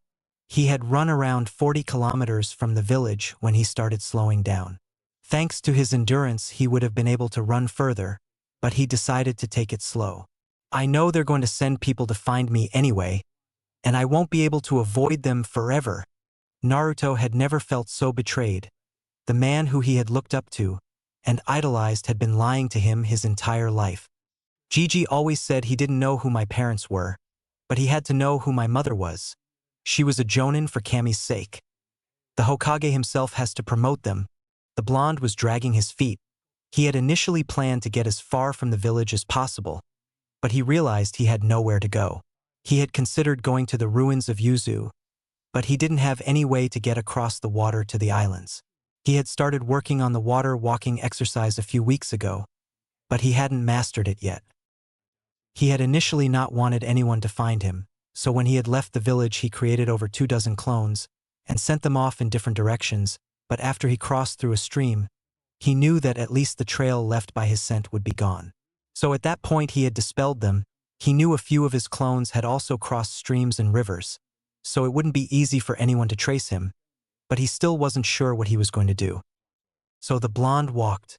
He had run around 40 kilometers from the village when he started slowing down. Thanks to his endurance, he would have been able to run further, but he decided to take it slow. I know they're going to send people to find me anyway, and I won't be able to avoid them forever. Naruto had never felt so betrayed. The man who he had looked up to and idolized had been lying to him his entire life. Gigi always said he didn't know who my parents were, but he had to know who my mother was. She was a jonin for Kami's sake. The The Hokage himself has to promote them. The blonde was dragging his feet. He had initially planned to get as far from the village as possible, but he realized he had nowhere to go. He had considered going to the ruins of Yuzu, but he didn't have any way to get across the water to the islands. He had started working on the water walking exercise a few weeks ago, but he hadn't mastered it yet. He had initially not wanted anyone to find him, so when he had left the village he created over 24 clones and sent them off in different directions, but after he crossed through a stream, he knew that at least the trail left by his scent would be gone. So at that point he had dispelled them. He knew a few of his clones had also crossed streams and rivers, so it wouldn't be easy for anyone to trace him, but he still wasn't sure what he was going to do. So the blonde walked.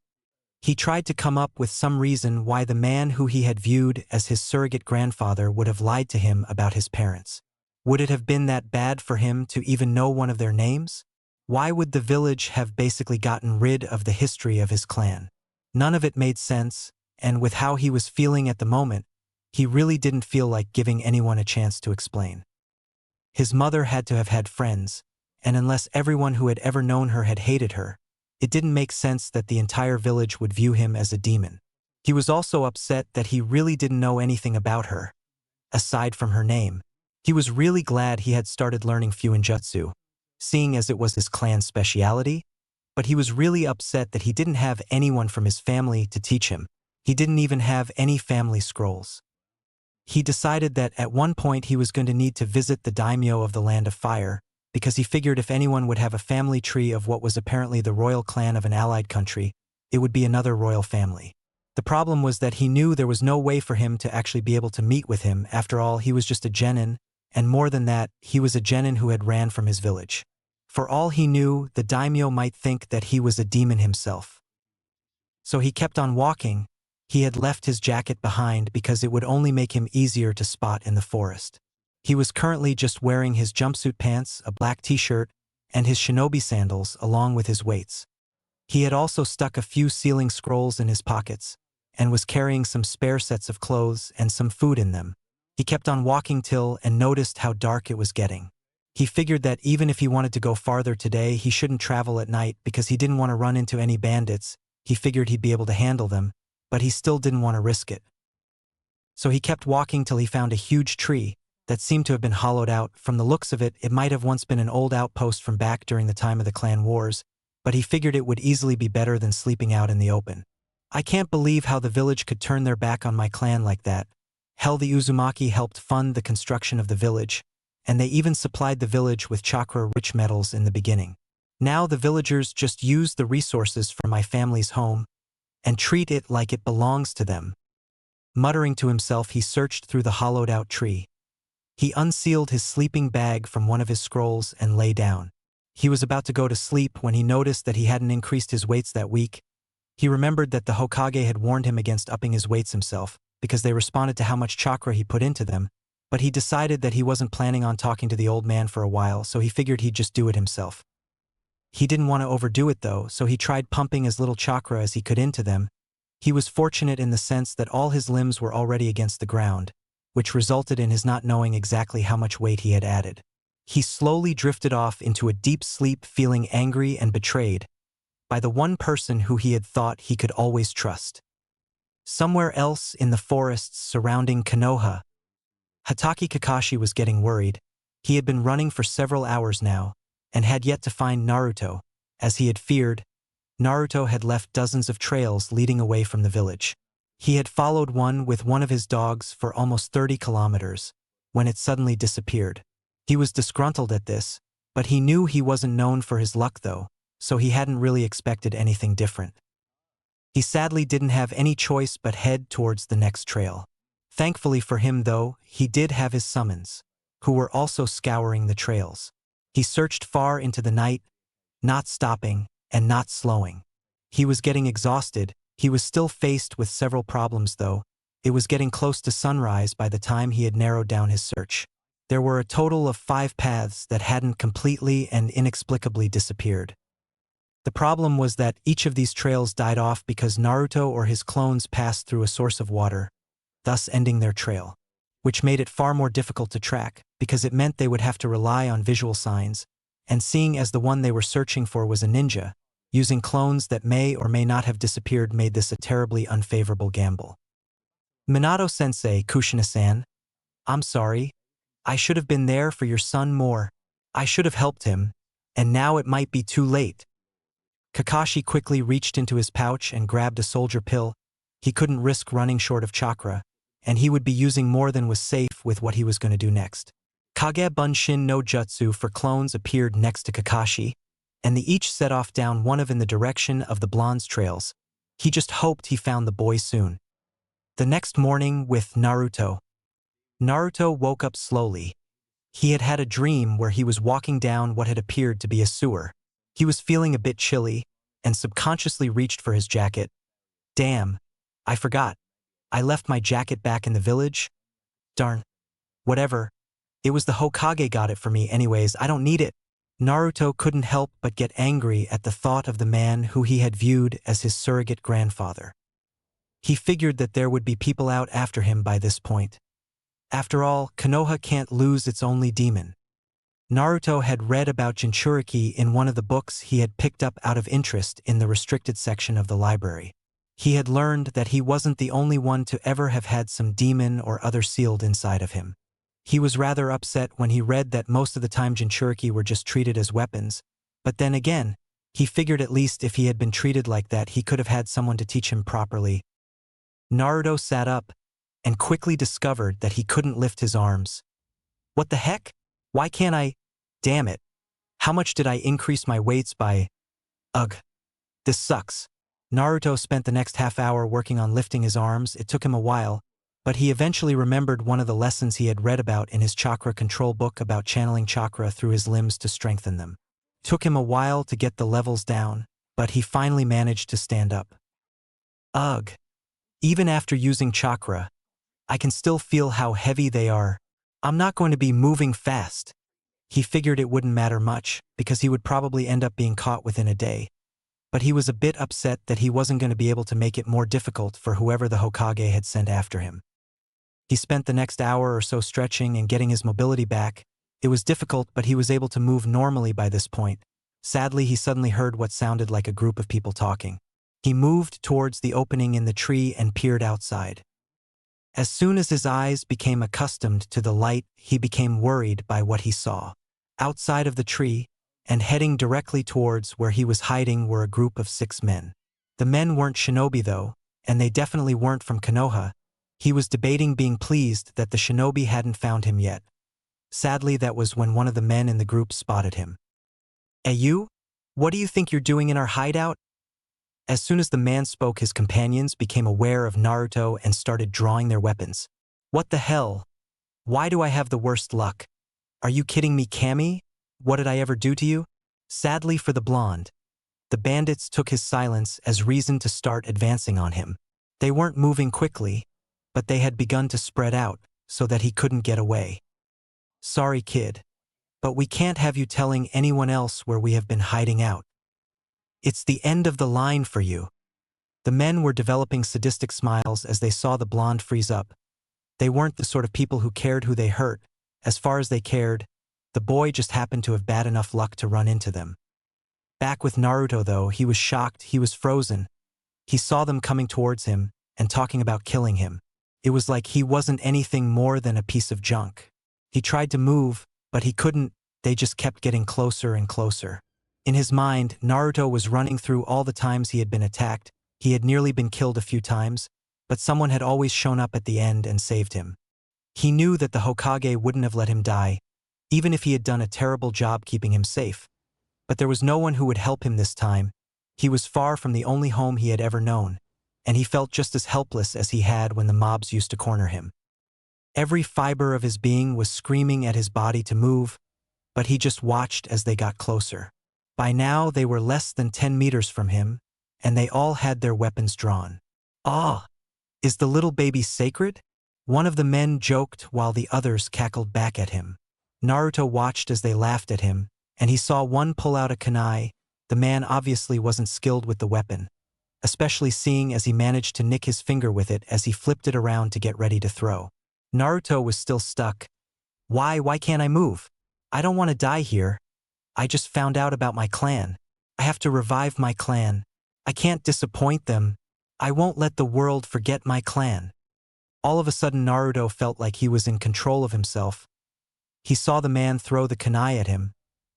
He tried to come up with some reason why the man who he had viewed as his surrogate grandfather would have lied to him about his parents. Would it have been that bad for him to even know one of their names? Why would the village have basically gotten rid of the history of his clan? None of it made sense, and with how he was feeling at the moment, he really didn't feel like giving anyone a chance to explain. His mother had to have had friends, and unless everyone who had ever known her had hated her, it didn't make sense that the entire village would view him as a demon. He was also upset that he really didn't know anything about her, aside from her name. He was really glad he had started learning Fuinjutsu, seeing as it was his clan's speciality, but he was really upset that he didn't have anyone from his family to teach him. He didn't even have any family scrolls. He decided that at one point he was going to need to visit the daimyo of the Land of Fire, because he figured if anyone would have a family tree of what was apparently the royal clan of an allied country, it would be another royal family. The problem was that he knew there was no way for him to actually be able to meet with him. After all, he was just a genin, and more than that, he was a genin who had ran from his village. For all he knew, the daimyo might think that he was a demon himself. So he kept on walking. He had left his jacket behind because it would only make him easier to spot in the forest. He was currently just wearing his jumpsuit pants, a black t-shirt, and his shinobi sandals along with his weights. He had also stuck a few sealing scrolls in his pockets and was carrying some spare sets of clothes and some food in them. He kept on walking till and noticed how dark it was getting. He figured that even if he wanted to go farther today, he shouldn't travel at night because he didn't want to run into any bandits. He figured he'd be able to handle them, but he still didn't want to risk it. So he kept walking till he found a huge tree that seemed to have been hollowed out. From the looks of it, it might have once been an old outpost from back during the time of the clan wars, but he figured it would easily be better than sleeping out in the open. I can't believe how the village could turn their back on my clan like that. Hell, the Uzumaki helped fund the construction of the village, and they even supplied the village with chakra-rich metals in the beginning. Now the villagers just use the resources from my family's home and treat it like it belongs to them. Muttering to himself, he searched through the hollowed-out tree. He unsealed his sleeping bag from one of his scrolls and lay down. He was about to go to sleep when he noticed that he hadn't increased his weights that week. He remembered that the Hokage had warned him against upping his weights himself because they responded to how much chakra he put into them, but he decided that he wasn't planning on talking to the old man for a while, so he figured he'd just do it himself. He didn't want to overdo it though, so he tried pumping as little chakra as he could into them. He was fortunate in the sense that all his limbs were already against the ground, which resulted in his not knowing exactly how much weight he had added. He slowly drifted off into a deep sleep, feeling angry and betrayed by the one person who he had thought he could always trust. Somewhere else in the forests surrounding Konoha, Hatake Kakashi was getting worried. He had been running for several hours now, and had yet to find Naruto. As he had feared, Naruto had left dozens of trails leading away from the village. He had followed one with one of his dogs for almost 30 kilometers, when it suddenly disappeared. He was disgruntled at this, but he knew he wasn't known for his luck though, so he hadn't really expected anything different. He sadly didn't have any choice but head towards the next trail. Thankfully for him though, he did have his summons, who were also scouring the trails. He searched far into the night, not stopping and not slowing. He was getting exhausted. He was still faced with several problems though. It was getting close to sunrise by the time he had narrowed down his search. There were a total of 5 paths that hadn't completely and inexplicably disappeared. The problem was that each of these trails died off because Naruto or his clones passed through a source of water, thus ending their trail, which made it far more difficult to track because it meant they would have to rely on visual signs, and seeing as the one they were searching for was a ninja, using clones that may or may not have disappeared made this a terribly unfavorable gamble. Minato-sensei, Kushina-san, I'm sorry. I should have been there for your son more. I should have helped him, and now it might be too late. Kakashi quickly reached into his pouch and grabbed a soldier pill. He couldn't risk running short of chakra, and he would be using more than was safe with what he was going to do next. Kage Bunshin no Jutsu for clones appeared next to Kakashi, and they each set off down one of in the direction of the blonde's trails. He just hoped he found the boy soon. The next morning with Naruto. Naruto woke up slowly. He had had a dream where he was walking down what had appeared to be a sewer. He was feeling a bit chilly, and subconsciously reached for his jacket. Damn, I forgot. I left my jacket back in the village? Darn. Whatever. It was the Hokage got it for me anyways, I don't need it. Naruto couldn't help but get angry at the thought of the man who he had viewed as his surrogate grandfather. He figured that there would be people out after him by this point. After all, Konoha can't lose its only demon. Naruto had read about Jinchuriki in one of the books he had picked up out of interest in the restricted section of the library. He had learned that he wasn't the only one to ever have had some demon or other sealed inside of him. He was rather upset when he read that most of the time Jinchuriki were just treated as weapons, but then again, he figured at least if he had been treated like that he could have had someone to teach him properly. Naruto sat up and quickly discovered that he couldn't lift his arms. What the heck? Why can't I? Damn it. How much did I increase my weights by? Ugh. This sucks. Naruto spent the next half hour working on lifting his arms. It took him a while, but he eventually remembered one of the lessons he had read about in his chakra control book about channeling chakra through his limbs to strengthen them. Took him a while to get the levels down, but he finally managed to stand up. Ugh. Even after using chakra, I can still feel how heavy they are. I'm not going to be moving fast. He figured it wouldn't matter much, because he would probably end up being caught within a day. But he was a bit upset that he wasn't going to be able to make it more difficult for whoever the Hokage had sent after him. He spent the next hour or so stretching and getting his mobility back. It was difficult, but he was able to move normally by this point. Sadly, he suddenly heard what sounded like a group of people talking. He moved towards the opening in the tree and peered outside. As soon as his eyes became accustomed to the light, he became worried by what he saw. Outside of the tree, and heading directly towards where he was hiding, were a group of 6 men. The men weren't shinobi though, and they definitely weren't from Konoha. He was debating being pleased that the shinobi hadn't found him yet. Sadly, that was when one of the men in the group spotted him. "Hey you? What do you think you're doing in our hideout?" As soon as the man spoke, his companions became aware of Naruto and started drawing their weapons. "What the hell? Why do I have the worst luck? Are you kidding me, Kami? What did I ever do to you?" Sadly for the blonde, the bandits took his silence as reason to start advancing on him. They weren't moving quickly, but they had begun to spread out so that he couldn't get away. "Sorry, kid, but we can't have you telling anyone else where we have been hiding out. It's the end of the line for you." The men were developing sadistic smiles as they saw the blonde freeze up. They weren't the sort of people who cared who they hurt. As far as they cared, the boy just happened to have bad enough luck to run into them. Back with Naruto though, he was shocked, he was frozen. He saw them coming towards him and talking about killing him. It was like he wasn't anything more than a piece of junk. He tried to move, but he couldn't. They just kept getting closer and closer. In his mind, Naruto was running through all the times he had been attacked. He had nearly been killed a few times, but someone had always shown up at the end and saved him. He knew that the Hokage wouldn't have let him die, even if he had done a terrible job keeping him safe. But there was no one who would help him this time. He was far from the only home he had ever known, and he felt just as helpless as he had when the mobs used to corner him. Every fiber of his being was screaming at his body to move, but he just watched as they got closer. By now they were less than 10 meters from him, and they all had their weapons drawn. "Ah, is the little baby sacred?" One of the men joked while the others cackled back at him. Naruto watched as they laughed at him, and he saw one pull out a kunai. The man obviously wasn't skilled with the weapon, especially seeing as he managed to nick his finger with it as he flipped it around to get ready to throw. Naruto was still stuck. Why can't I move? I don't want to die here." I just found out about my clan. I have to revive my clan. I can't disappoint them. I won't let the world forget my clan." All of a sudden Naruto felt like he was in control of himself. He saw the man throw the kunai at him,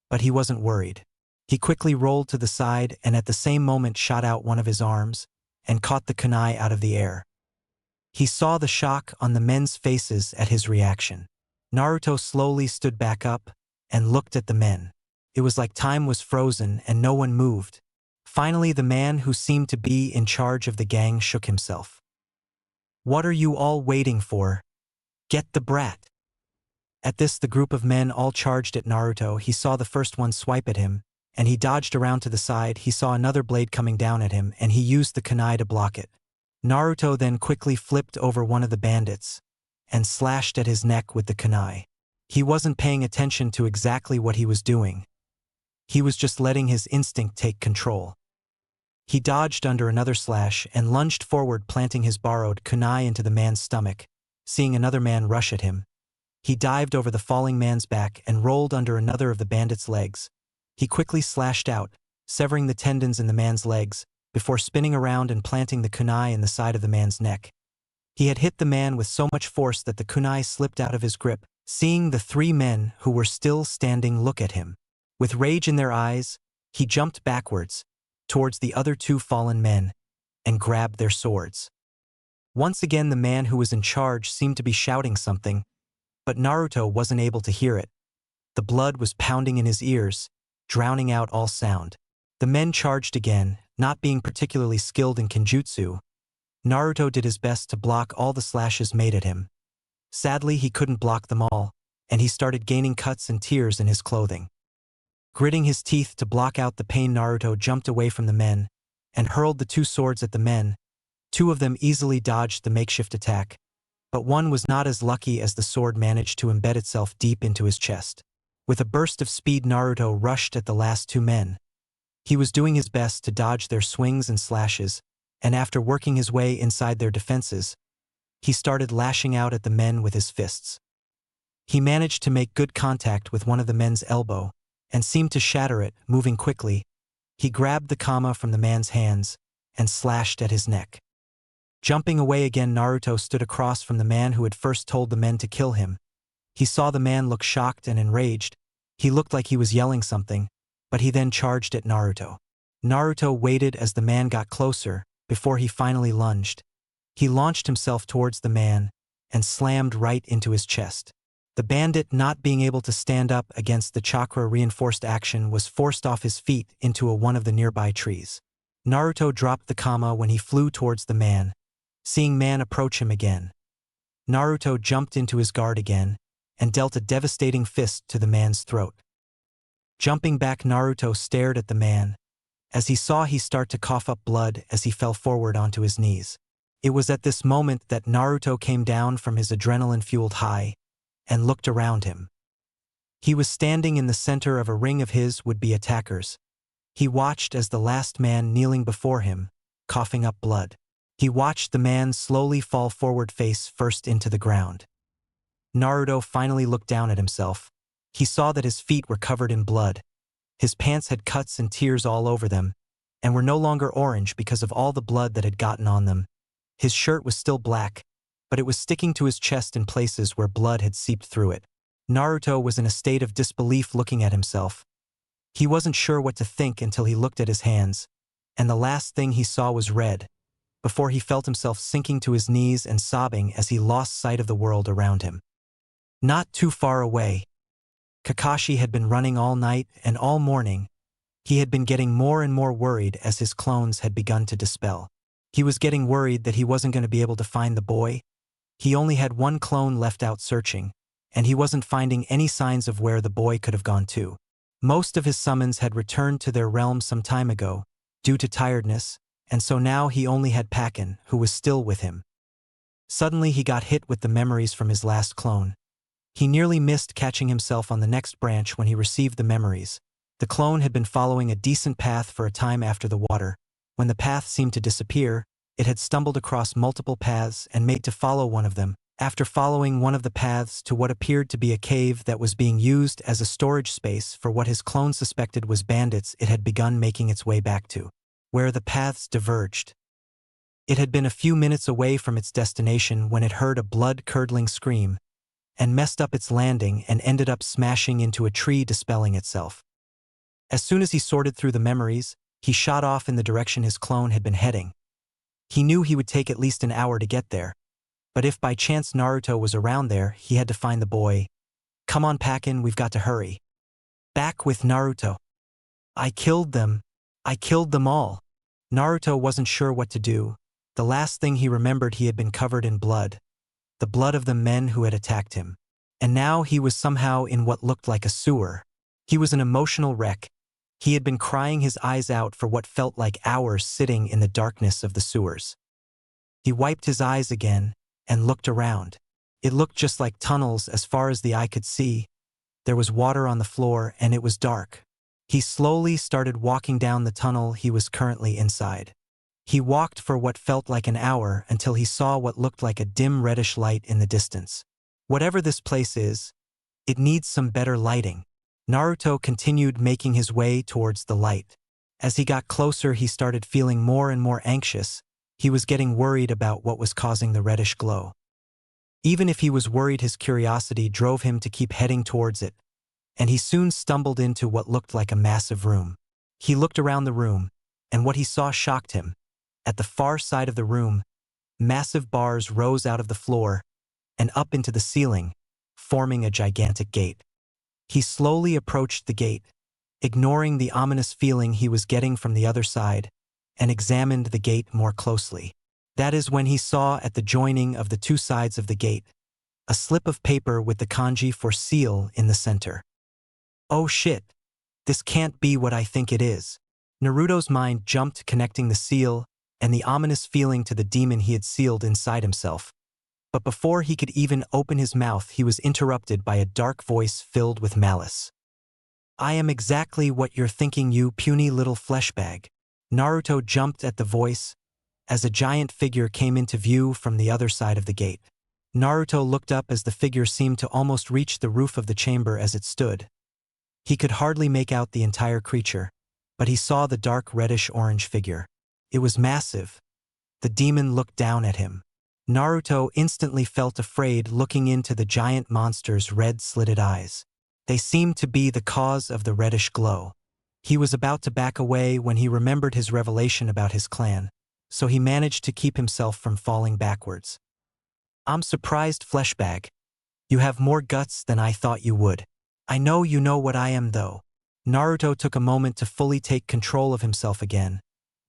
but he wasn't worried. He quickly rolled to the side and at the same moment shot out one of his arms and caught the kunai out of the air. He saw the shock on the men's faces at his reaction. Naruto slowly stood back up and looked at the men. It was like time was frozen and no one moved. Finally, the man who seemed to be in charge of the gang shook himself. "What are you all waiting for? Get the brat." At this, the group of men all charged at Naruto. He saw the first one swipe at him, and he dodged around to the side. He saw another blade coming down at him, and he used the kunai to block it. Naruto then quickly flipped over one of the bandits and slashed at his neck with the kunai. He wasn't paying attention to exactly what he was doing. He was just letting his instinct take control. He dodged under another slash and lunged forward, planting his borrowed kunai into the man's stomach. Seeing another man rush at him, he dived over the falling man's back and rolled under another of the bandit's legs. He quickly slashed out, severing the tendons in the man's legs, before spinning around and planting the kunai in the side of the man's neck. He had hit the man with so much force that the kunai slipped out of his grip. Seeing the three men who were still standing look at him, with rage in their eyes, he jumped backwards towards the other two fallen men and grabbed their swords. Once again, the man who was in charge seemed to be shouting something, but Naruto wasn't able to hear it. The blood was pounding in his ears, drowning out all sound. The men charged again, not being particularly skilled in kenjutsu. Naruto did his best to block all the slashes made at him. Sadly, he couldn't block them all, and he started gaining cuts and tears in his clothing. Gritting his teeth to block out the pain, Naruto jumped away from the men and hurled the two swords at the men. Two of them easily dodged the makeshift attack, but one was not as lucky as the sword managed to embed itself deep into his chest. With a burst of speed, Naruto rushed at the last two men. He was doing his best to dodge their swings and slashes, and after working his way inside their defenses, he started lashing out at the men with his fists. He managed to make good contact with one of the men's elbow and seemed to shatter it. Moving quickly, he grabbed the kama from the man's hands and slashed at his neck. Jumping away again, Naruto stood across from the man who had first told the men to kill him. He saw the man look shocked and enraged. He looked like he was yelling something, but he then charged at Naruto. Naruto waited as the man got closer before he finally lunged. He launched himself towards the man and slammed right into his chest. The bandit, not being able to stand up against the chakra-reinforced action, was forced off his feet into one of the nearby trees. Naruto dropped the kama when he flew towards the man. Seeing man approach him again, Naruto jumped into his guard again and dealt a devastating fist to the man's throat. Jumping back, Naruto stared at the man as he start to cough up blood as he fell forward onto his knees. It was at this moment that Naruto came down from his adrenaline-fueled high and looked around him. He was standing in the center of a ring of his would-be attackers. He watched as the last man kneeling before him, coughing up blood. He watched the man slowly fall forward face first into the ground. Naruto finally looked down at himself. He saw that his feet were covered in blood. His pants had cuts and tears all over them, and were no longer orange because of all the blood that had gotten on them. His shirt was still black, but it was sticking to his chest in places where blood had seeped through it. Naruto was in a state of disbelief looking at himself. He wasn't sure what to think until he looked at his hands, and the last thing he saw was red, before he felt himself sinking to his knees and sobbing as he lost sight of the world around him. Not too far away, Kakashi had been running all night and all morning. He had been getting more and more worried as his clones had begun to dispel. He was getting worried that he wasn't going to be able to find the boy. He only had one clone left out searching, and he wasn't finding any signs of where the boy could have gone to. Most of his summons had returned to their realm some time ago, due to tiredness, and so now he only had Pakken, who was still with him. Suddenly he got hit with the memories from his last clone. He nearly missed catching himself on the next branch when he received the memories. The clone had been following a decent path for a time after the water. When the path seemed to disappear, it had stumbled across multiple paths and made to follow one of them, After following one of the paths to what appeared to be a cave that was being used as a storage space for what his clone suspected was bandits, it had begun making its way back to where the paths diverged. It had been a few minutes away from its destination when it heard a blood-curdling scream and messed up its landing and ended up smashing into a tree, dispelling itself. As soon as he sorted through the memories, he shot off in the direction his clone had been heading. He knew he would take at least an hour to get there, but if by chance Naruto was around there, he had to find the boy. "Come on, Packin, we've got to hurry." Back with Naruto. "I killed them. I killed them all." Naruto wasn't sure what to do. The last thing he remembered, he had been covered in blood. The blood of the men who had attacked him. And now he was somehow in what looked like a sewer. He was an emotional wreck. He had been crying his eyes out for what felt like hours, sitting in the darkness of the sewers. He wiped his eyes again and looked around. It looked just like tunnels as far as the eye could see. There was water on the floor and it was dark. He slowly started walking down the tunnel he was currently inside. He walked for what felt like an hour until he saw what looked like a dim reddish light in the distance. Whatever this place is, it needs some better lighting. Naruto continued making his way towards the light. As he got closer, he started feeling more and more anxious. He was getting worried about what was causing the reddish glow. Even if he was worried, his curiosity drove him to keep heading towards it, and he soon stumbled into what looked like a massive room. He looked around the room, and what he saw shocked him. At the far side of the room, massive bars rose out of the floor and up into the ceiling, forming a gigantic gate. He slowly approached the gate, ignoring the ominous feeling he was getting from the other side, and examined the gate more closely. That is when he saw at the joining of the two sides of the gate a slip of paper with the kanji for seal in the center. "Oh shit, this can't be what I think it is." Naruto's mind jumped, connecting the seal and the ominous feeling to the demon he had sealed inside himself. But before he could even open his mouth, he was interrupted by a dark voice filled with malice. "I am exactly what you're thinking, you puny little fleshbag." Naruto jumped at the voice as a giant figure came into view from the other side of the gate. Naruto looked up as the figure seemed to almost reach the roof of the chamber as it stood. He could hardly make out the entire creature, but he saw the dark reddish-orange figure. It was massive. The demon looked down at him. Naruto instantly felt afraid, looking into the giant monster's red slitted eyes. They seemed to be the cause of the reddish glow. He was about to back away when he remembered his revelation about his clan, so he managed to keep himself from falling backwards. "I'm surprised, fleshbag. You have more guts than I thought you would. I know you know what I am, though." Naruto took a moment to fully take control of himself again.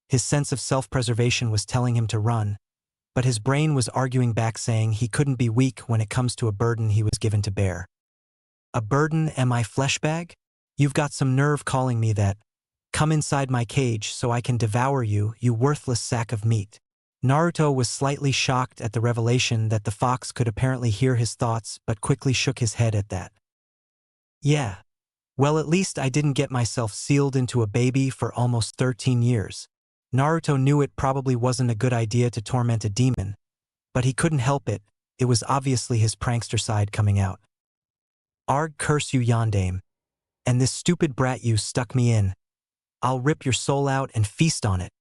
His sense of self-preservation was telling him to run, but his brain was arguing back, saying he couldn't be weak when it comes to a burden he was given to bear. "A burden, am I, fleshbag? You've got some nerve calling me that. Come inside my cage so I can devour you, you worthless sack of meat." Naruto was slightly shocked at the revelation that the fox could apparently hear his thoughts, but quickly shook his head at that. "Yeah. Well, at least I didn't get myself sealed into a baby for almost 13 years. Naruto knew it probably wasn't a good idea to torment a demon, but he couldn't help it. It was obviously his prankster side coming out. "Arg, curse you, Yondaime. And this stupid brat you stuck me in. I'll rip your soul out and feast on it."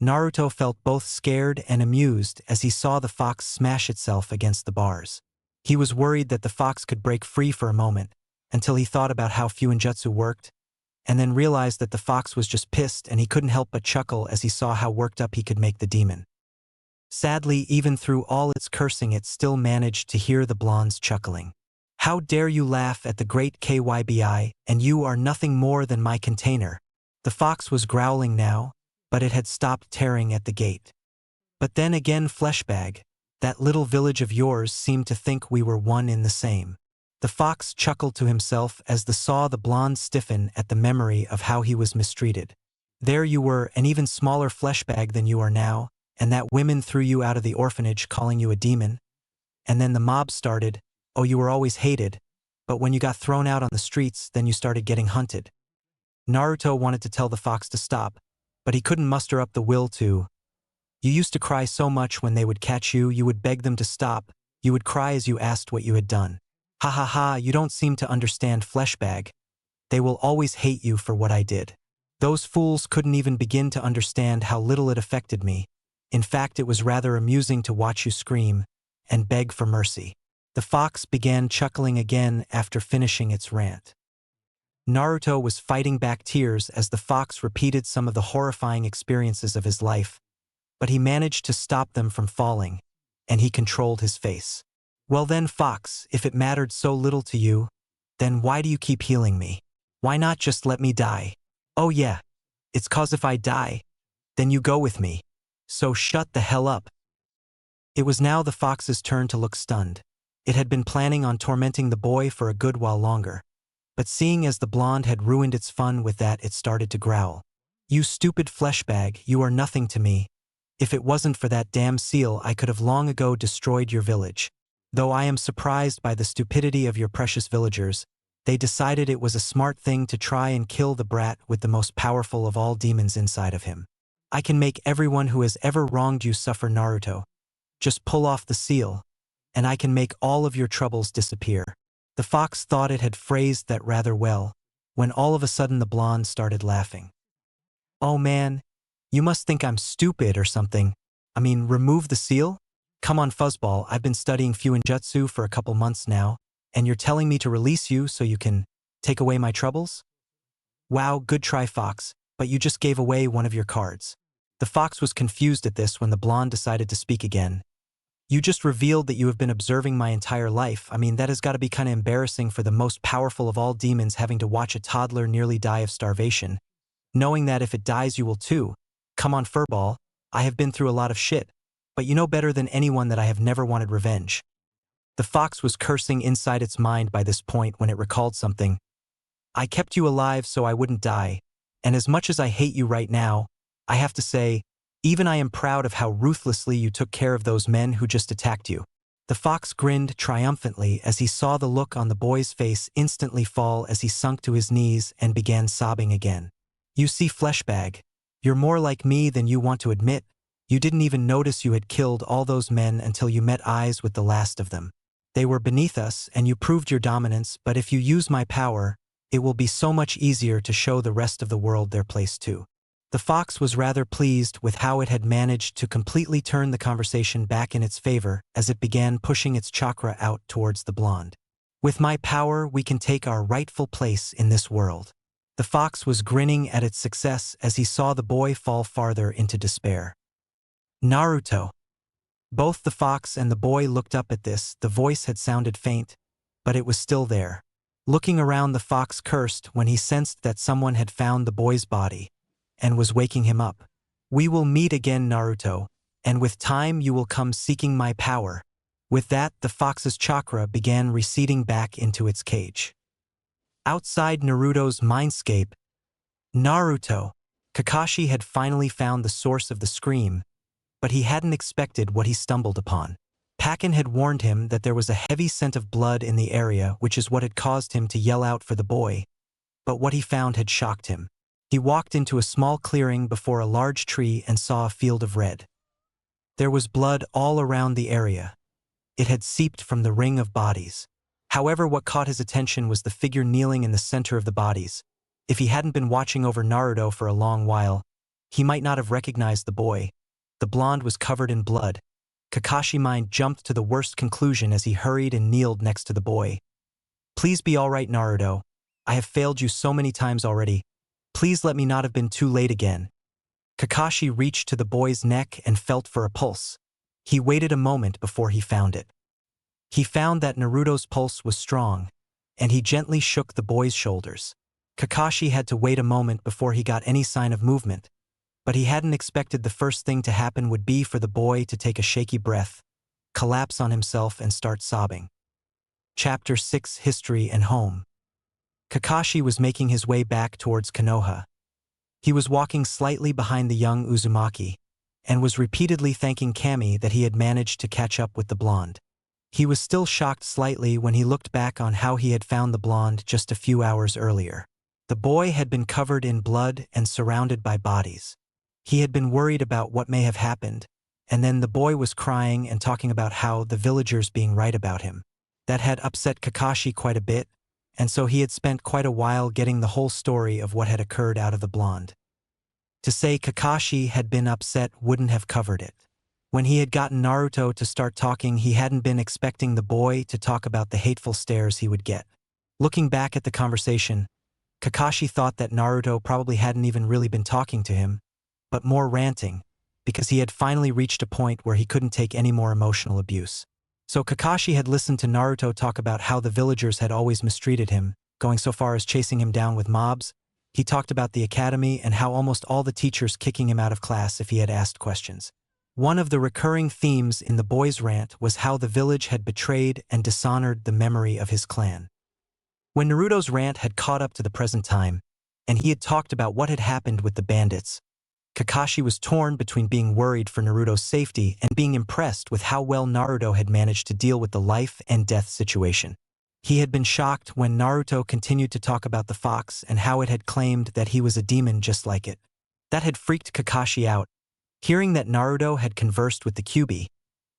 Naruto felt both scared and amused as he saw the fox smash itself against the bars. He was worried that the fox could break free for a moment, until he thought about how Fuinjutsu worked, and then realized that the fox was just pissed, and he couldn't help but chuckle as he saw how worked up he could make the demon. Sadly, even through all its cursing, it still managed to hear the blonde's chuckling. "How dare you laugh at the great KYBI, and you are nothing more than my container." The fox was growling now, but it had stopped tearing at the gate. "But then again, fleshbag, that little village of yours seemed to think we were one in the same." The fox chuckled to himself as saw the blonde stiffen at the memory of how he was mistreated. "There you were, an even smaller fleshbag than you are now, and that women threw you out of the orphanage calling you a demon. And then the mob started. Oh, you were always hated, but when you got thrown out on the streets, then you started getting hunted." Naruto wanted to tell the fox to stop, but he couldn't muster up the will to. "You used to cry so much when they would catch you, you would beg them to stop. You would cry as you asked what you had done. Ha ha ha, you don't seem to understand, fleshbag. They will always hate you for what I did. Those fools couldn't even begin to understand how little it affected me. In fact, it was rather amusing to watch you scream and beg for mercy. The fox began chuckling again after finishing its rant. Naruto was fighting back tears as the fox repeated some of the horrifying experiences of his life, but he managed to stop them from falling, and he controlled his face. Well then, fox, if it mattered so little to you, then why do you keep healing me? Why not just let me die? Oh yeah, it's 'cause if I die, then you go with me. So shut the hell up. It was now the fox's turn to look stunned. It had been planning on tormenting the boy for a good while longer, but seeing as the blonde had ruined its fun with that, it started to growl. You stupid fleshbag, you are nothing to me. If it wasn't for that damn seal, I could have long ago destroyed your village. Though I am surprised by the stupidity of your precious villagers, they decided it was a smart thing to try and kill the brat with the most powerful of all demons inside of him. I can make everyone who has ever wronged you suffer, Naruto. Just pull off the seal, and I can make all of your troubles disappear. The fox thought it had phrased that rather well, when all of a sudden the blonde started laughing. Oh man, you must think I'm stupid or something. I mean, remove the seal? Come on, fuzzball, I've been studying Fuinjutsu for a couple months now, and you're telling me to release you so you can take away my troubles? Wow, good try, fox, but you just gave away one of your cards. The fox was confused at this when the blonde decided to speak again. You just revealed that you have been observing my entire life. I mean, that has got to be kind of embarrassing for the most powerful of all demons, having to watch a toddler nearly die of starvation, knowing that if it dies you will too. Come on, furball, I have been through a lot of shit, but you know better than anyone that I have never wanted revenge. The fox was cursing inside its mind by this point when it recalled something. I kept you alive so I wouldn't die, and as much as I hate you right now, I have to say, even I am proud of how ruthlessly you took care of those men who just attacked you. The fox grinned triumphantly as he saw the look on the boy's face instantly fall as he sunk to his knees and began sobbing again. You see, fleshbag, you're more like me than you want to admit. You didn't even notice you had killed all those men until you met eyes with the last of them. They were beneath us and you proved your dominance, but if you use my power, it will be so much easier to show the rest of the world their place too. The fox was rather pleased with how it had managed to completely turn the conversation back in its favor as it began pushing its chakra out towards the blonde. With my power, we can take our rightful place in this world. The fox was grinning at its success as he saw the boy fall farther into despair. Naruto. Both the fox and the boy looked up at this. The voice had sounded faint, but it was still there. Looking around, the fox cursed when he sensed that someone had found the boy's body and was waking him up. We will meet again, Naruto, and with time you will come seeking my power. With that, the fox's chakra began receding back into its cage. Outside Naruto's mindscape, Naruto, Kakashi had finally found the source of the scream, but he hadn't expected what he stumbled upon. Pakin had warned him that there was a heavy scent of blood in the area, which is what had caused him to yell out for the boy, but what he found had shocked him. He walked into a small clearing before a large tree and saw a field of red. There was blood all around the area. It had seeped from the ring of bodies. However, what caught his attention was the figure kneeling in the center of the bodies. If he hadn't been watching over Naruto for a long while, he might not have recognized the boy. The blonde was covered in blood. Kakashi's mind jumped to the worst conclusion as he hurried and kneeled next to the boy. Please be all right, Naruto. I have failed you so many times already. Please let me not have been too late again. Kakashi reached to the boy's neck and felt for a pulse. He waited a moment before he found it. He found that Naruto's pulse was strong, and he gently shook the boy's shoulders. Kakashi had to wait a moment before he got any sign of movement, but he hadn't expected the first thing to happen would be for the boy to take a shaky breath, collapse on himself and start sobbing. Chapter 6: History and Home. Kakashi was making his way back towards Konoha. He was walking slightly behind the young Uzumaki, and was repeatedly thanking Kami that he had managed to catch up with the blonde. He was still shocked slightly when he looked back on how he had found the blonde just a few hours earlier. The boy had been covered in blood and surrounded by bodies. He had been worried about what may have happened, and then the boy was crying and talking about how the villagers being right about him. That had upset Kakashi quite a bit, and so he had spent quite a while getting the whole story of what had occurred out of the blonde. To say Kakashi had been upset wouldn't have covered it. When he had gotten Naruto to start talking, he hadn't been expecting the boy to talk about the hateful stares he would get. Looking back at the conversation, Kakashi thought that Naruto probably hadn't even really been talking to him, but more ranting, because he had finally reached a point where he couldn't take any more emotional abuse. So Kakashi had listened to Naruto talk about how the villagers had always mistreated him, going so far as chasing him down with mobs. He talked about the academy and how almost all the teachers kicking him out of class if he had asked questions. One of the recurring themes in the boy's rant was how the village had betrayed and dishonored the memory of his clan. When Naruto's rant had caught up to the present time, and he had talked about what had happened with the bandits, Kakashi was torn between being worried for Naruto's safety and being impressed with how well Naruto had managed to deal with the life and death situation. He had been shocked when Naruto continued to talk about the fox and how it had claimed that he was a demon just like it. That had freaked Kakashi out, hearing that Naruto had conversed with the Kyuubi,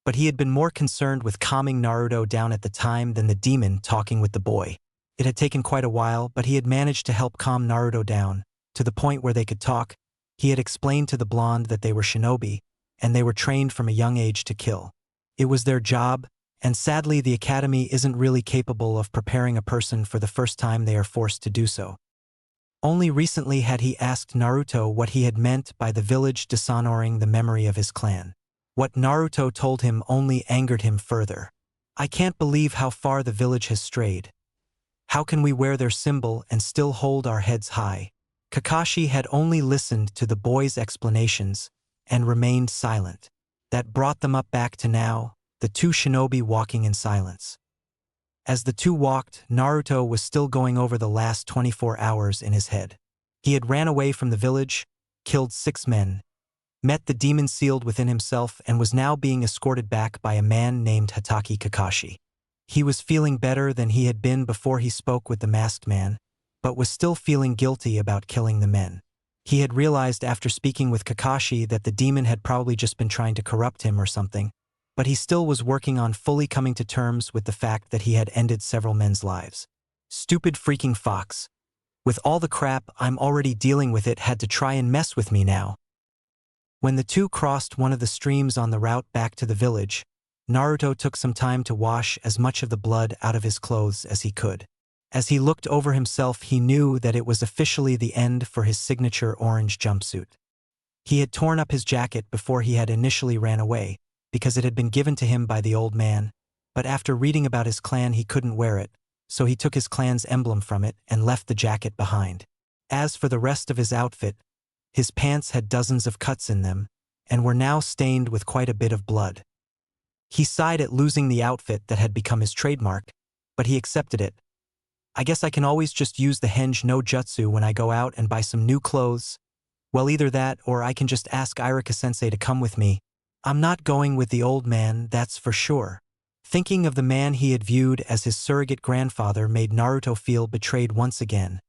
but he had been more concerned with calming Naruto down at the time than the demon talking with the boy. It had taken quite a while, but he had managed to help calm Naruto down, to the point where they could talk. He had explained to the blonde that they were shinobi, and they were trained from a young age to kill. It was their job, and sadly the academy isn't really capable of preparing a person for the first time they are forced to do so. Only recently had he asked Naruto what he had meant by the village dishonoring the memory of his clan. What Naruto told him only angered him further. I can't believe how far the village has strayed. How can we wear their symbol and still hold our heads high? Kakashi had only listened to the boy's explanations and remained silent. That brought them up back to now, the two shinobi walking in silence. As the two walked, Naruto was still going over the last 24 hours in his head. He had ran away from the village, killed 6 men, met the demon sealed within himself, and was now being escorted back by a man named Hatake Kakashi. He was feeling better than he had been before he spoke with the masked man, but was still feeling guilty about killing the men. He had realized after speaking with Kakashi that the demon had probably just been trying to corrupt him or something, but he still was working on fully coming to terms with the fact that he had ended several men's lives. Stupid freaking fox. With all the crap I'm already dealing with, it had to try and mess with me now. When the two crossed one of the streams on the route back to the village, Naruto took some time to wash as much of the blood out of his clothes as he could. As he looked over himself, he knew that it was officially the end for his signature orange jumpsuit. He had torn up his jacket before he had initially ran away, because it had been given to him by the old man, but after reading about his clan he couldn't wear it, so he took his clan's emblem from it and left the jacket behind. As for the rest of his outfit, his pants had dozens of cuts in them, and were now stained with quite a bit of blood. He sighed at losing the outfit that had become his trademark, but he accepted it. I guess I can always just use the Henge no Jutsu when I go out and buy some new clothes. Well, either that or I can just ask Irika-sensei to come with me. I'm not going with the old man, that's for sure. Thinking of the man he had viewed as his surrogate grandfather made Naruto feel betrayed once again,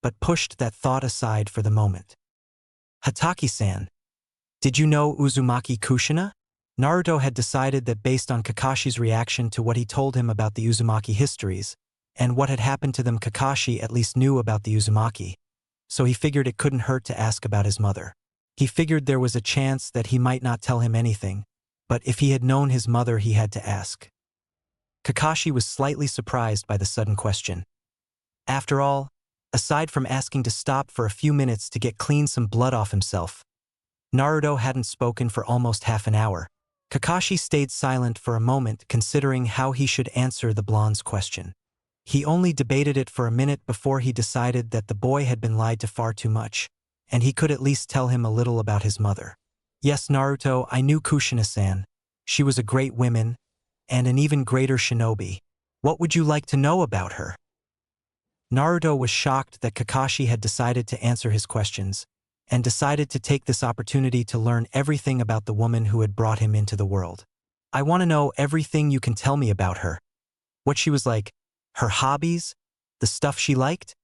but pushed that thought aside for the moment. Hatake-san, did you know Uzumaki Kushina? Naruto had decided that based on Kakashi's reaction to what he told him about the Uzumaki histories, and what had happened to them, Kakashi at least knew about the Uzumaki, so he figured it couldn't hurt to ask about his mother. He figured there was a chance that he might not tell him anything, but if he had known his mother he had to ask. Kakashi was slightly surprised by the sudden question. After all, aside from asking to stop for a few minutes to get clean some blood off himself, Naruto hadn't spoken for almost half an hour. Kakashi stayed silent for a moment, considering how he should answer the blonde's question. He only debated it for a minute before he decided that the boy had been lied to far too much, and he could at least tell him a little about his mother. Yes, Naruto, I knew Kushina-san. She was a great woman, and an even greater shinobi. What would you like to know about her? Naruto was shocked that Kakashi had decided to answer his questions, and decided to take this opportunity to learn everything about the woman who had brought him into the world. I want to know everything you can tell me about her. What she was like, her hobbies, the stuff she liked?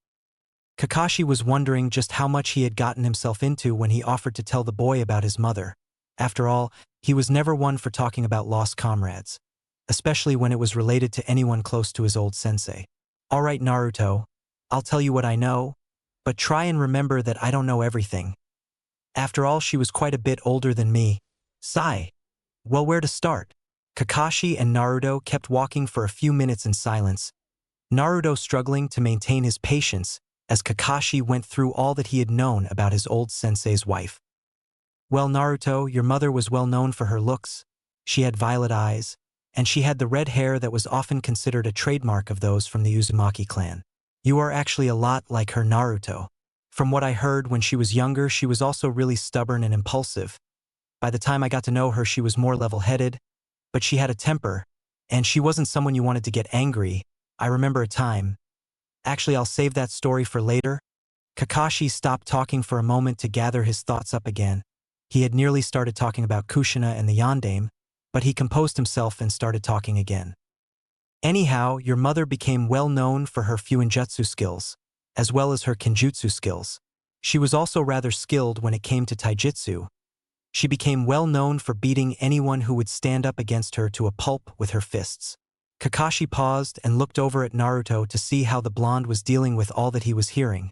Kakashi was wondering just how much he had gotten himself into when he offered to tell the boy about his mother, After all, he was never one for talking about lost comrades, especially when it was related to anyone close to his old sensei. All right, Naruto, I'll tell you what I know, but try and remember that I don't know everything. After all, she was quite a bit older than me. Sigh. Well, where to start? Kakashi and Naruto kept walking for a few minutes in silence, Naruto struggling to maintain his patience as Kakashi went through all that he had known about his old sensei's wife. Well, Naruto, your mother was well known for her looks. She had violet eyes, and she had the red hair that was often considered a trademark of those from the Uzumaki clan. You are actually a lot like her, Naruto. From what I heard, when she was younger, she was also really stubborn and impulsive. By the time I got to know her, she was more level-headed, but she had a temper, and she wasn't someone you wanted to get angry. I remember a time. Actually, I'll save that story for later. Kakashi stopped talking for a moment to gather his thoughts up again. He had nearly started talking about Kushina and the Yondaime, but he composed himself and started talking again. Anyhow, your mother became well known for her fuinjutsu skills, as well as her kinjutsu skills. She was also rather skilled when it came to taijutsu. She became well known for beating anyone who would stand up against her to a pulp with her fists. Kakashi paused and looked over at Naruto to see how the blonde was dealing with all that he was hearing,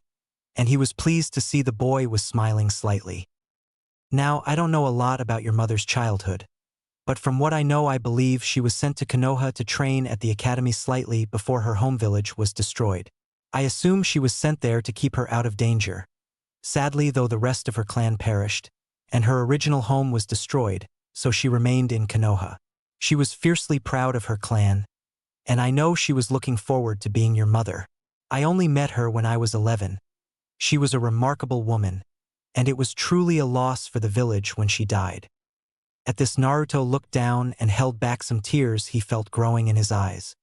and he was pleased to see the boy was smiling slightly. Now, I don't know a lot about your mother's childhood, but from what I know, I believe she was sent to Konoha to train at the academy slightly before her home village was destroyed. I assume she was sent there to keep her out of danger. Sadly, though, the rest of her clan perished, and her original home was destroyed, so she remained in Konoha. She was fiercely proud of her clan, and I know she was looking forward to being your mother. I only met her when I was 11. She was a remarkable woman, and it was truly a loss for the village when she died. At this, Naruto looked down and held back some tears he felt growing in his eyes.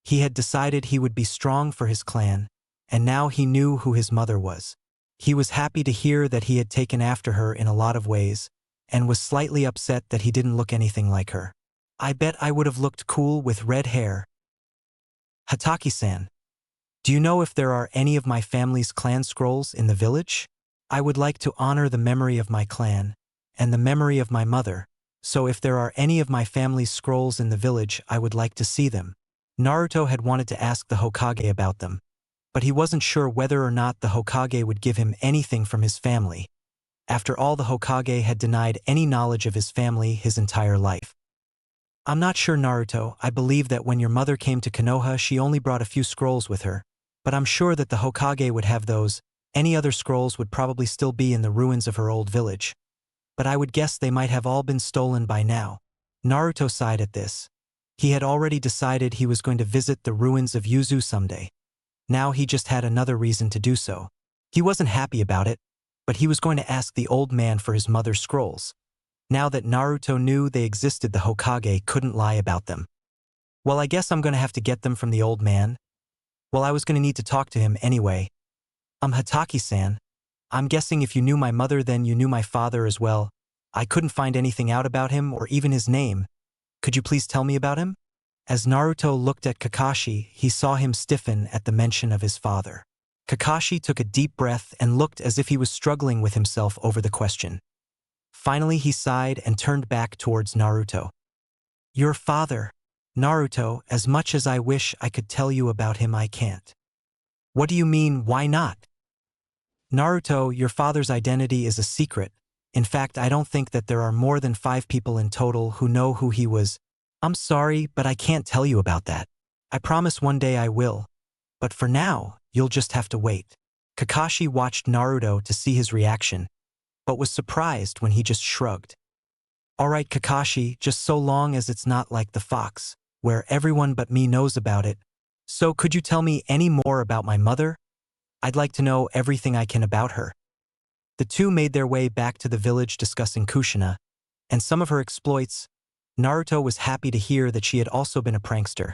He had decided he would be strong for his clan, and now he knew who his mother was. He was happy to hear that he had taken after her in a lot of ways, and was slightly upset that he didn't look anything like her. I bet I would have looked cool with red hair. Hataki-san, do you know if there are any of my family's clan scrolls in the village? I would like to honor the memory of my clan, and the memory of my mother, so if there are any of my family's scrolls in the village, I would like to see them. Naruto had wanted to ask the Hokage about them, but he wasn't sure whether or not the Hokage would give him anything from his family. After all, the Hokage had denied any knowledge of his family his entire life. I'm not sure, Naruto. I believe that when your mother came to Konoha, she only brought a few scrolls with her, but I'm sure that the Hokage would have those. Any other scrolls would probably still be in the ruins of her old village, but I would guess they might have all been stolen by now. Naruto sighed at this. He had already decided he was going to visit the ruins of Yuzu someday. Now he just had another reason to do so. He wasn't happy about it, but he was going to ask the old man for his mother's scrolls. Now that Naruto knew they existed, the Hokage couldn't lie about them. Well, I guess I'm going to have to get them from the old man. Well, I was going to need to talk to him anyway. Hataki-san, I'm guessing if you knew my mother, then you knew my father as well. I couldn't find anything out about him or even his name. Could you please tell me about him? As Naruto looked at Kakashi, he saw him stiffen at the mention of his father. Kakashi took a deep breath and looked as if he was struggling with himself over the question. Finally, he sighed and turned back towards Naruto. Your father, Naruto, as much as I wish I could tell you about him, I can't. What do you mean, why not? Naruto, your father's identity is a secret. In fact, I don't think that there are more than 5 people in total who know who he was. I'm sorry, but I can't tell you about that. I promise one day I will. But for now, you'll just have to wait. Kakashi watched Naruto to see his reaction, but was surprised when he just shrugged. All right, Kakashi, just so long as it's not like the fox, where everyone but me knows about it. So could you tell me any more about my mother? I'd like to know everything I can about her. The two made their way back to the village discussing Kushina and some of her exploits. Naruto was happy to hear that she had also been a prankster,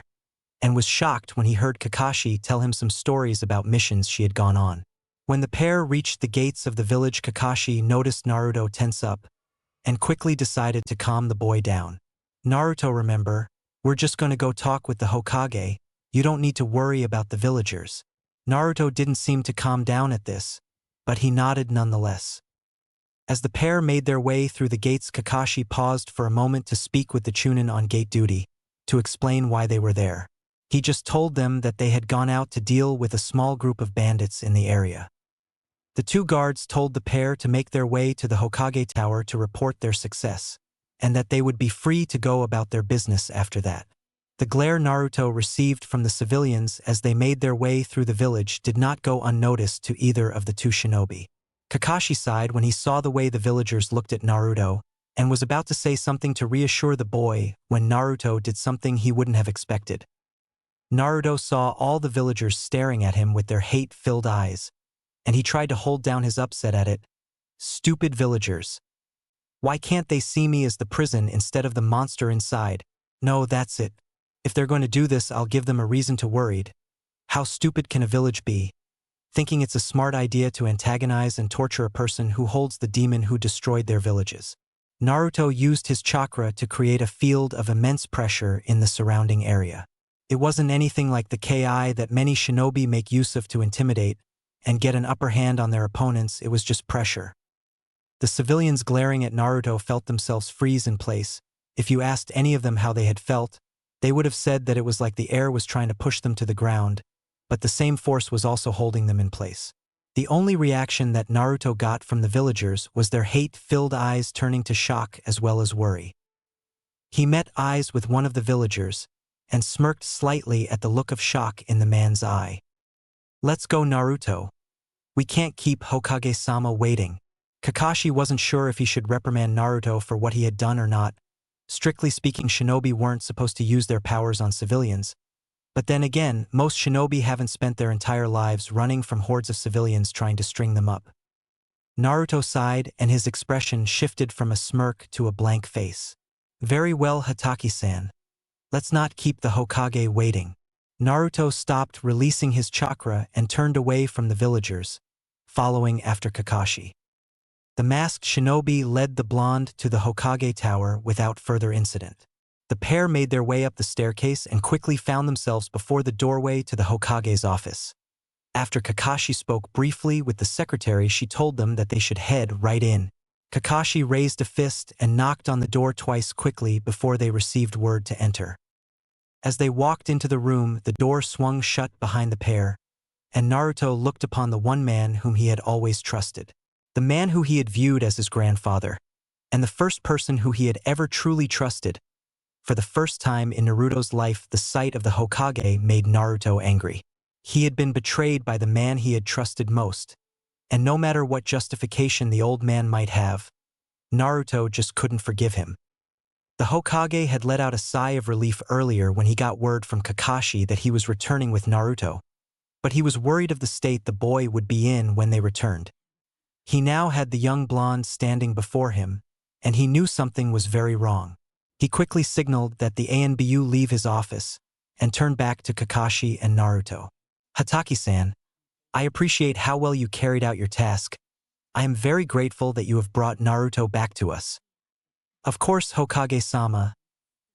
and was shocked when he heard Kakashi tell him some stories about missions she had gone on. When the pair reached the gates of the village, Kakashi noticed Naruto tense up, and quickly decided to calm the boy down. Naruto, remember, we're just going to go talk with the Hokage. You don't need to worry about the villagers. Naruto didn't seem to calm down at this, but he nodded nonetheless. As the pair made their way through the gates, Kakashi paused for a moment to speak with the Chunin on gate duty, to explain why they were there. He just told them that they had gone out to deal with a small group of bandits in the area. The two guards told the pair to make their way to the Hokage Tower to report their success, and that they would be free to go about their business after that. The glare Naruto received from the civilians as they made their way through the village did not go unnoticed to either of the two shinobi. Kakashi sighed when he saw the way the villagers looked at Naruto, and was about to say something to reassure the boy when Naruto did something he wouldn't have expected. Naruto saw all the villagers staring at him with their hate-filled eyes, and he tried to hold down his upset at it. Stupid villagers. Why can't they see me as the prison instead of the monster inside? No, that's it. If they're going to do this, I'll give them a reason to worried. How stupid can a village be? Thinking it's a smart idea to antagonize and torture a person who holds the demon who destroyed their villages. Naruto used his chakra to create a field of immense pressure in the surrounding area. It wasn't anything like the ki that many shinobi make use of to intimidate and get an upper hand on their opponents. It was just pressure. The civilians glaring at Naruto felt themselves freeze in place. If you asked any of them how they had felt, they would have said that it was like the air was trying to push them to the ground, but the same force was also holding them in place. The only reaction that Naruto got from the villagers was their hate-filled eyes turning to shock as well as worry. He met eyes with one of the villagers, and smirked slightly at the look of shock in the man's eye. Let's go, Naruto. We can't keep Hokage-sama waiting. Kakashi wasn't sure if he should reprimand Naruto for what he had done or not. Strictly speaking, shinobi weren't supposed to use their powers on civilians. But then again, most shinobi haven't spent their entire lives running from hordes of civilians trying to string them up. Naruto sighed, and his expression shifted from a smirk to a blank face. Very well, Hataki-san. Let's not keep the Hokage waiting. Naruto stopped releasing his chakra and turned away from the villagers, following after Kakashi. The masked shinobi led the blonde to the Hokage Tower without further incident. The pair made their way up the staircase and quickly found themselves before the doorway to the Hokage's office. After Kakashi spoke briefly with the secretary, she told them that they should head right in. Kakashi raised a fist and knocked on the door twice quickly before they received word to enter. As they walked into the room, the door swung shut behind the pair, and Naruto looked upon the one man whom he had always trusted. The man who he had viewed as his grandfather, and the first person who he had ever truly trusted. For the first time in Naruto's life, the sight of the Hokage made Naruto angry. He had been betrayed by the man he had trusted most, and no matter what justification the old man might have, Naruto just couldn't forgive him. The Hokage had let out a sigh of relief earlier when he got word from Kakashi that he was returning with Naruto, but he was worried of the state the boy would be in when they returned. He now had the young blonde standing before him, and he knew something was very wrong. He quickly signaled that the ANBU leave his office, and turned back to Kakashi and Naruto. Hataki-san, I appreciate how well you carried out your task. I am very grateful that you have brought Naruto back to us. Of course, Hokage-sama.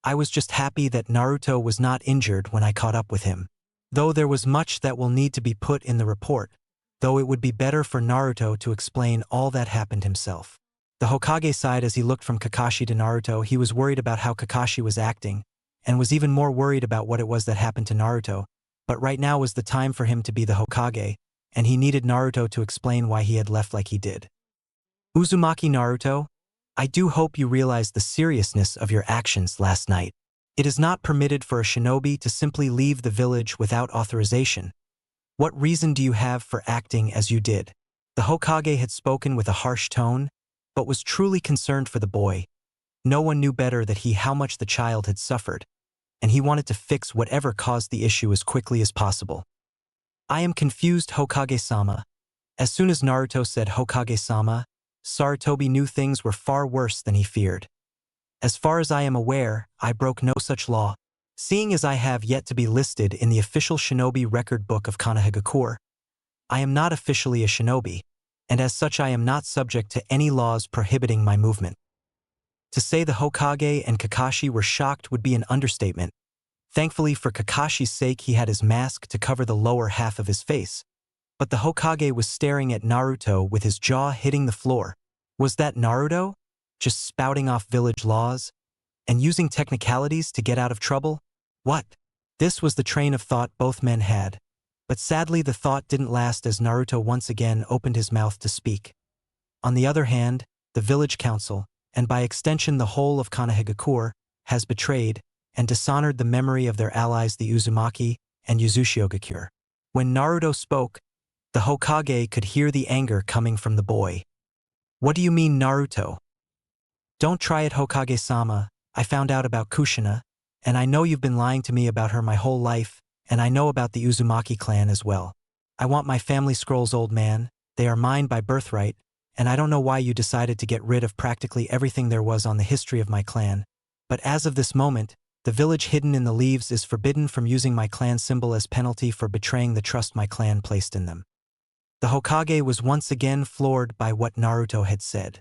I was just happy that Naruto was not injured when I caught up with him. Though there was much that will need to be put in the report, though it would be better for Naruto to explain all that happened himself. The Hokage sighed as he looked from Kakashi to Naruto. He was worried about how Kakashi was acting, and was even more worried about what it was that happened to Naruto. But right now was the time for him to be the Hokage, and he needed Naruto to explain why he had left like he did. Uzumaki Naruto, I do hope you realize the seriousness of your actions last night. It is not permitted for a shinobi to simply leave the village without authorization. What reason do you have for acting as you did? The Hokage had spoken with a harsh tone, but was truly concerned for the boy. No one knew better that how much the child had suffered, and he wanted to fix whatever caused the issue as quickly as possible. I am confused, Hokage-sama. As soon as Naruto said Hokage-sama, Sarutobi knew things were far worse than he feared. As far as I am aware, I broke no such law, seeing as I have yet to be listed in the official shinobi record book of Konohagakure. I am not officially a shinobi, and as such I am not subject to any laws prohibiting my movement. To say the Hokage and Kakashi were shocked would be an understatement. Thankfully for Kakashi's sake, he had his mask to cover the lower half of his face, but the Hokage was staring at Naruto with his jaw hitting the floor. Was that Naruto? Just spouting off village laws? And using technicalities to get out of trouble? What? This was the train of thought both men had. But sadly the thought didn't last as Naruto once again opened his mouth to speak. On the other hand, the village council, and by extension the whole of Konohagakure, has betrayed and dishonored the memory of their allies the Uzumaki and Uzushiogakure. When Naruto spoke, the Hokage could hear the anger coming from the boy. What do you mean, Naruto? Don't try it, Hokage-sama. I found out about Kushina, and I know you've been lying to me about her my whole life, and I know about the Uzumaki clan as well. I want my family scrolls, old man. They are mine by birthright, and I don't know why you decided to get rid of practically everything there was on the history of my clan. But as of this moment, the village hidden in the leaves is forbidden from using my clan symbol as penalty for betraying the trust my clan placed in them. The Hokage was once again floored by what Naruto had said.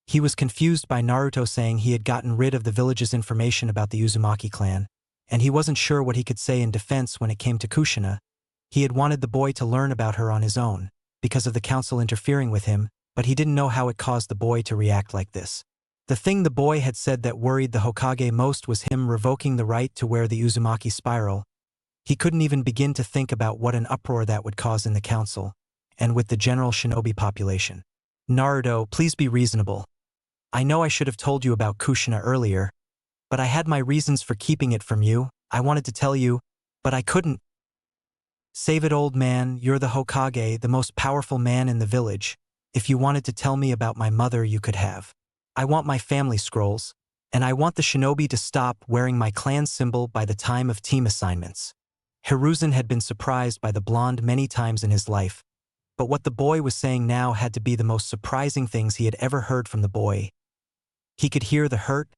He was confused by Naruto saying he had gotten rid of the village's information about the Uzumaki clan, and he wasn't sure what he could say in defense when it came to Kushina. He had wanted the boy to learn about her on his own, because of the council interfering with him, but he didn't know how it caused the boy to react like this. The thing the boy had said that worried the Hokage most was him revoking the right to wear the Uzumaki spiral. He couldn't even begin to think about what an uproar that would cause in the council, and with the general shinobi population. Naruto, please be reasonable. I know I should have told you about Kushina earlier, but I had my reasons for keeping it from you. I wanted to tell you, but I couldn't. Save it, old man. You're the Hokage, the most powerful man in the village. If you wanted to tell me about my mother, you could have. I want my family scrolls, and I want the shinobi to stop wearing my clan symbol by the time of team assignments. Hiruzen had been surprised by the blonde many times in his life, but what the boy was saying now had to be the most surprising things he had ever heard from the boy. He could hear the hurt,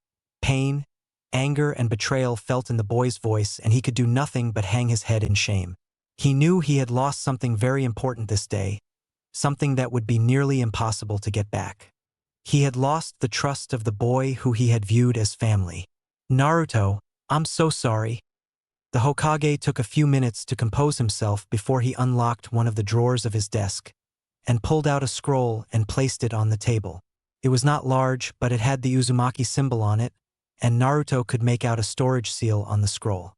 pain, anger, and betrayal felt in the boy's voice, and he could do nothing but hang his head in shame. He knew he had lost something very important this day, something that would be nearly impossible to get back. He had lost the trust of the boy who he had viewed as family. Naruto, I'm so sorry. The Hokage took a few minutes to compose himself before he unlocked one of the drawers of his desk and pulled out a scroll and placed it on the table. It was not large, but it had the Uzumaki symbol on it, and Naruto could make out a storage seal on the scroll.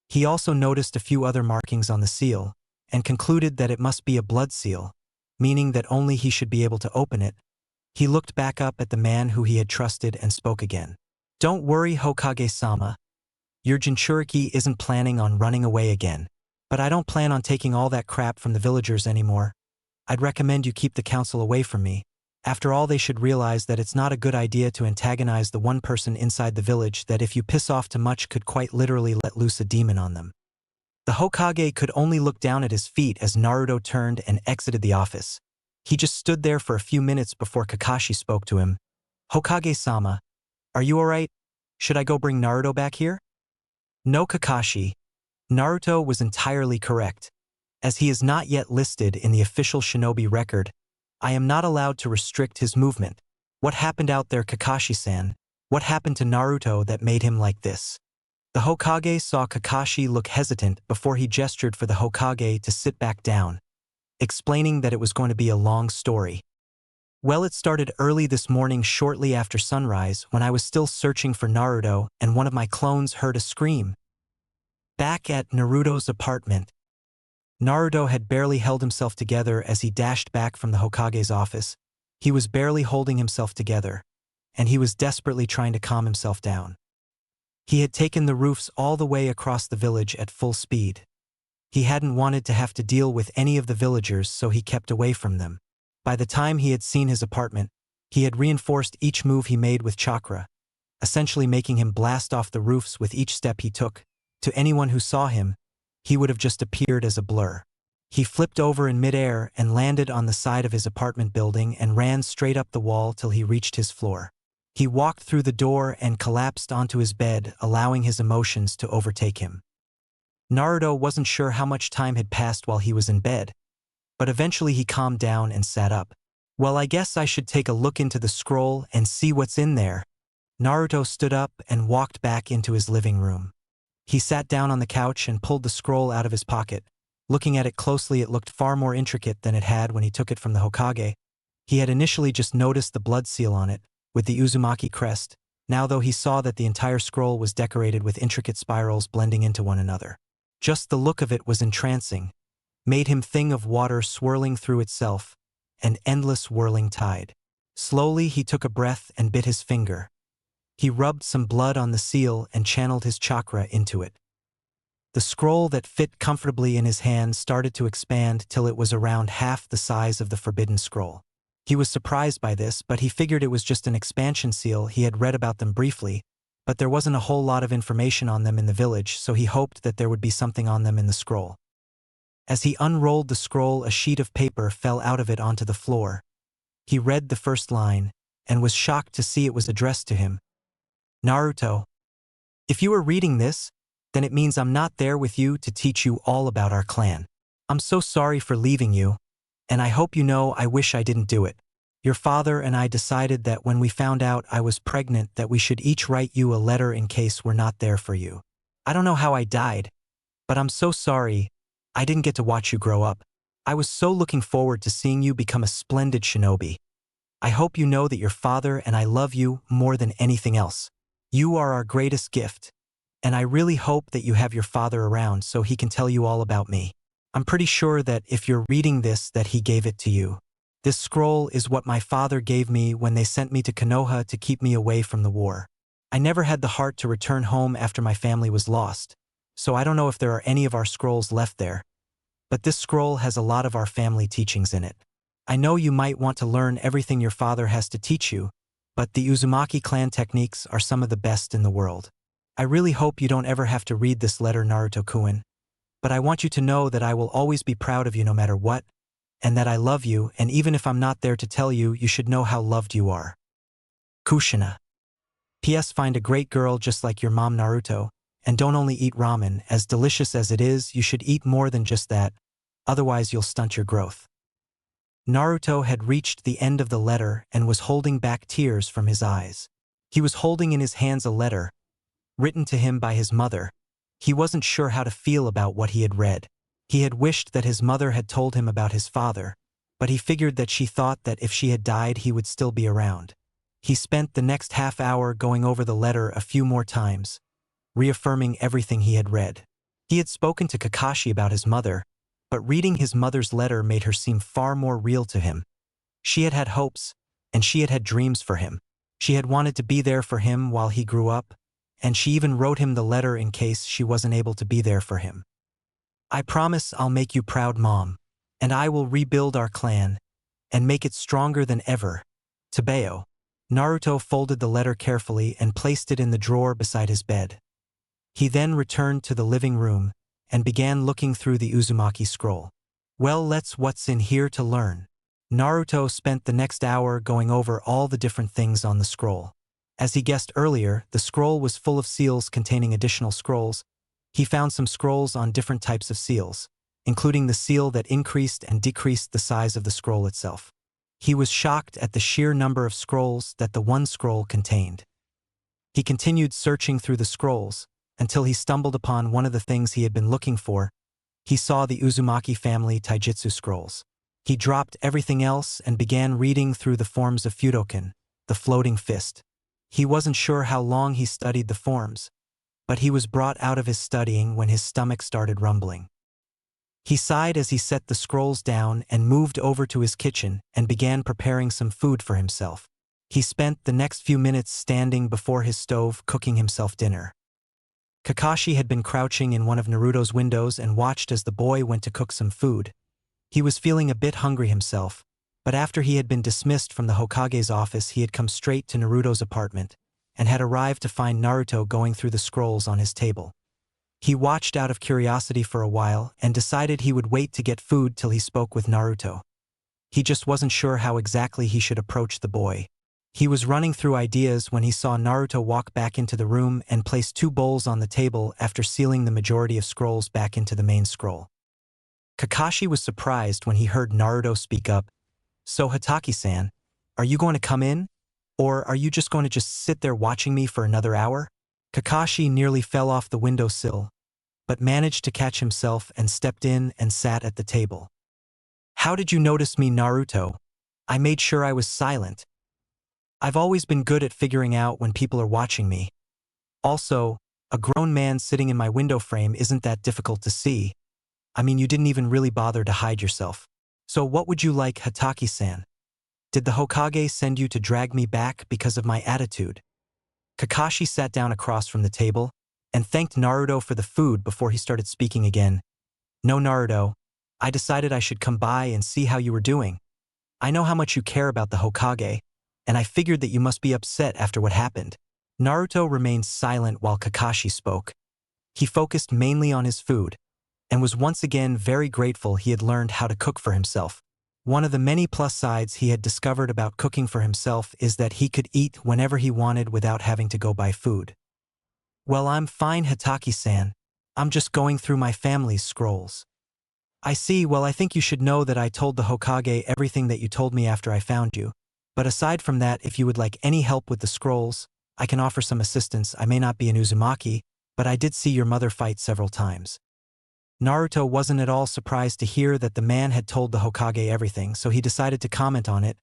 He also noticed a few other markings on the seal and concluded that it must be a blood seal, meaning that only he should be able to open it. He looked back up at the man who he had trusted and spoke again. Don't worry, Hokage-sama. Your Jinchuriki isn't planning on running away again, but I don't plan on taking all that crap from the villagers anymore. I'd recommend you keep the council away from me. After all, they should realize that it's not a good idea to antagonize the one person inside the village that if you piss off too much could quite literally let loose a demon on them. The Hokage could only look down at his feet as Naruto turned and exited the office. He just stood there for a few minutes before Kakashi spoke to him. Hokage-sama, are you alright? Should I go bring Naruto back here? No, Kakashi. Naruto was entirely correct. As he is not yet listed in the official shinobi record, I am not allowed to restrict his movement. What happened out there, Kakashi-san? What happened to Naruto that made him like this? The Hokage saw Kakashi look hesitant before he gestured for the Hokage to sit back down, explaining that it was going to be a long story. Well, it started early this morning shortly after sunrise when I was still searching for Naruto and one of my clones heard a scream. Back at Naruto's apartment, Naruto had barely held himself together as he dashed back from the Hokage's office. He was barely holding himself together, and he was desperately trying to calm himself down. He had taken the roofs all the way across the village at full speed. He hadn't wanted to have to deal with any of the villagers, so he kept away from them. By the time he had seen his apartment, he had reinforced each move he made with chakra, essentially making him blast off the roofs with each step he took. To anyone who saw him, he would have just appeared as a blur. He flipped over in midair and landed on the side of his apartment building and ran straight up the wall till he reached his floor. He walked through the door and collapsed onto his bed, allowing his emotions to overtake him. Naruto wasn't sure how much time had passed while he was in bed, but eventually he calmed down and sat up. Well, I guess I should take a look into the scroll and see what's in there. Naruto stood up and walked back into his living room. He sat down on the couch and pulled the scroll out of his pocket. Looking at it closely, it looked far more intricate than it had when he took it from the Hokage. He had initially just noticed the blood seal on it, with the Uzumaki crest. Now though he saw that the entire scroll was decorated with intricate spirals blending into one another. Just the look of it was entrancing, made him think of water swirling through itself, an endless whirling tide. Slowly he took a breath and bit his finger. He rubbed some blood on the seal and channeled his chakra into it. The scroll that fit comfortably in his hand started to expand till it was around half the size of the forbidden scroll. He was surprised by this, but he figured it was just an expansion seal. He had read about them briefly, but there wasn't a whole lot of information on them in the village, so he hoped that there would be something on them in the scroll. As he unrolled the scroll, a sheet of paper fell out of it onto the floor. He read the first line, and was shocked to see it was addressed to him. Naruto, if you are reading this, then it means I'm not there with you to teach you all about our clan. I'm so sorry for leaving you, and I hope you know I wish I didn't do it. Your father and I decided that when we found out I was pregnant that we should each write you a letter in case we're not there for you. I don't know how I died, but I'm so sorry I didn't get to watch you grow up. I was so looking forward to seeing you become a splendid shinobi. I hope you know that your father and I love you more than anything else. You are our greatest gift, and I really hope that you have your father around so he can tell you all about me. I'm pretty sure that if you're reading this that he gave it to you. This scroll is what my father gave me when they sent me to Konoha to keep me away from the war. I never had the heart to return home after my family was lost, so I don't know if there are any of our scrolls left there. But this scroll has a lot of our family teachings in it. I know you might want to learn everything your father has to teach you, but the Uzumaki clan techniques are some of the best in the world. I really hope you don't ever have to read this letter, Naruto-kun. But I want you to know that I will always be proud of you no matter what, and that I love you, and even if I'm not there to tell you, you should know how loved you are. Kushina. P.S. Find a great girl just like your mom, Naruto, and don't only eat ramen. As delicious as it is, you should eat more than just that, otherwise you'll stunt your growth. Naruto had reached the end of the letter and was holding back tears from his eyes. He was holding in his hands a letter, written to him by his mother. He wasn't sure how to feel about what he had read. He had wished that his mother had told him about his father, but he figured that she thought that if she had died he would still be around. He spent the next half hour going over the letter a few more times, reaffirming everything he had read. He had spoken to Kakashi about his mother, but reading his mother's letter made her seem far more real to him. She had had hopes, and she had had dreams for him. She had wanted to be there for him while he grew up, and she even wrote him the letter in case she wasn't able to be there for him. I promise I'll make you proud, Mom, and I will rebuild our clan and make it stronger than ever. Tabeo. Naruto folded the letter carefully and placed it in the drawer beside his bed. He then returned to the living room and began looking through the Uzumaki scroll. Well, let's what's in here to learn. Naruto spent the next hour going over all the different things on the scroll. As he guessed earlier, the scroll was full of seals containing additional scrolls. He found some scrolls on different types of seals, including the seal that increased and decreased the size of the scroll itself. He was shocked at the sheer number of scrolls that the one scroll contained. He continued searching through the scrolls until he stumbled upon one of the things he had been looking for. He saw the Uzumaki family taijutsu scrolls. He dropped everything else and began reading through the forms of Fudoken, the floating fist. He wasn't sure how long he studied the forms, but he was brought out of his studying when his stomach started rumbling. He sighed as he set the scrolls down and moved over to his kitchen and began preparing some food for himself. He spent the next few minutes standing before his stove cooking himself dinner. Kakashi had been crouching in one of Naruto's windows and watched as the boy went to cook some food. He was feeling a bit hungry himself, but after he had been dismissed from the Hokage's office he had come straight to Naruto's apartment and had arrived to find Naruto going through the scrolls on his table. He watched out of curiosity for a while and decided he would wait to get food till he spoke with Naruto. He just wasn't sure how exactly he should approach the boy. He was running through ideas when he saw Naruto walk back into the room and place 2 bowls on the table after sealing the majority of scrolls back into the main scroll. Kakashi was surprised when he heard Naruto speak up. So Hataki-san, are you going to come in? Or are you just going to sit there watching me for another hour? Kakashi nearly fell off the windowsill, but managed to catch himself and stepped in and sat at the table. How did you notice me, Naruto? I made sure I was silent. I've always been good at figuring out when people are watching me. Also, a grown man sitting in my window frame isn't that difficult to see. I mean, you didn't even really bother to hide yourself. So what would you like, Hataki-san? Did the Hokage send you to drag me back because of my attitude? Kakashi sat down across from the table and thanked Naruto for the food before he started speaking again. No, Naruto, I decided I should come by and see how you were doing. I know how much you care about the Hokage, and I figured that you must be upset after what happened. Naruto remained silent while Kakashi spoke. He focused mainly on his food, and was once again very grateful he had learned how to cook for himself. One of the many plus sides he had discovered about cooking for himself is that he could eat whenever he wanted without having to go buy food. Well, I'm fine, Hataki-san. I'm just going through my family's scrolls. I see. Well, I think you should know that I told the Hokage everything that you told me after I found you. But aside from that, if you would like any help with the scrolls, I can offer some assistance. I may not be an Uzumaki, but I did see your mother fight several times. Naruto wasn't at all surprised to hear that the man had told the Hokage everything, so he decided to comment on it.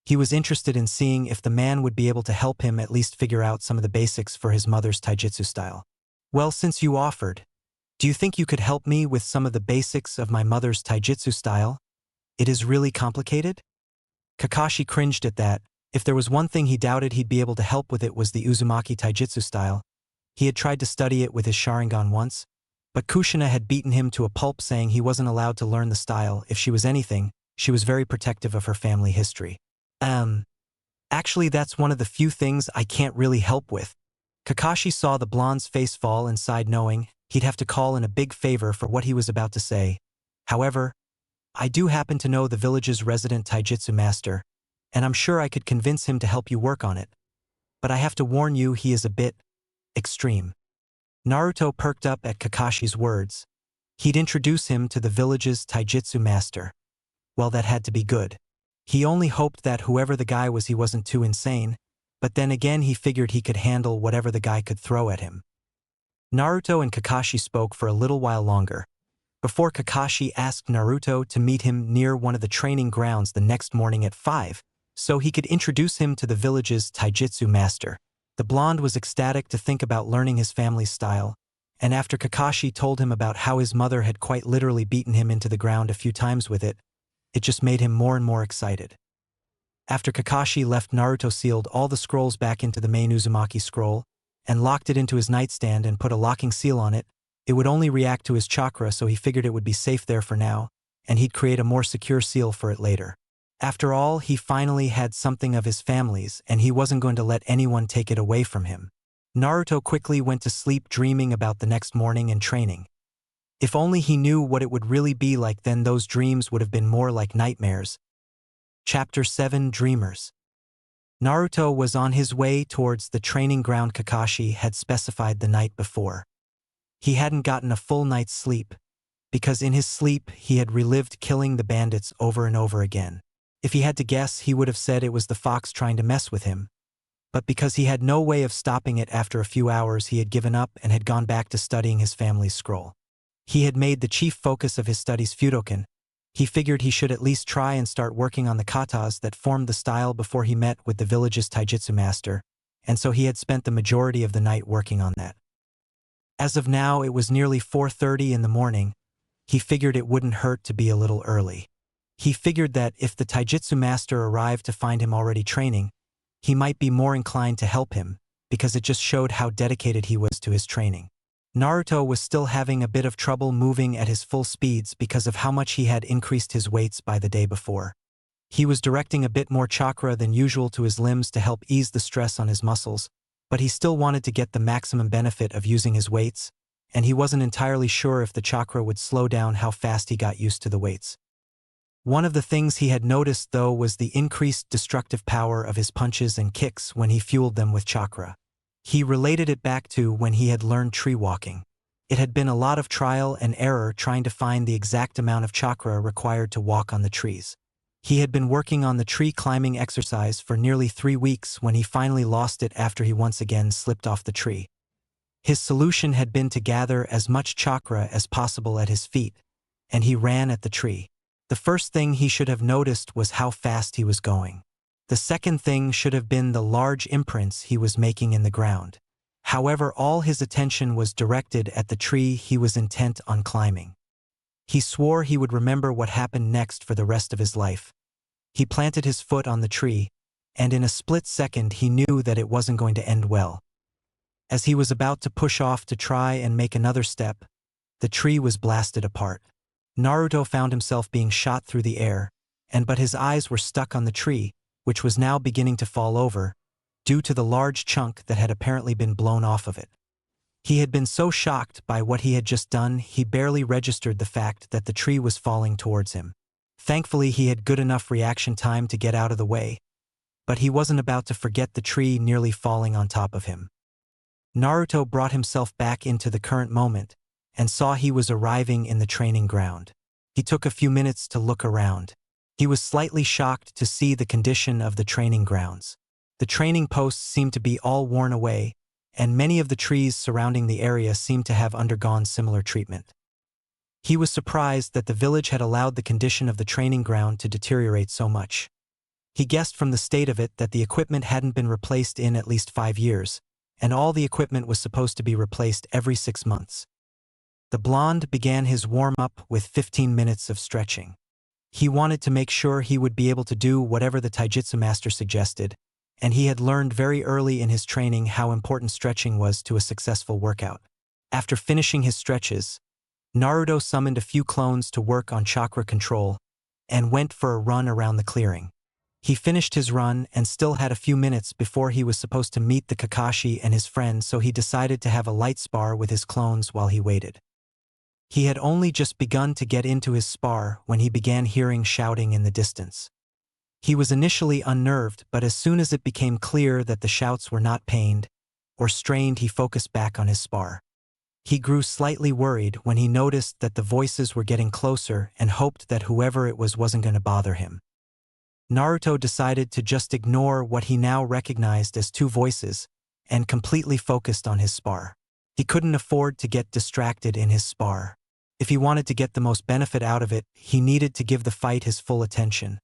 He was interested in seeing if the man would be able to help him at least figure out some of the basics for his mother's taijutsu style. Well, since you offered, do you think you could help me with some of the basics of my mother's taijutsu style? It is really complicated? Kakashi cringed at that. If there was one thing he doubted he'd be able to help with, it was the Uzumaki taijutsu style. He had tried to study it with his Sharingan once, but Kushina had beaten him to a pulp, saying he wasn't allowed to learn the style. If she was anything, she was very protective of her family history. Actually, that's one of the few things I can't really help with. Kakashi saw the blonde's face fall and sighed, knowing he'd have to call in a big favor for what he was about to say. However, I do happen to know the village's resident taijutsu master, and I'm sure I could convince him to help you work on it. But I have to warn you, he is a bit extreme. Naruto perked up at Kakashi's words. He'd introduce him to the village's taijutsu master. Well, that had to be good. He only hoped that whoever the guy was, he wasn't too insane, but then again he figured he could handle whatever the guy could throw at him. Naruto and Kakashi spoke for a little while longer, before Kakashi asked Naruto to meet him near one of the training grounds the next morning at 5, so he could introduce him to the village's taijutsu master. The blonde was ecstatic to think about learning his family's style, and after Kakashi told him about how his mother had quite literally beaten him into the ground a few times with it, it just made him more and more excited. After Kakashi left, Naruto sealed all the scrolls back into the main Uzumaki scroll, and locked it into his nightstand and put a locking seal on it. It would only react to his chakra, so he figured it would be safe there for now, and he'd create a more secure seal for it later. After all, he finally had something of his family's, and he wasn't going to let anyone take it away from him. Naruto quickly went to sleep, dreaming about the next morning and training. If only he knew what it would really be like, then those dreams would have been more like nightmares. Chapter 7: Dreamers. Naruto was on his way towards the training ground Kakashi had specified the night before. He hadn't gotten a full night's sleep, because in his sleep he had relived killing the bandits over and over again. If he had to guess, he would have said it was the fox trying to mess with him. But because he had no way of stopping it, after a few hours he had given up and had gone back to studying his family's scroll. He had made the chief focus of his studies Fudokan. He figured he should at least try and start working on the katas that formed the style before he met with the village's taijutsu master, and so he had spent the majority of the night working on that. As of now, it was nearly 4:30 in the morning. He figured it wouldn't hurt to be a little early. He figured that if the taijutsu master arrived to find him already training, he might be more inclined to help him, because it just showed how dedicated he was to his training. Naruto was still having a bit of trouble moving at his full speeds because of how much he had increased his weights by the day before. He was directing a bit more chakra than usual to his limbs to help ease the stress on his muscles, but he still wanted to get the maximum benefit of using his weights, and he wasn't entirely sure if the chakra would slow down how fast he got used to the weights. One of the things he had noticed, though, was the increased destructive power of his punches and kicks when he fueled them with chakra. He related it back to when he had learned tree walking. It had been a lot of trial and error trying to find the exact amount of chakra required to walk on the trees. He had been working on the tree climbing exercise for nearly 3 weeks when he finally lost it after he once again slipped off the tree. His solution had been to gather as much chakra as possible at his feet, and he ran at the tree. The first thing he should have noticed was how fast he was going. The second thing should have been the large imprints he was making in the ground. However, all his attention was directed at the tree he was intent on climbing. He swore he would remember what happened next for the rest of his life. He planted his foot on the tree, and in a split second he knew that it wasn't going to end well. As he was about to push off to try and make another step, the tree was blasted apart. Naruto found himself being shot through the air, but his eyes were stuck on the tree, which was now beginning to fall over, due to the large chunk that had apparently been blown off of it. He had been so shocked by what he had just done, he barely registered the fact that the tree was falling towards him. Thankfully, he had good enough reaction time to get out of the way, but he wasn't about to forget the tree nearly falling on top of him. Naruto brought himself back into the current moment and saw he was arriving in the training ground. He took a few minutes to look around. He was slightly shocked to see the condition of the training grounds. The training posts seemed to be all worn away, and many of the trees surrounding the area seemed to have undergone similar treatment. He was surprised that the village had allowed the condition of the training ground to deteriorate so much. He guessed from the state of it that the equipment hadn't been replaced in at least 5 years, and all the equipment was supposed to be replaced every 6 months. The blonde began his warm-up with 15 minutes of stretching. He wanted to make sure he would be able to do whatever the taijutsu master suggested, and he had learned very early in his training how important stretching was to a successful workout. After finishing his stretches, Naruto summoned a few clones to work on chakra control and went for a run around the clearing. He finished his run and still had a few minutes before he was supposed to meet the Kakashi and his friend, so he decided to have a light spar with his clones while he waited. He had only just begun to get into his spar when he began hearing shouting in the distance. He was initially unnerved, but as soon as it became clear that the shouts were not pained or strained, he focused back on his spar. He grew slightly worried when he noticed that the voices were getting closer and hoped that whoever it was wasn't going to bother him. Naruto decided to just ignore what he now recognized as 2 voices and completely focused on his spar. He couldn't afford to get distracted in his spar. If he wanted to get the most benefit out of it, he needed to give the fight his full attention.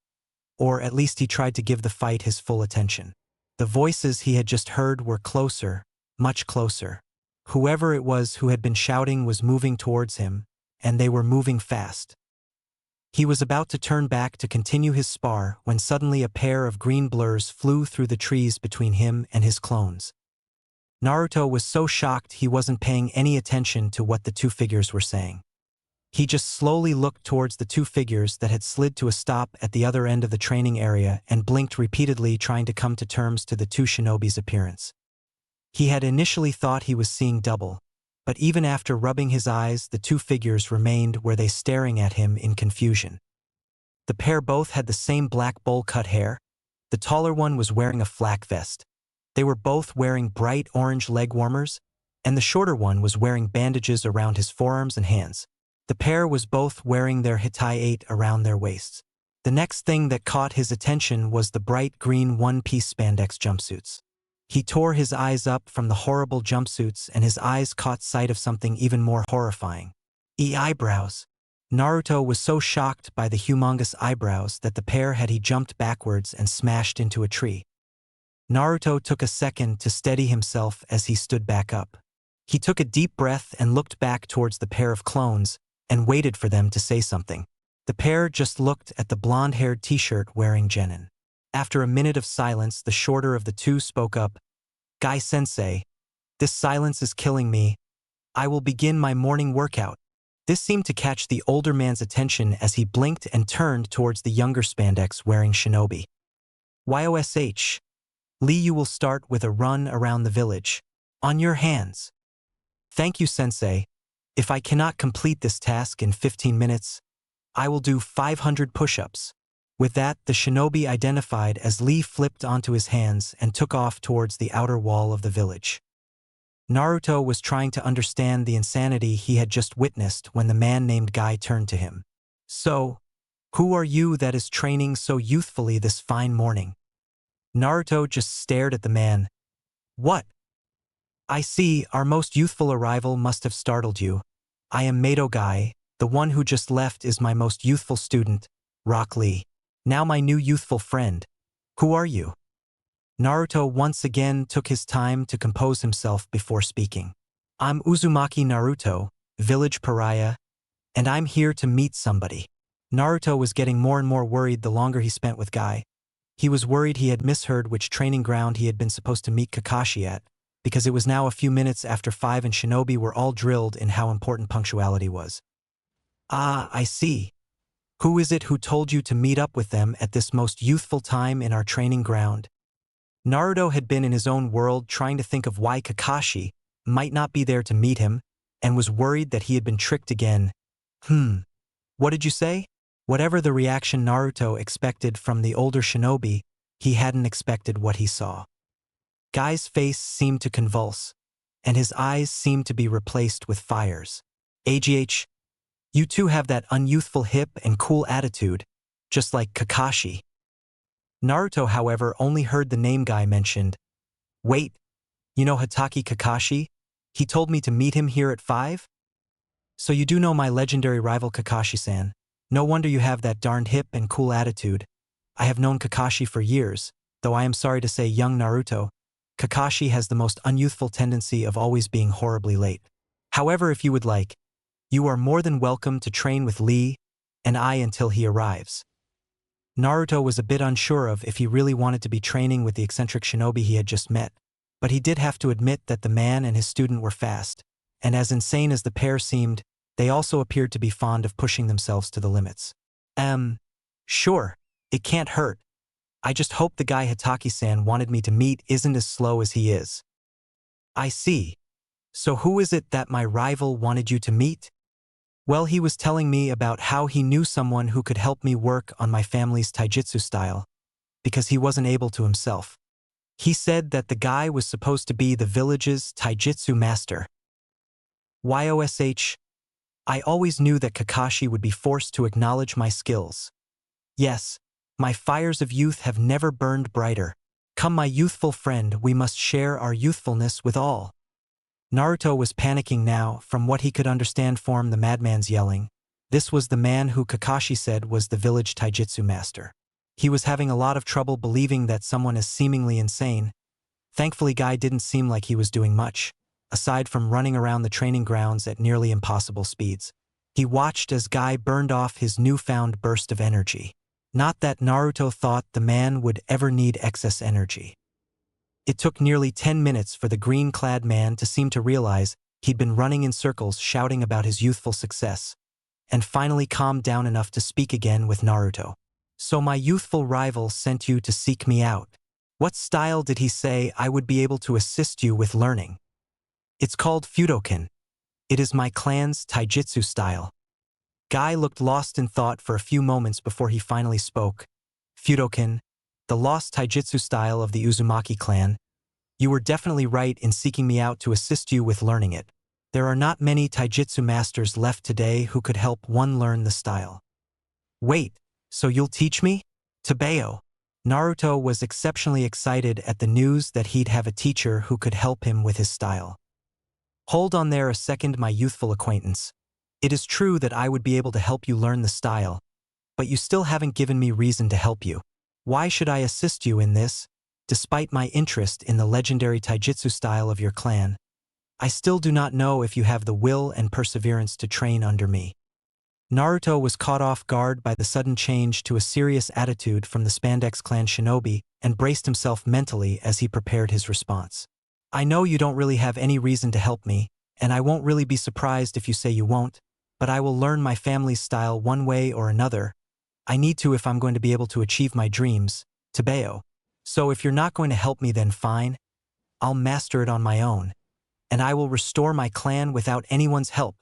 Or at least he tried to give the fight his full attention. The voices he had just heard were closer, much closer. Whoever it was who had been shouting was moving towards him, and they were moving fast. He was about to turn back to continue his spar when suddenly a pair of green blurs flew through the trees between him and his clones. Naruto was so shocked he wasn't paying any attention to what the 2 figures were saying. He just slowly looked towards the 2 figures that had slid to a stop at the other end of the training area and blinked repeatedly, trying to come to terms to the 2 shinobi's appearance. He had initially thought he was seeing double, but even after rubbing his eyes, the 2 figures remained where they staring at him in confusion. The pair both had the same black bowl-cut hair. The taller one was wearing a flak vest. They were both wearing bright orange leg warmers, and the shorter one was wearing bandages around his forearms and hands. The pair was both wearing their hitai-8 around their waists. The next thing that caught his attention was the bright green one-piece spandex jumpsuits. He tore his eyes up from the horrible jumpsuits, and his eyes caught sight of something even more horrifying. Eyebrows. Naruto was so shocked by the humongous eyebrows that the pair had he jumped backwards and smashed into a tree. Naruto took a second to steady himself as he stood back up. He took a deep breath and looked back towards the pair of clones and waited for them to say something. The pair just looked at the blonde-haired t-shirt wearing genin. After a minute of silence, the shorter of the 2 spoke up. "Guy-sensei, this silence is killing me. I will begin my morning workout." This seemed to catch the older man's attention as he blinked and turned towards the younger spandex-wearing shinobi. "Yosh. Lee, you will start with a run around the village. On your hands." "Thank you, sensei. If I cannot complete this task in 15 minutes, I will do 500 push-ups." With that, the shinobi identified as Lee flipped onto his hands and took off towards the outer wall of the village. Naruto was trying to understand the insanity he had just witnessed when the man named Guy turned to him. "So, who are you that is training so youthfully this fine morning?" Naruto just stared at the man. "What? I see, our most youthful arrival must have startled you. I am Mato Guy, The one who just left is my most youthful student, Rock Lee. Now my new youthful friend. Who are you? Naruto once again took his time to compose himself before speaking. I'm Uzumaki Naruto, village pariah, and I'm here to meet somebody. Naruto was getting more and more worried the longer he spent with Guy. He was worried he had misheard which training ground he had been supposed to meet Kakashi at, because it was now a few minutes after 5 and Shinobi were all drilled in how important punctuality was. Ah, I see. Who is it who told you to meet up with them at this most youthful time in our training ground? Naruto had been in his own world trying to think of why Kakashi might not be there to meet him, and was worried that he had been tricked again. What did you say? Whatever the reaction Naruto expected from the older shinobi, he hadn't expected what he saw. Guy's face seemed to convulse, and his eyes seemed to be replaced with fires. AGH, you two have that unyouthful hip and cool attitude, just like Kakashi. Naruto, however, only heard the name Guy mentioned. Wait, you know Hatake Kakashi? He told me to meet him here at 5? So you do know my legendary rival Kakashi-san. No wonder you have that darned hip and cool attitude. I have known Kakashi for years, though I am sorry to say, young Naruto, Kakashi has the most unyouthful tendency of always being horribly late. However, if you would like, you are more than welcome to train with Lee and I until he arrives. Naruto was a bit unsure of if he really wanted to be training with the eccentric shinobi he had just met, but he did have to admit that the man and his student were fast, and as insane as the pair seemed, they also appeared to be fond of pushing themselves to the limits. Sure, it can't hurt. I just hope the guy Hatake-san wanted me to meet isn't as slow as he is. I see. So who is it that my rival wanted you to meet? Well, he was telling me about how he knew someone who could help me work on my family's taijutsu style, because he wasn't able to himself. He said that the guy was supposed to be the village's taijutsu master. YOSH, I always knew that Kakashi would be forced to acknowledge my skills. Yes, my fires of youth have never burned brighter. Come, my youthful friend, we must share our youthfulness with all. Naruto was panicking now from what he could understand from the madman's yelling. This was the man who Kakashi said was the village taijutsu master. He was having a lot of trouble believing that someone as seemingly insane. Thankfully, Guy didn't seem like he was doing much, aside from running around the training grounds at nearly impossible speeds. He watched as Guy burned off his newfound burst of energy. Not that Naruto thought the man would ever need excess energy. It took nearly 10 minutes for the green-clad man to seem to realize he'd been running in circles shouting about his youthful success, and finally calmed down enough to speak again with Naruto. So my youthful rival sent you to seek me out. What style did he say I would be able to assist you with learning? It's called Fudoken. It is my clan's taijutsu style. Guy looked lost in thought for a few moments before he finally spoke. Fudoken, the lost taijutsu style of the Uzumaki clan. You were definitely right in seeking me out to assist you with learning it. There are not many taijutsu masters left today who could help one learn the style. Wait, so you'll teach me? Tabeo. Naruto was exceptionally excited at the news that he'd have a teacher who could help him with his style. Hold on there a second, my youthful acquaintance. It is true that I would be able to help you learn the style, but you still haven't given me reason to help you. Why should I assist you in this, despite my interest in the legendary taijutsu style of your clan? I still do not know if you have the will and perseverance to train under me. Naruto was caught off guard by the sudden change to a serious attitude from the Spandex clan shinobi and braced himself mentally as he prepared his response. I know you don't really have any reason to help me, and I won't really be surprised if you say you won't, but I will learn my family's style one way or another. I need to if I'm going to be able to achieve my dreams, Tabeo. So if you're not going to help me, then fine. I'll master it on my own, and I will restore my clan without anyone's help.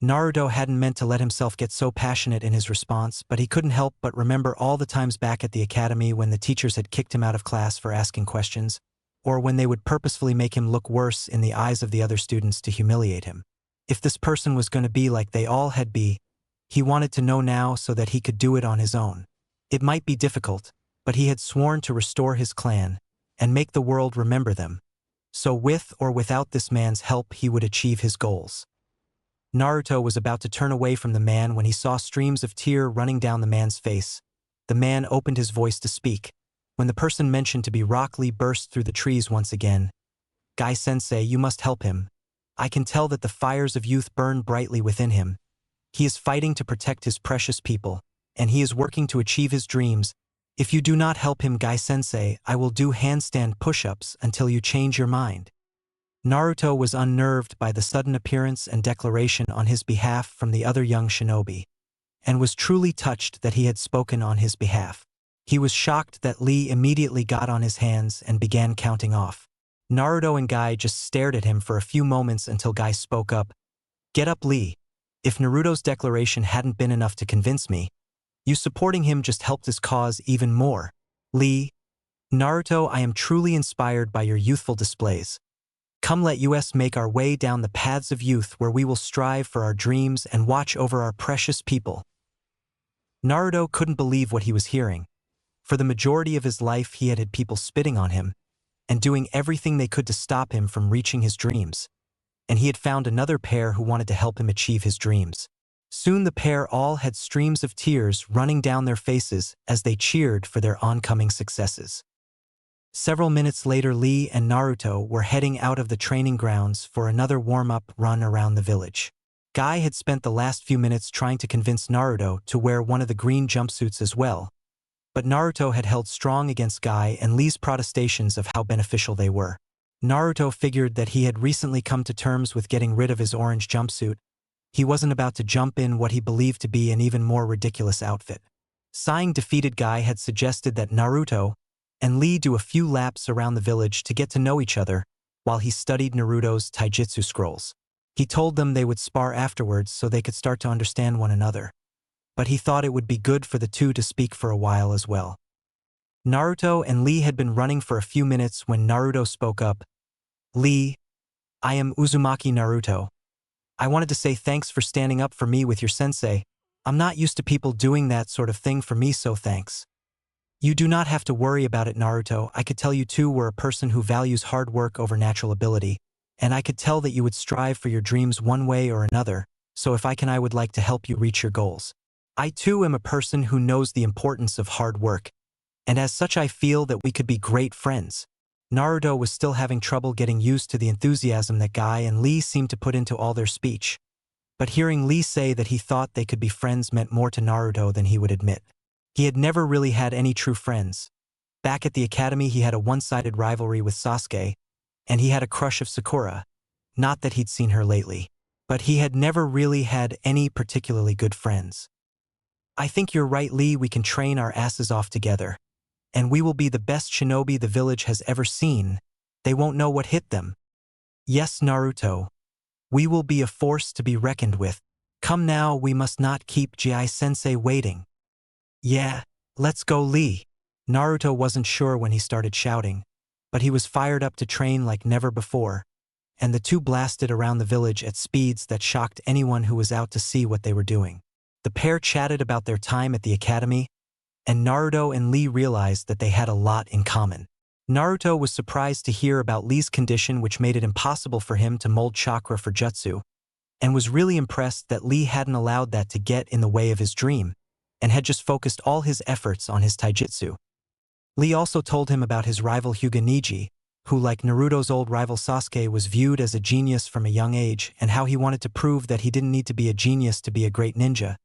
Naruto hadn't meant to let himself get so passionate in his response, but he couldn't help but remember all the times back at the academy when the teachers had kicked him out of class for asking questions, or when they would purposefully make him look worse in the eyes of the other students to humiliate him. If this person was going to be like they all had been, he wanted to know now so that he could do it on his own. It might be difficult, but he had sworn to restore his clan and make the world remember them. So with or without this man's help, he would achieve his goals. Naruto was about to turn away from the man when he saw streams of tear running down the man's face. The man opened his voice to speak. When the person mentioned to be Rock Lee burst through the trees once again. "Guy-sensei, you must help him. I can tell that the fires of youth burn brightly within him. He is fighting to protect his precious people, and he is working to achieve his dreams. If you do not help him, Guy-sensei, I will do handstand push-ups until you change your mind." Naruto was unnerved by the sudden appearance and declaration on his behalf from the other young shinobi, and was truly touched that he had spoken on his behalf. He was shocked that Lee immediately got on his hands and began counting off. Naruto and Guy just stared at him for a few moments until Guy spoke up. "Get up, Lee. If Naruto's declaration hadn't been enough to convince me, you supporting him just helped his cause even more. Lee, Naruto, I am truly inspired by your youthful displays. Come, let us make our way down the paths of youth where we will strive for our dreams and watch over our precious people." Naruto couldn't believe what he was hearing. For the majority of his life he had people spitting on him and doing everything they could to stop him from reaching his dreams. And he had found another pair who wanted to help him achieve his dreams. Soon the pair all had streams of tears running down their faces as they cheered for their oncoming successes. Several minutes later, Lee and Naruto were heading out of the training grounds for another warm-up run around the village. Guy had spent the last few minutes trying to convince Naruto to wear one of the green jumpsuits as well, but Naruto had held strong against Guy and Lee's protestations of how beneficial they were. Naruto figured that he had recently come to terms with getting rid of his orange jumpsuit. He wasn't about to jump in what he believed to be an even more ridiculous outfit. Sighing, defeated Guy had suggested that Naruto and Lee do a few laps around the village to get to know each other while he studied Naruto's taijutsu scrolls. He told them they would spar afterwards so they could start to understand one another, but he thought it would be good for the two to speak for a while as well. Naruto and Lee had been running for a few minutes when Naruto spoke up. "Lee, I am Uzumaki Naruto. I wanted to say thanks for standing up for me with your sensei. I'm not used to people doing that sort of thing for me, so thanks." "You do not have to worry about it, Naruto. I could tell you too were a person who values hard work over natural ability, and I could tell that you would strive for your dreams one way or another, so if I can, I would like to help you reach your goals. I too am a person who knows the importance of hard work, and as such I feel that we could be great friends." Naruto was still having trouble getting used to the enthusiasm that Guy and Lee seemed to put into all their speech, but hearing Lee say that he thought they could be friends meant more to Naruto than he would admit. He had never really had any true friends. Back at the academy he had a one-sided rivalry with Sasuke, and he had a crush of Sakura. Not that he'd seen her lately, but he had never really had any particularly good friends. "I think you're right, Lee, we can train our asses off together, and we will be the best shinobi the village has ever seen. They won't know what hit them. Yes, Naruto. We will be a force to be reckoned with. Come now, we must not keep Ji-sensei waiting." "Yeah, let's go, Lee." Naruto wasn't sure when he started shouting, but he was fired up to train like never before, and the two blasted around the village at speeds that shocked anyone who was out to see what they were doing. The pair chatted about their time at the academy, and Naruto and Lee realized that they had a lot in common. Naruto was surprised to hear about Lee's condition, which made it impossible for him to mold chakra for jutsu, and was really impressed that Lee hadn't allowed that to get in the way of his dream, and had just focused all his efforts on his taijutsu. Lee also told him about his rival Hyuga Neji, who, like Naruto's old rival Sasuke, was viewed as a genius from a young age, and how he wanted to prove that he didn't need to be a genius to be a great ninja.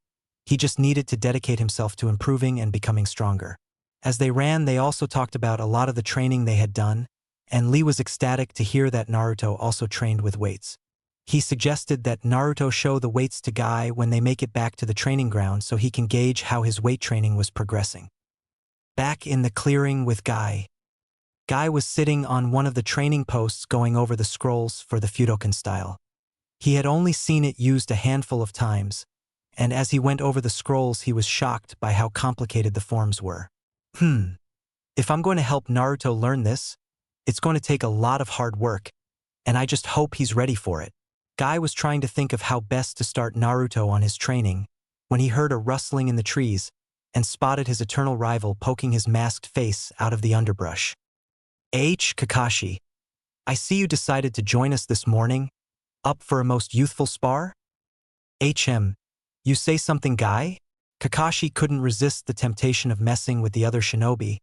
He just needed to dedicate himself to improving and becoming stronger. As they ran, they also talked about a lot of the training they had done, and Lee was ecstatic to hear that Naruto also trained with weights. He suggested that Naruto show the weights to Guy when they make it back to the training ground so he can gauge how his weight training was progressing. Back in the clearing with Guy. Guy was sitting on one of the training posts going over the scrolls for the Fudokan style. He had only seen it used a handful of times, and as he went over the scrolls he was shocked by how complicated the forms were. If I'm going to help Naruto learn this, it's going to take a lot of hard work, and I just hope he's ready for it. Guy was trying to think of how best to start Naruto on his training when he heard a rustling in the trees and spotted his eternal rival poking his masked face out of the underbrush. Kakashi, I see you decided to join us this morning. Up for a most youthful spar?" You say something, Guy? Kakashi couldn't resist the temptation of messing with the other shinobi.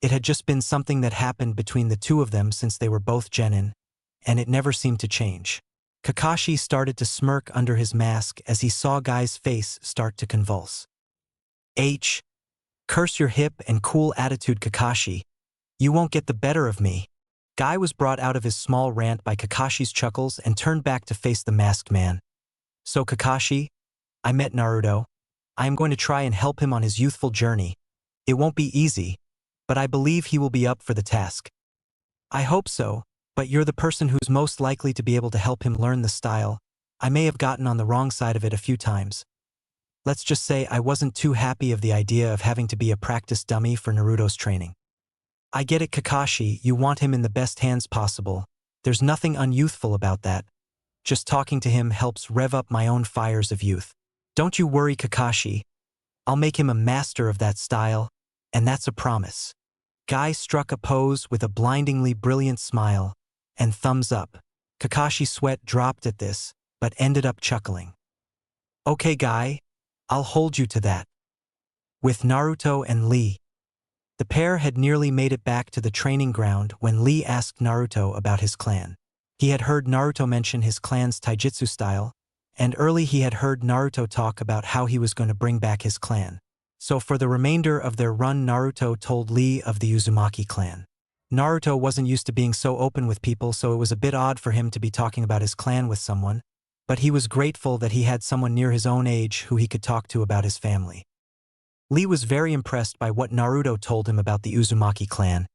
It had just been something that happened between the two of them since they were both genin, and it never seemed to change. Kakashi started to smirk under his mask as he saw Guy's face start to convulse. Curse your hip and cool attitude, Kakashi. You won't get the better of me. Guy was brought out of his small rant by Kakashi's chuckles and turned back to face the masked man. So Kakashi, I met Naruto. I am going to try and help him on his youthful journey. It won't be easy, but I believe he will be up for the task. I hope so, but you're the person who's most likely to be able to help him learn the style. I may have gotten on the wrong side of it a few times. Let's just say I wasn't too happy of the idea of having to be a practice dummy for Naruto's training. I get it, Kakashi, you want him in the best hands possible. There's nothing unyouthful about that. Just talking to him helps rev up my own fires of youth. Don't you worry, Kakashi. I'll make him a master of that style, and that's a promise. Guy struck a pose with a blindingly brilliant smile, and thumbs up. Kakashi's sweat dropped at this, but ended up chuckling. Okay, Guy, I'll hold you to that. With Naruto and Lee. The pair had nearly made it back to the training ground when Lee asked Naruto about his clan. He had heard Naruto mention his clan's taijutsu style, and early he had heard Naruto talk about how he was going to bring back his clan. So for the remainder of their run, Naruto told Lee of the Uzumaki clan. Naruto wasn't used to being so open with people, so it was a bit odd for him to be talking about his clan with someone, but he was grateful that he had someone near his own age who he could talk to about his family. Lee was very impressed by what Naruto told him about the Uzumaki clan.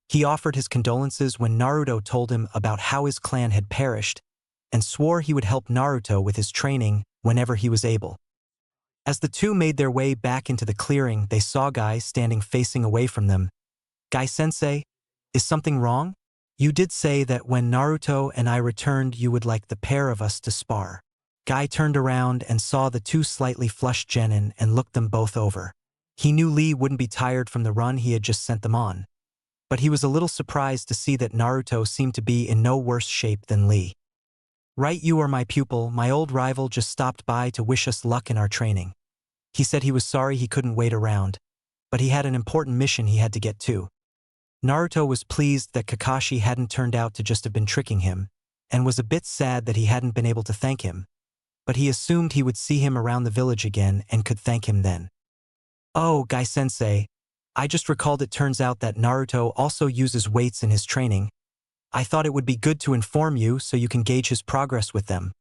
He offered his condolences when Naruto told him about how his clan had perished, and swore he would help Naruto with his training whenever he was able. As the two made their way back into the clearing, they saw Guy standing facing away from them. Guy-sensei, is something wrong? You did say that when Naruto and I returned you would like the pair of us to spar. Guy turned around and saw the two slightly flushed genin and looked them both over. He knew Lee wouldn't be tired from the run he had just sent them on, but he was a little surprised to see that Naruto seemed to be in no worse shape than Lee. Right, you are my pupil. My old rival just stopped by to wish us luck in our training. He said he was sorry he couldn't wait around, but he had an important mission he had to get to. Naruto was pleased that Kakashi hadn't turned out to just have been tricking him, and was a bit sad that he hadn't been able to thank him, but he assumed he would see him around the village again and could thank him then. Oh, Guy-sensei, I just recalled it turns out that Naruto also uses weights in his training. I thought it would be good to inform you so you can gauge his progress with them.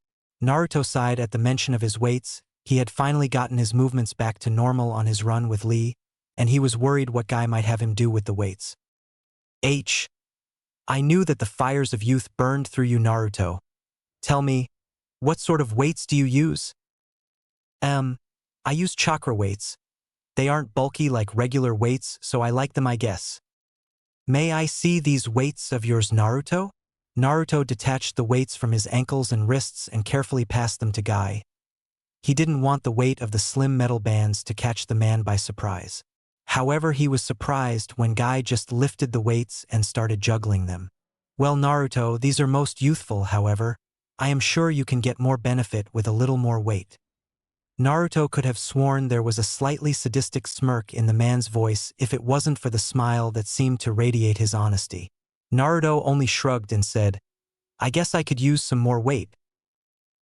Naruto sighed at the mention of his weights. He had finally gotten his movements back to normal on his run with Lee, and he was worried what Guy might have him do with the weights. I knew that the fires of youth burned through you, Naruto. Tell me, what sort of weights do you use? I use chakra weights. They aren't bulky like regular weights, so I like them, I guess. May I see these weights of yours, Naruto? Naruto detached the weights from his ankles and wrists and carefully passed them to Guy. He didn't want the weight of the slim metal bands to catch the man by surprise. However, he was surprised when Guy just lifted the weights and started juggling them. Well, Naruto, these are most youthful, however. I am sure you can get more benefit with a little more weight. Naruto could have sworn there was a slightly sadistic smirk in the man's voice if it wasn't for the smile that seemed to radiate his honesty. Naruto only shrugged and said, I guess I could use some more weight.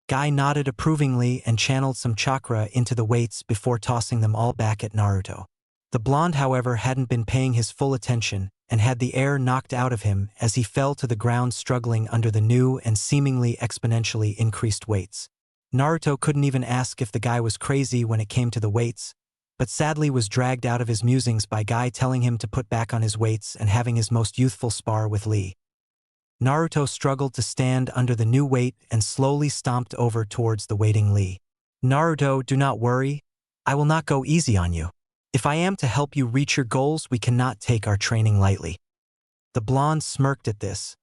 Guy nodded approvingly and channeled some chakra into the weights before tossing them all back at Naruto. The blonde, however, hadn't been paying his full attention and had the air knocked out of him as he fell to the ground struggling under the new and seemingly exponentially increased weights. Naruto couldn't even ask if the guy was crazy when it came to the weights, but sadly was dragged out of his musings by Guy telling him to put back on his weights and having his most youthful spar with Lee. Naruto struggled to stand under the new weight and slowly stomped over towards the waiting Lee. Naruto, do not worry. I will not go easy on you. If I am to help you reach your goals, we cannot take our training lightly. The blonde smirked at this.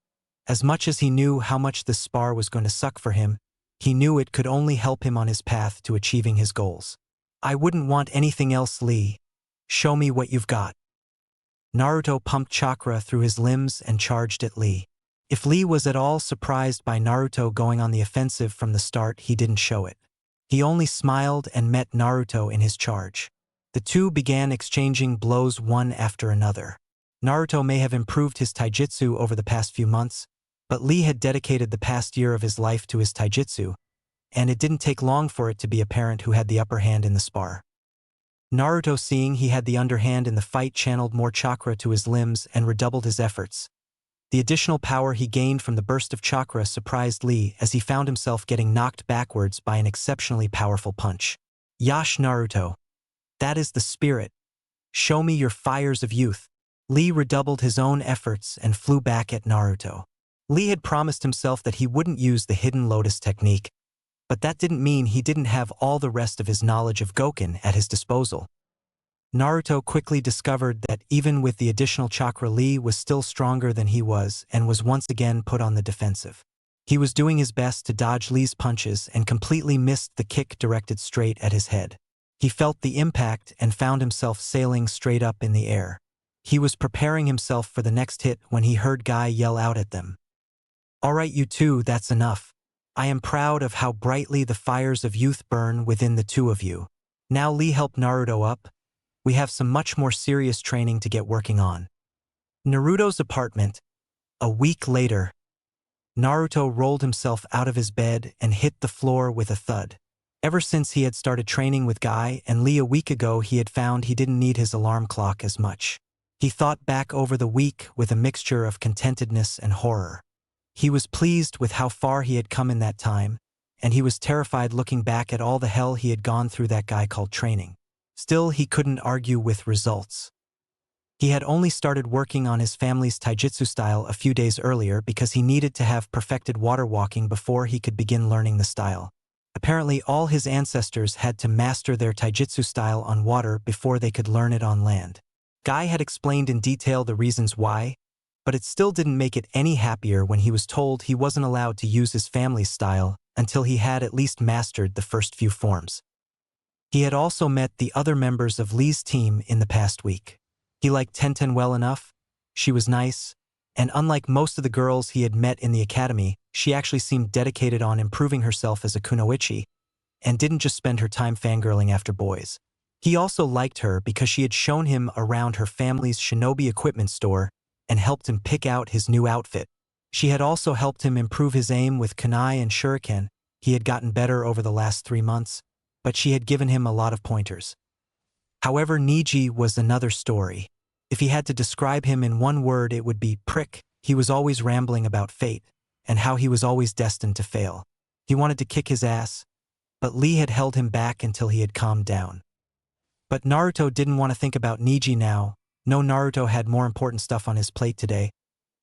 As much as he knew how much this spar was going to suck for him, he knew it could only help him on his path to achieving his goals. I wouldn't want anything else, Lee. Show me what you've got. Naruto pumped chakra through his limbs and charged at Lee. If Lee was at all surprised by Naruto going on the offensive from the start, he didn't show it. He only smiled and met Naruto in his charge. The two began exchanging blows one after another. Naruto may have improved his taijutsu over the past few months, but Lee had dedicated the past year of his life to his taijutsu, and it didn't take long for it to be apparent who had the upper hand in the spar. Naruto, seeing he had the underhand in the fight, channeled more chakra to his limbs and redoubled his efforts. The additional power he gained from the burst of chakra surprised Lee as he found himself getting knocked backwards by an exceptionally powerful punch. Yash Naruto. That is the spirit. Show me your fires of youth. Lee redoubled his own efforts and flew back at Naruto. Lee had promised himself that he wouldn't use the hidden lotus technique, but that didn't mean he didn't have all the rest of his knowledge of Goken at his disposal. Naruto quickly discovered that even with the additional chakra, Lee was still stronger than he was and was once again put on the defensive. He was doing his best to dodge Lee's punches and completely missed the kick directed straight at his head. He felt the impact and found himself sailing straight up in the air. He was preparing himself for the next hit when he heard Guy yell out at them. "All right, you two, that's enough. I am proud of how brightly the fires of youth burn within the two of you. Now Lee, help Naruto up. We have some much more serious training to get working on." Naruto's apartment. A week later. Naruto rolled himself out of his bed and hit the floor with a thud. Ever since he had started training with Guy and Lee a week ago, he had found he didn't need his alarm clock as much. He thought back over the week with a mixture of contentedness and horror. He was pleased with how far he had come in that time, and he was terrified looking back at all the hell he had gone through that guy called training. Still, he couldn't argue with results. He had only started working on his family's taijutsu style a few days earlier because he needed to have perfected water walking before he could begin learning the style. Apparently, all his ancestors had to master their taijutsu style on water before they could learn it on land. Guy had explained in detail the reasons why, but it still didn't make it any happier when he was told he wasn't allowed to use his family's style until he had at least mastered the first few forms. He had also met the other members of Lee's team in the past week. He liked Tenten well enough. She was nice, and unlike most of the girls he had met in the academy, she actually seemed dedicated on improving herself as a kunoichi, and didn't just spend her time fangirling after boys. He also liked her because she had shown him around her family's shinobi equipment store and helped him pick out his new outfit. She had also helped him improve his aim with kunai and shuriken. He had gotten better over the last 3 months, but she had given him a lot of pointers. However, Niji was another story. If he had to describe him in one word, it would be prick. He was always rambling about fate and how he was always destined to fail. He wanted to kick his ass, but Lee had held him back until he had calmed down. But Naruto didn't want to think about Niji now. No, Naruto had more important stuff on his plate today.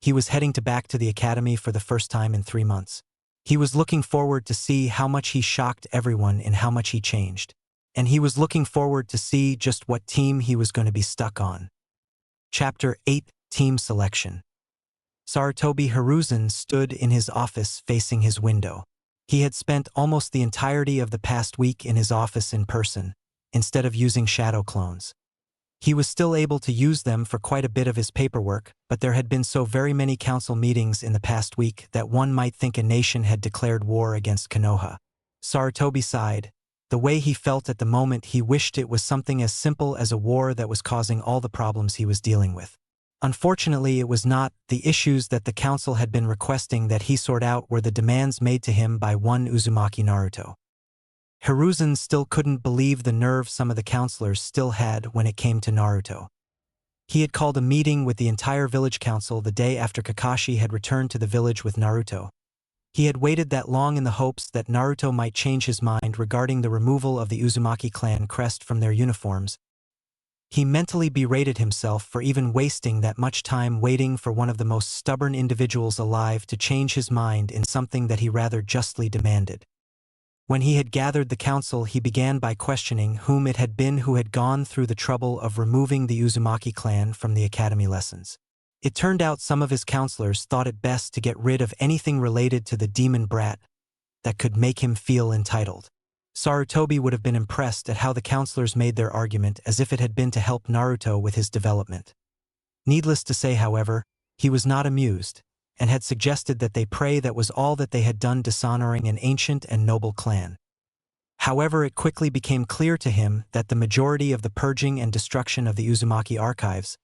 He was heading back to the academy for the first time in 3 months. He was looking forward to see how much he shocked everyone and how much he changed. And he was looking forward to see just what team he was going to be stuck on. Chapter 8, Team Selection. Sarutobi Hiruzen stood in his office facing his window. He had spent almost the entirety of the past week in his office in person, instead of using shadow clones. He was still able to use them for quite a bit of his paperwork, but there had been so very many council meetings in the past week that one might think a nation had declared war against Konoha. Sarutobi sighed. The way he felt at the moment, he wished it was something as simple as a war that was causing all the problems he was dealing with. Unfortunately, it was not. The issues that the council had been requesting that he sort out were the demands made to him by one Uzumaki Naruto. Hiruzen still couldn't believe the nerve some of the counselors still had when it came to Naruto. He had called a meeting with the entire village council the day after Kakashi had returned to the village with Naruto. He had waited that long in the hopes that Naruto might change his mind regarding the removal of the Uzumaki clan crest from their uniforms. He mentally berated himself for even wasting that much time waiting for one of the most stubborn individuals alive to change his mind in something that he rather justly demanded. When he had gathered the council, he began by questioning whom it had been who had gone through the trouble of removing the Uzumaki clan from the academy lessons. It turned out some of his counselors thought it best to get rid of anything related to the demon brat that could make him feel entitled. Sarutobi would have been impressed at how the counselors made their argument as if it had been to help Naruto with his development. Needless to say, however, he was not amused, and had suggested that they pray that was all that they had done, dishonoring an ancient and noble clan. However, it quickly became clear to him that the majority of the purging and destruction of the Uzumaki archives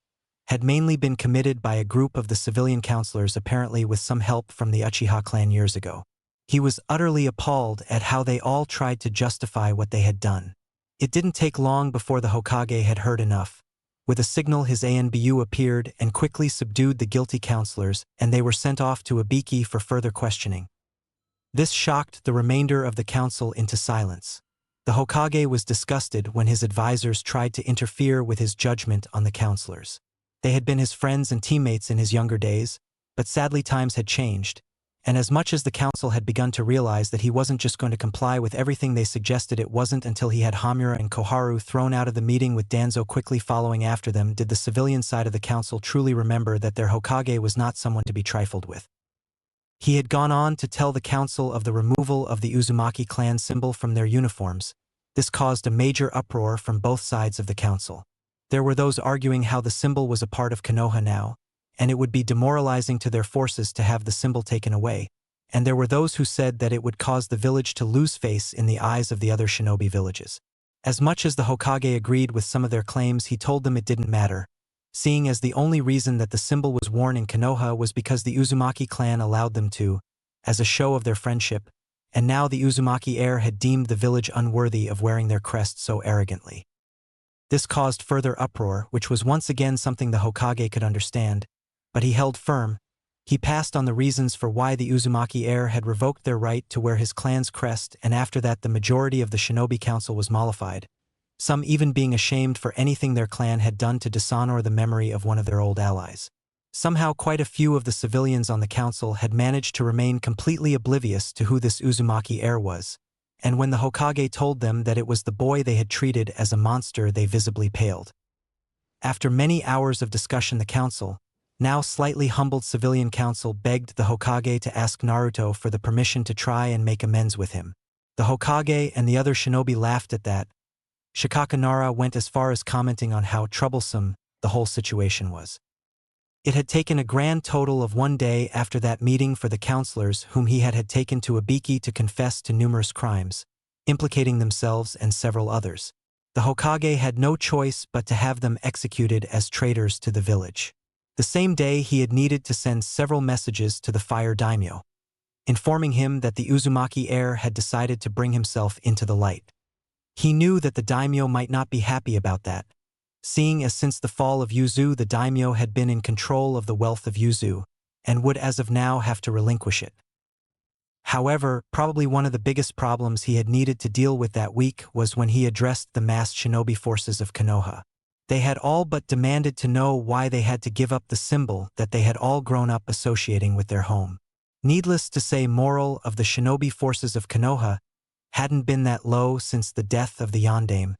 had mainly been committed by a group of the civilian counselors, apparently with some help from the Uchiha clan years ago. He was utterly appalled at how they all tried to justify what they had done. It didn't take long before the Hokage had heard enough. With a signal, his ANBU appeared and quickly subdued the guilty counselors, and they were sent off to Ibiki for further questioning. This shocked the remainder of the council into silence. The Hokage was disgusted when his advisors tried to interfere with his judgment on the counselors. They had been his friends and teammates in his younger days, but sadly times had changed, and as much as the council had begun to realize that he wasn't just going to comply with everything they suggested, it wasn't until he had Hamura and Koharu thrown out of the meeting with Danzo quickly following after them did the civilian side of the council truly remember that their Hokage was not someone to be trifled with. He had gone on to tell the council of the removal of the Uzumaki clan symbol from their uniforms. This caused a major uproar from both sides of the council. There were those arguing how the symbol was a part of Konoha now, and it would be demoralizing to their forces to have the symbol taken away, and there were those who said that it would cause the village to lose face in the eyes of the other shinobi villages. As much as the Hokage agreed with some of their claims, he told them it didn't matter, seeing as the only reason that the symbol was worn in Konoha was because the Uzumaki clan allowed them to, as a show of their friendship, and now the Uzumaki heir had deemed the village unworthy of wearing their crest so arrogantly. This caused further uproar, which was once again something the Hokage could understand, but he held firm. He passed on the reasons for why the Uzumaki heir had revoked their right to wear his clan's crest, and after that the majority of the shinobi council was mollified, some even being ashamed for anything their clan had done to dishonor the memory of one of their old allies. Somehow quite a few of the civilians on the council had managed to remain completely oblivious to who this Uzumaki heir was, and when the Hokage told them that it was the boy they had treated as a monster, they visibly paled. After many hours of discussion, the council, now slightly humbled civilian council, begged the Hokage to ask Naruto for the permission to try and make amends with him. The Hokage and the other shinobi laughed at that. Shikaka Nara went as far as commenting on how troublesome the whole situation was. It had taken a grand total of 1 day after that meeting for the counselors whom he had taken to Ibiki to confess to numerous crimes, implicating themselves and several others. The Hokage had no choice but to have them executed as traitors to the village. The same day he had needed to send several messages to the fire daimyo, informing him that the Uzumaki heir had decided to bring himself into the light. He knew that the daimyo might not be happy about that, seeing as since the fall of Yuzu the daimyo had been in control of the wealth of Yuzu, and would as of now have to relinquish it. However, probably one of the biggest problems he had needed to deal with that week was when he addressed the massed shinobi forces of Konoha. They had all but demanded to know why they had to give up the symbol that they had all grown up associating with their home. Needless to say, morale of the shinobi forces of Konoha hadn't been that low since the death of the Yondaime.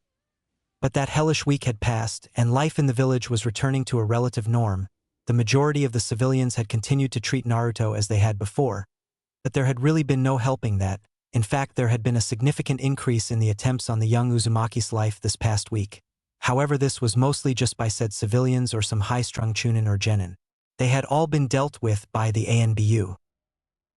But that hellish week had passed, and life in the village was returning to a relative norm. The majority of the civilians had continued to treat Naruto as they had before, but there had really been no helping that. In fact, there had been a significant increase in the attempts on the young Uzumaki's life this past week. However, this was mostly just by said civilians or some high-strung chunin or genin. They had all been dealt with by the ANBU.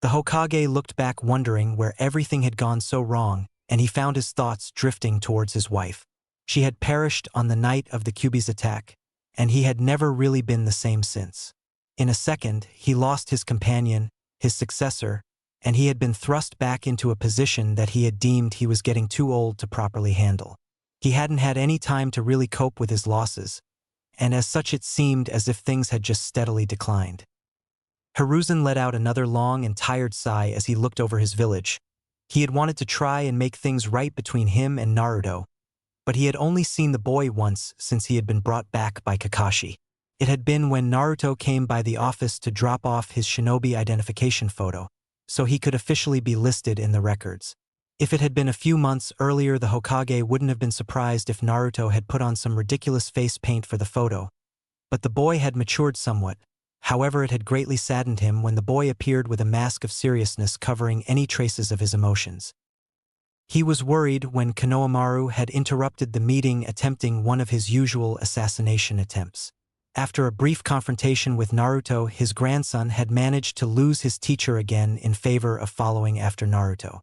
The Hokage looked back wondering where everything had gone so wrong, and he found his thoughts drifting towards his wife. She had perished on the night of the Kyuubi's attack, and he had never really been the same since. In a second, he lost his companion, his successor, and he had been thrust back into a position that he had deemed he was getting too old to properly handle. He hadn't had any time to really cope with his losses, and as such it seemed as if things had just steadily declined. Hiruzen let out another long and tired sigh as he looked over his village. He had wanted to try and make things right between him and Naruto, but he had only seen the boy once since he had been brought back by Kakashi. It had been when Naruto came by the office to drop off his shinobi identification photo, so he could officially be listed in the records. If it had been a few months earlier, the Hokage wouldn't have been surprised if Naruto had put on some ridiculous face paint for the photo, but the boy had matured somewhat. However, it had greatly saddened him when the boy appeared with a mask of seriousness covering any traces of his emotions. He was worried when Konohamaru had interrupted the meeting attempting one of his usual assassination attempts. After a brief confrontation with Naruto, his grandson had managed to lose his teacher again in favor of following after Naruto.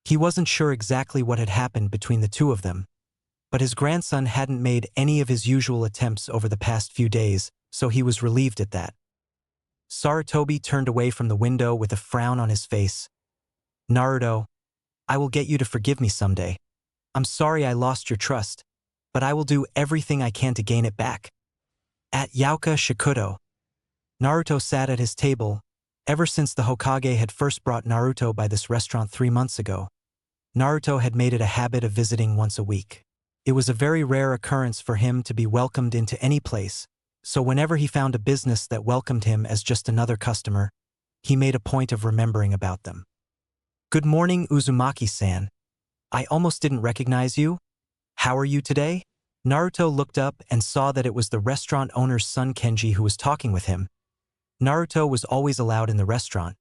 He wasn't sure exactly what had happened between the two of them, but his grandson hadn't made any of his usual attempts over the past few days, so he was relieved at that. Sarutobi turned away from the window with a frown on his face. Naruto, I will get you to forgive me someday. I'm sorry I lost your trust, but I will do everything I can to gain it back. At Yaoka Shikudo, Naruto sat at his table. Ever since the Hokage had first brought Naruto by this restaurant 3 months ago, Naruto had made it a habit of visiting once a week. It was a very rare occurrence for him to be welcomed into any place, so whenever he found a business that welcomed him as just another customer, he made a point of remembering about them. Good morning, Uzumaki-san. I almost didn't recognize you. How are you today? Naruto looked up and saw that it was the restaurant owner's son Kenji who was talking with him. Naruto was always allowed in the restaurant,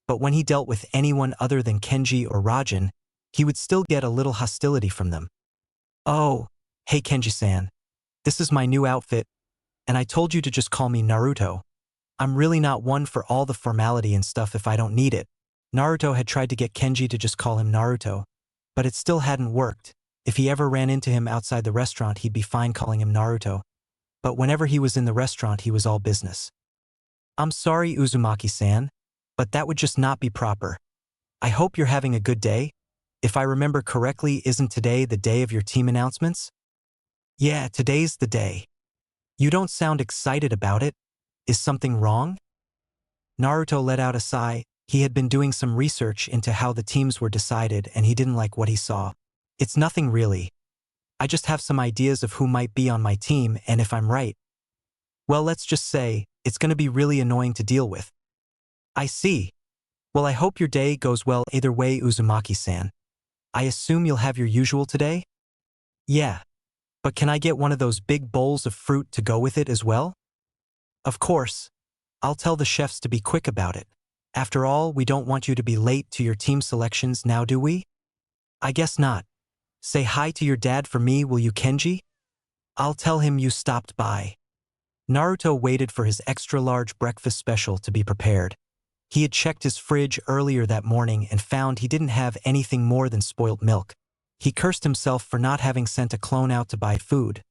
but when he dealt with anyone other than Kenji or Rajan, he would still get a little hostility from them. Oh, hey Kenji-san. This is my new outfit, and I told you to just call me Naruto. I'm really not one for all the formality and stuff if I don't need it. Naruto had tried to get Kenji to just call him Naruto, but it still hadn't worked. If he ever ran into him outside the restaurant, he'd be fine calling him Naruto. But whenever he was in the restaurant, he was all business. I'm sorry, Uzumaki-san, but that would just not be proper. I hope you're having a good day. If I remember correctly, isn't today the day of your team announcements? Yeah, today's the day. You don't sound excited about it. Is something wrong? Naruto let out a sigh. He had been doing some research into how the teams were decided and he didn't like what he saw. It's nothing really. I just have some ideas of who might be on my team and if I'm right. Well, let's just say, it's going to be really annoying to deal with. I see. Well, I hope your day goes well either way, Uzumaki-san. I assume you'll have your usual today? Yeah. But can I get one of those big bowls of fruit to go with it as well? Of course. I'll tell the chefs to be quick about it. After all, we don't want you to be late to your team selections now, do we? I guess not. Say hi to your dad for me, will you, Kenji? I'll tell him you stopped by. Naruto waited for his extra-large breakfast special to be prepared. He had checked his fridge earlier that morning and found he didn't have anything more than spoiled milk. He cursed himself for not having sent a clone out to buy food.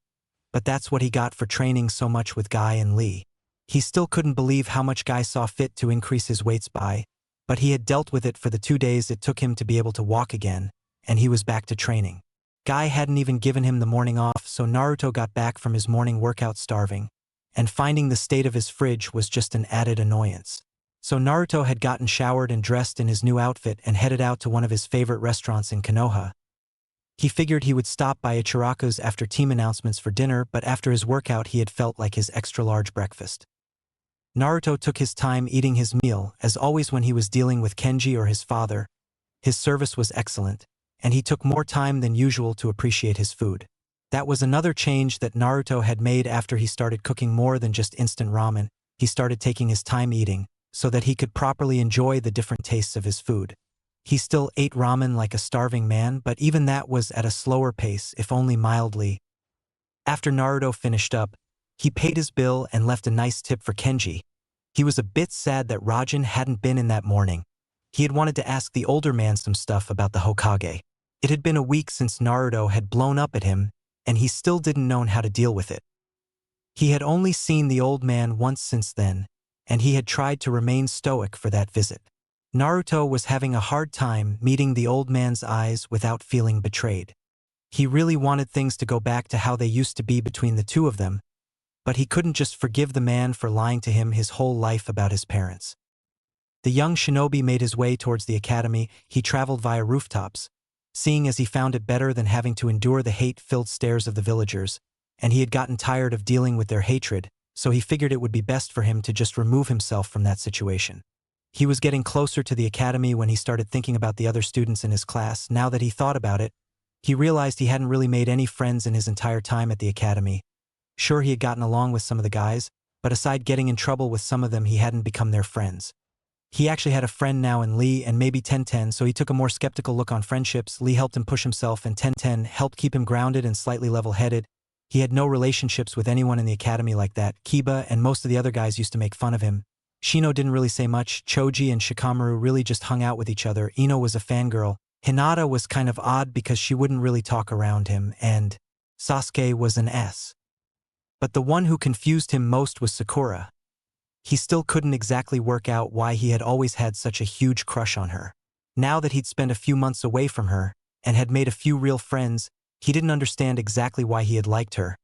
But that's what he got for training so much with Guy and Lee. He still couldn't believe how much Guy saw fit to increase his weights by, but he had dealt with it for the 2 days it took him to be able to walk again, and he was back to training. Guy hadn't even given him the morning off, so Naruto got back from his morning workout starving, and finding the state of his fridge was just an added annoyance. So Naruto had gotten showered and dressed in his new outfit and headed out to one of his favorite restaurants in Konoha. He figured he would stop by Ichiraku's after team announcements for dinner, but after his workout he had felt like his extra-large breakfast. Naruto took his time eating his meal, as always when he was dealing with Kenji or his father. His service was excellent, and he took more time than usual to appreciate his food. That was another change that Naruto had made after he started cooking more than just instant ramen. He started taking his time eating, so that he could properly enjoy the different tastes of his food. He still ate ramen like a starving man, but even that was at a slower pace, if only mildly. After Naruto finished up, he paid his bill and left a nice tip for Kenji. He was a bit sad that Rajan hadn't been in that morning. He had wanted to ask the older man some stuff about the Hokage. It had been a week since Naruto had blown up at him, and he still didn't know how to deal with it. He had only seen the old man once since then, and he had tried to remain stoic for that visit. Naruto was having a hard time meeting the old man's eyes without feeling betrayed. He really wanted things to go back to how they used to be between the two of them, but he couldn't just forgive the man for lying to him his whole life about his parents. The young shinobi made his way towards the academy. He traveled via rooftops, seeing as he found it better than having to endure the hate-filled stares of the villagers, and he had gotten tired of dealing with their hatred, so he figured it would be best for him to just remove himself from that situation. He was getting closer to the academy when he started thinking about the other students in his class. Now that he thought about it, he realized he hadn't really made any friends in his entire time at the academy. Sure, he had gotten along with some of the guys, but aside getting in trouble with some of them, he hadn't become their friends. He actually had a friend now in Lee and maybe Tenten, so he took a more skeptical look on friendships. Lee helped him push himself and Tenten helped keep him grounded and slightly level-headed. He had no relationships with anyone in the academy like that. Kiba and most of the other guys used to make fun of him. Shino didn't really say much. Choji and Shikamaru really just hung out with each other. Ino was a fangirl. Hinata was kind of odd because she wouldn't really talk around him, and Sasuke was an S. But the one who confused him most was Sakura. He still couldn't exactly work out why he had always had such a huge crush on her. Now that he'd spent a few months away from her and had made a few real friends, he didn't understand exactly why he had liked her.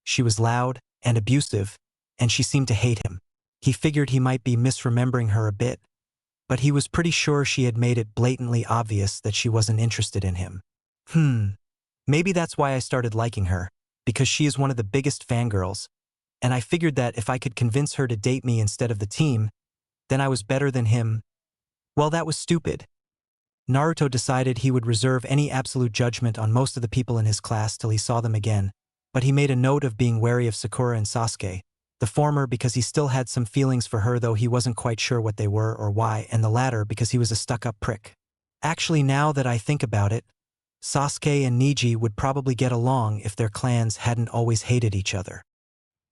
She was loud and abusive, and she seemed to hate him. He figured he might be misremembering her a bit, but he was pretty sure she had made it blatantly obvious that she wasn't interested in him. Maybe that's why I started liking her, because she is one of the biggest fangirls, and I figured that if I could convince her to date me instead of the team, then I was better than him. Well, that was stupid. Naruto decided he would reserve any absolute judgment on most of the people in his class till he saw them again, but he made a note of being wary of Sakura and Sasuke, the former because he still had some feelings for her though he wasn't quite sure what they were or why, and the latter because he was a stuck-up prick. Actually, now that I think about it, Sasuke and Neji would probably get along if their clans hadn't always hated each other.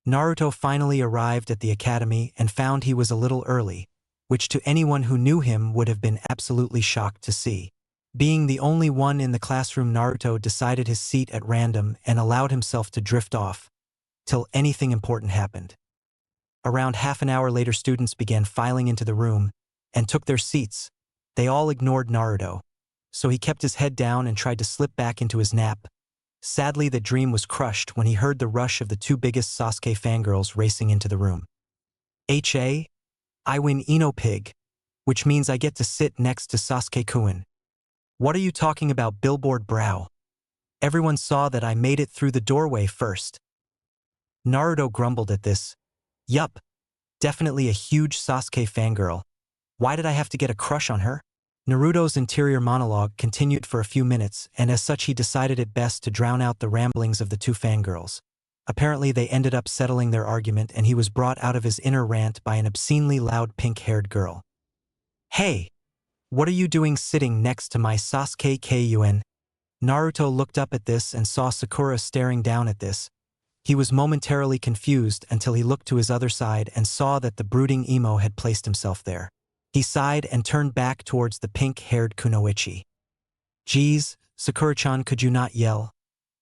Naruto finally arrived at the academy and found he was a little early, which to anyone who knew him would have been absolutely shocked to see. Being the only one in the classroom, Naruto decided his seat at random and allowed himself to drift off, till anything important happened. Around half an hour later, students began filing into the room and took their seats. They all ignored Naruto, so he kept his head down and tried to slip back into his nap. Sadly, the dream was crushed when he heard the rush of the two biggest Sasuke fangirls racing into the room. I win Ino Pig, which means I get to sit next to Sasuke-kun. What are you talking about, billboard brow? Everyone saw that I made it through the doorway first. Naruto grumbled at this. Yup, definitely a huge Sasuke fangirl. Why did I have to get a crush on her? Naruto's interior monologue continued for a few minutes, and as such he decided it best to drown out the ramblings of the two fangirls. Apparently they ended up settling their argument and he was brought out of his inner rant by an obscenely loud pink-haired girl. Hey! What are you doing sitting next to my Sasuke-kun? Naruto looked up at this and saw Sakura staring down at this. He was momentarily confused until he looked to his other side and saw that the brooding emo had placed himself there. He sighed and turned back towards the pink-haired kunoichi. Geez, Sakura-chan, could you not yell?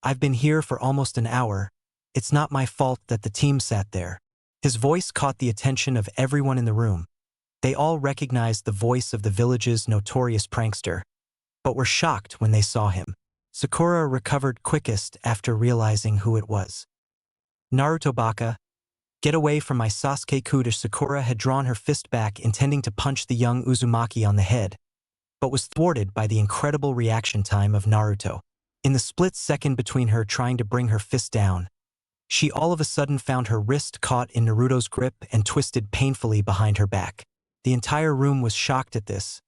I've been here for almost an hour. It's not my fault that the team sat there. His voice caught the attention of everyone in the room. They all recognized the voice of the village's notorious prankster, but were shocked when they saw him. Sakura recovered quickest after realizing who it was. Naruto baka, get away from my Sasuke-kun. Sakura had drawn her fist back intending to punch the young Uzumaki on the head, but was thwarted by the incredible reaction time of Naruto. In the split second between her trying to bring her fist down, she all of a sudden found her wrist caught in Naruto's grip and twisted painfully behind her back. The entire room was shocked at this.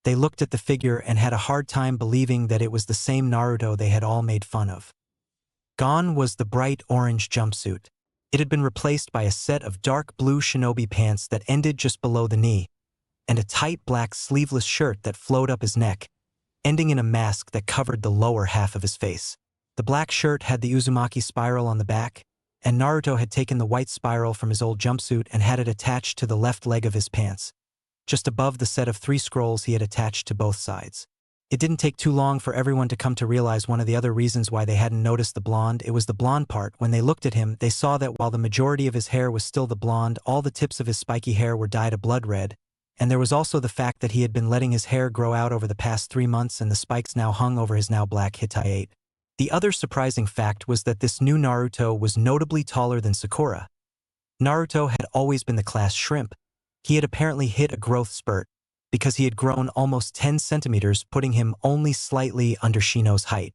They looked at the figure and had a hard time believing that it was the same Naruto they had all made fun of. Gone was the bright orange jumpsuit. It had been replaced by a set of dark blue shinobi pants that ended just below the knee, and a tight black sleeveless shirt that flowed up his neck, ending in a mask that covered the lower half of his face. The black shirt had the Uzumaki spiral on the back, and Naruto had taken the white spiral from his old jumpsuit and had it attached to the left leg of his pants, just above the set of 3 scrolls he had attached to both sides. It didn't take too long for everyone to come to realize one of the other reasons why they hadn't noticed the blonde. It was the blonde part. When they looked at him, they saw that while the majority of his hair was still the blonde, all the tips of his spiky hair were dyed a blood red, and there was also the fact that he had been letting his hair grow out over the past 3 months and the spikes now hung over his now black Hittite. The other surprising fact was that this new Naruto was notably taller than Sakura. Naruto had always been the class shrimp. He had apparently hit a growth spurt, because he had grown almost 10 centimeters, putting him only slightly under Shino's height.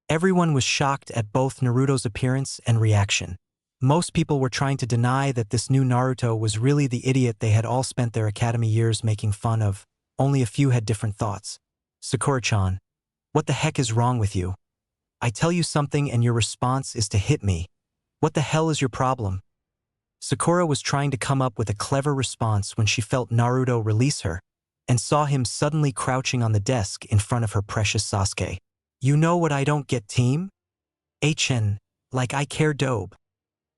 Everyone was shocked at both Naruto's appearance and reaction. Most people were trying to deny that this new Naruto was really the idiot they had all spent their academy years making fun of. Only a few had different thoughts. Sakura-chan, what the heck is wrong with you? I tell you something and your response is to hit me. What the hell is your problem? Sakura was trying to come up with a clever response when she felt Naruto release her and saw him suddenly crouching on the desk in front of her precious Sasuke. You know what I don't get, team? Like I care dope.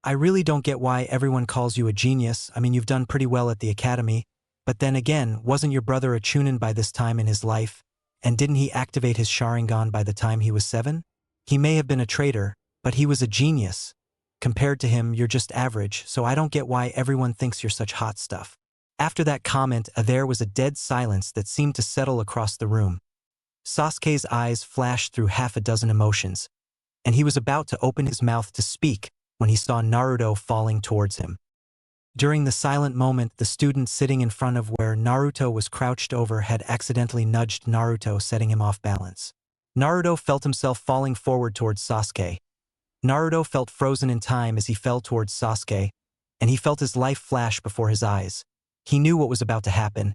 I really don't get why everyone calls you a genius. I mean, you've done pretty well at the academy, but then again, wasn't your brother a chunin by this time in his life? And didn't he activate his Sharingan by the time he was 7? He may have been a traitor, but he was a genius. Compared to him, you're just average, so I don't get why everyone thinks you're such hot stuff. After that comment, there was a dead silence that seemed to settle across the room. Sasuke's eyes flashed through half a dozen emotions, and he was about to open his mouth to speak when he saw Naruto falling towards him. During the silent moment, the student sitting in front of where Naruto was crouched over had accidentally nudged Naruto, setting him off balance. Naruto felt himself falling forward towards Sasuke. Naruto felt frozen in time as he fell towards Sasuke, and he felt his life flash before his eyes. He knew what was about to happen,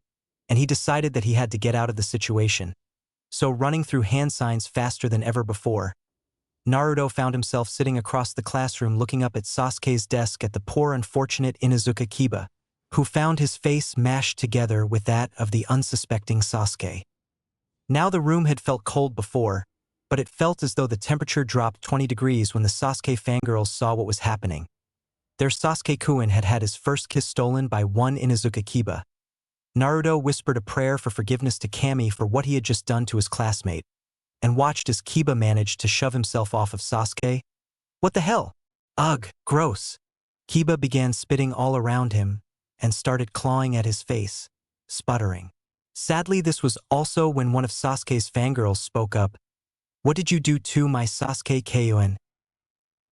and he decided that he had to get out of the situation. So, running through hand signs faster than ever before, Naruto found himself sitting across the classroom looking up at Sasuke's desk at the poor unfortunate Inuzuka Kiba, who found his face mashed together with that of the unsuspecting Sasuke. Now the room had felt cold before, but it felt as though the temperature dropped 20 degrees when the Sasuke fangirls saw what was happening. Their Sasuke-kun had had his first kiss stolen by one Inuzuka Kiba. Naruto whispered a prayer for forgiveness to Kami for what he had just done to his classmate, and watched as Kiba managed to shove himself off of Sasuke. What the hell? Ugh, gross. Kiba began spitting all around him and started clawing at his face, sputtering. Sadly, this was also when one of Sasuke's fangirls spoke up. What did you do to my Sasuke-kun?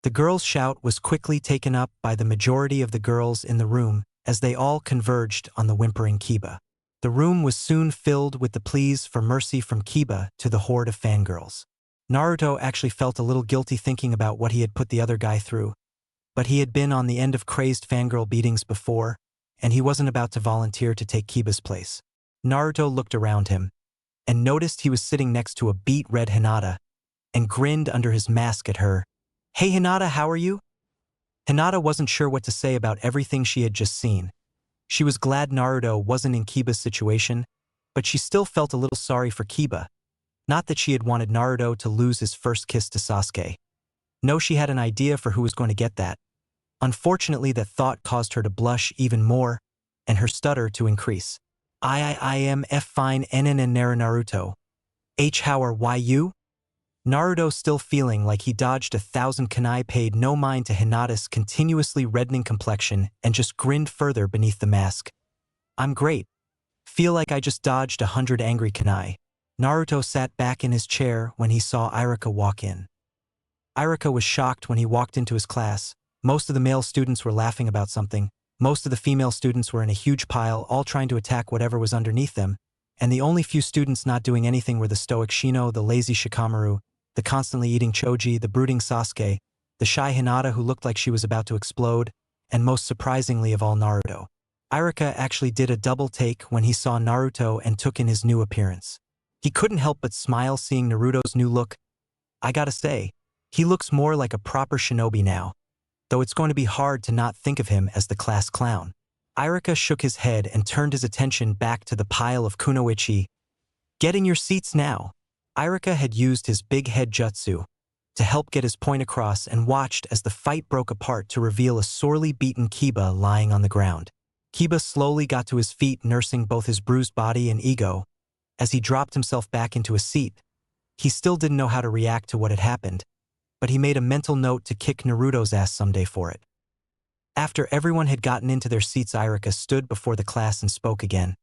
The girl's shout was quickly taken up by the majority of the girls in the room as they all converged on the whimpering Kiba. The room was soon filled with the pleas for mercy from Kiba to the horde of fangirls. Naruto actually felt a little guilty thinking about what he had put the other guy through, but he had been on the end of crazed fangirl beatings before, and he wasn't about to volunteer to take Kiba's place. Naruto looked around him and noticed he was sitting next to a beet red Hinata and grinned under his mask at her. Hey Hinata, how are you? Hinata wasn't sure what to say about everything she had just seen. She was glad Naruto wasn't in Kiba's situation, but she still felt a little sorry for Kiba. Not that she had wanted Naruto to lose his first kiss to Sasuke. No, she had an idea for who was going to get that. Unfortunately, that thought caused her to blush even more, and her stutter to increase. I am F fine NN and Naruto. H how are why you? Naruto, still feeling like he dodged 1,000 kunai, paid no mind to Hinata's continuously reddening complexion and just grinned further beneath the mask. I'm great. Feel like I just dodged 100 angry kunai. Naruto sat back in his chair when he saw Iruka walk in. Iruka was shocked when he walked into his class. Most of the male students were laughing about something. Most of the female students were in a huge pile, all trying to attack whatever was underneath them, and the only few students not doing anything were the stoic Shino, the lazy Shikamaru, the constantly eating Choji, the brooding Sasuke, the shy Hinata who looked like she was about to explode, and most surprisingly of all, Naruto. Iruka actually did a double take when he saw Naruto and took in his new appearance. He couldn't help but smile seeing Naruto's new look. I gotta say, he looks more like a proper shinobi now, though it's going to be hard to not think of him as the class clown. Iruka shook his head and turned his attention back to the pile of kunoichi. Get in your seats now. Iruka had used his big head jutsu to help get his point across and watched as the fight broke apart to reveal a sorely beaten Kiba lying on the ground. Kiba slowly got to his feet, nursing both his bruised body and ego. As he dropped himself back into a seat, he still didn't know how to react to what had happened, but he made a mental note to kick Naruto's ass someday for it. After everyone had gotten into their seats, Iruka stood before the class and spoke again.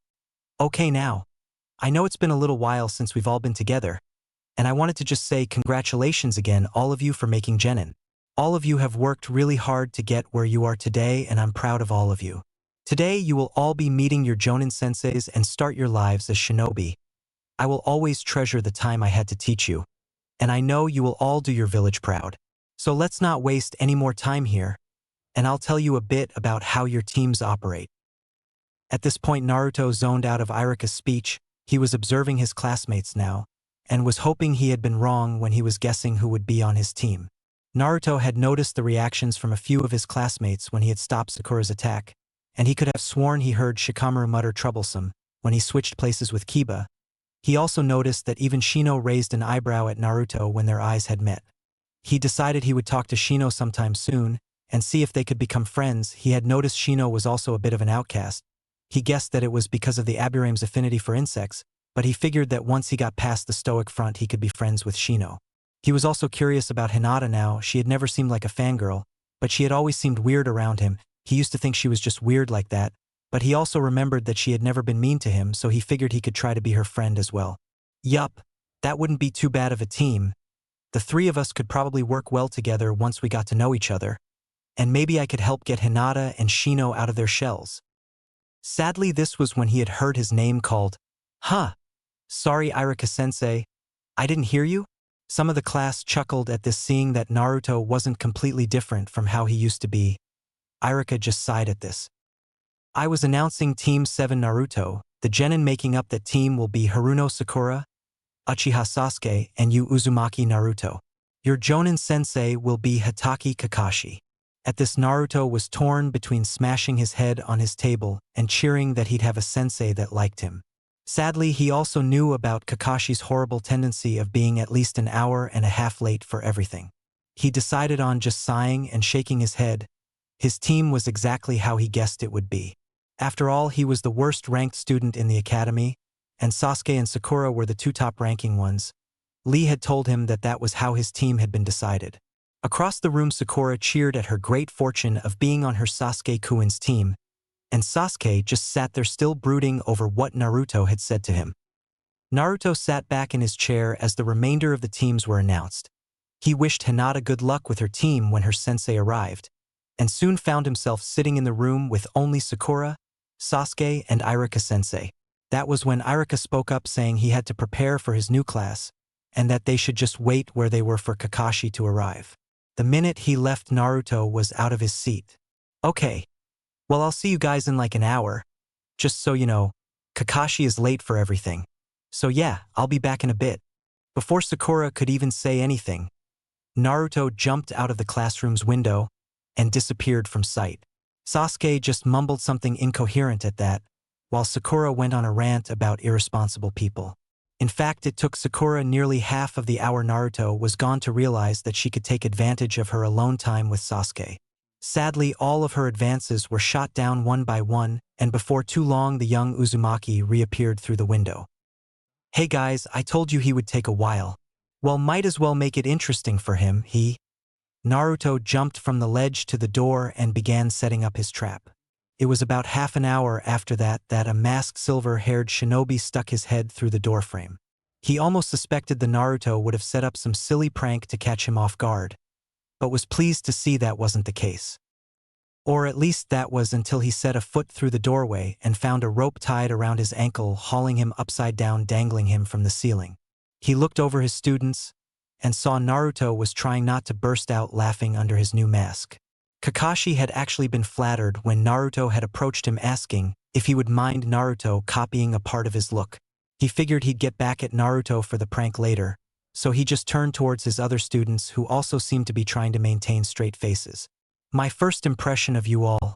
Okay now. I know it's been a little while since we've all been together, and I wanted to just say congratulations again, all of you, for making Genin. All of you have worked really hard to get where you are today, and I'm proud of all of you. Today, you will all be meeting your Jonin senseis and start your lives as shinobi. I will always treasure the time I had to teach you, and I know you will all do your village proud. So let's not waste any more time here, and I'll tell you a bit about how your teams operate. At this point, Naruto zoned out of Iruka's speech. He was observing his classmates now, and was hoping he had been wrong when he was guessing who would be on his team. Naruto had noticed the reactions from a few of his classmates when he had stopped Sakura's attack, and he could have sworn he heard Shikamaru mutter troublesome when he switched places with Kiba. He also noticed that even Shino raised an eyebrow at Naruto when their eyes had met. He decided he would talk to Shino sometime soon and see if they could become friends. He had noticed Shino was also a bit of an outcast. He guessed that it was because of the Aburame's affinity for insects, but he figured that once he got past the stoic front he could be friends with Shino. He was also curious about Hinata now. She had never seemed like a fangirl, but she had always seemed weird around him. He used to think she was just weird like that, but he also remembered that she had never been mean to him, so he figured he could try to be her friend as well. Yup, that wouldn't be too bad of a team. The three of us could probably work well together once we got to know each other, and maybe I could help get Hinata and Shino out of their shells. Sadly, this was when he had heard his name called. Huh. Sorry, Irika-sensei. I didn't hear you? Some of the class chuckled at this, seeing that Naruto wasn't completely different from how he used to be. Irika just sighed at this. I was announcing Team 7 Naruto. The genin making up that team will be Haruno Sakura, Uchiha Sasuke, and Yu Uzumaki Naruto. Your Jonin sensei will be Hatake Kakashi. At this, Naruto was torn between smashing his head on his table and cheering that he'd have a sensei that liked him. Sadly, he also knew about Kakashi's horrible tendency of being at least an hour and a half late for everything. He decided on just sighing and shaking his head. His team was exactly how he guessed it would be. After all, he was the worst-ranked student in the academy, and Sasuke and Sakura were the two top-ranking ones. Lee had told him that that was how his team had been decided. Across the room, Sakura cheered at her great fortune of being on her Sasuke-kun's team, and Sasuke just sat there still brooding over what Naruto had said to him. Naruto sat back in his chair as the remainder of the teams were announced. He wished Hinata good luck with her team when her sensei arrived, and soon found himself sitting in the room with only Sakura, Sasuke, and Irika-sensei. That was when Irika spoke up, saying he had to prepare for his new class, and that they should just wait where they were for Kakashi to arrive. The minute he left, Naruto was out of his seat. Okay. Well, I'll see you guys in like an hour. Just so you know, Kakashi is late for everything. So yeah, I'll be back in a bit. Before Sakura could even say anything, Naruto jumped out of the classroom's window and disappeared from sight. Sasuke just mumbled something incoherent at that, while Sakura went on a rant about irresponsible people. In fact, it took Sakura nearly half of the hour Naruto was gone to realize that she could take advantage of her alone time with Sasuke. Sadly, all of her advances were shot down one by one, and before too long the young Uzumaki reappeared through the window. Hey guys, I told you he would take a while. Well, might as well make it interesting for him, Naruto jumped from the ledge to the door and began setting up his trap. It was about half an hour after that a masked silver-haired shinobi stuck his head through the doorframe. He almost suspected the Naruto would have set up some silly prank to catch him off guard, but was pleased to see that wasn't the case. Or at least that was until he set a foot through the doorway and found a rope tied around his ankle, hauling him upside down, dangling him from the ceiling. He looked over his students and saw Naruto was trying not to burst out laughing under his new mask. Kakashi had actually been flattered when Naruto had approached him asking if he would mind Naruto copying a part of his look. He figured he'd get back at Naruto for the prank later, so he just turned towards his other students who also seemed to be trying to maintain straight faces. My first impression of you all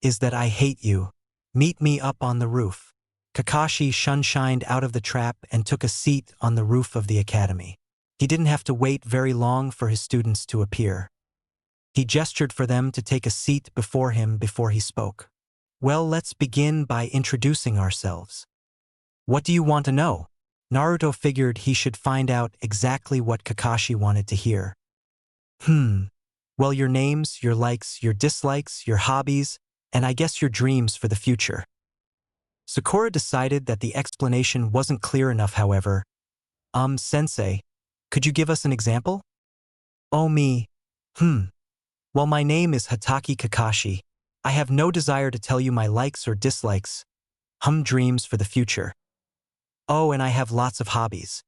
is that I hate you. Meet me up on the roof. Kakashi shunshined out of the trap and took a seat on the roof of the academy. He didn't have to wait very long for his students to appear. He gestured for them to take a seat before him before he spoke. Well, let's begin by introducing ourselves. What do you want to know? Naruto figured he should find out exactly what Kakashi wanted to hear. Well, your names, your likes, your dislikes, your hobbies, and I guess your dreams for the future. Sakura decided that the explanation wasn't clear enough, however. Sensei, could you give us an example? Oh, me. Well, my name is Hatake Kakashi. I have no desire to tell you my likes or dislikes. Dreams for the future. Oh, and I have lots of hobbies.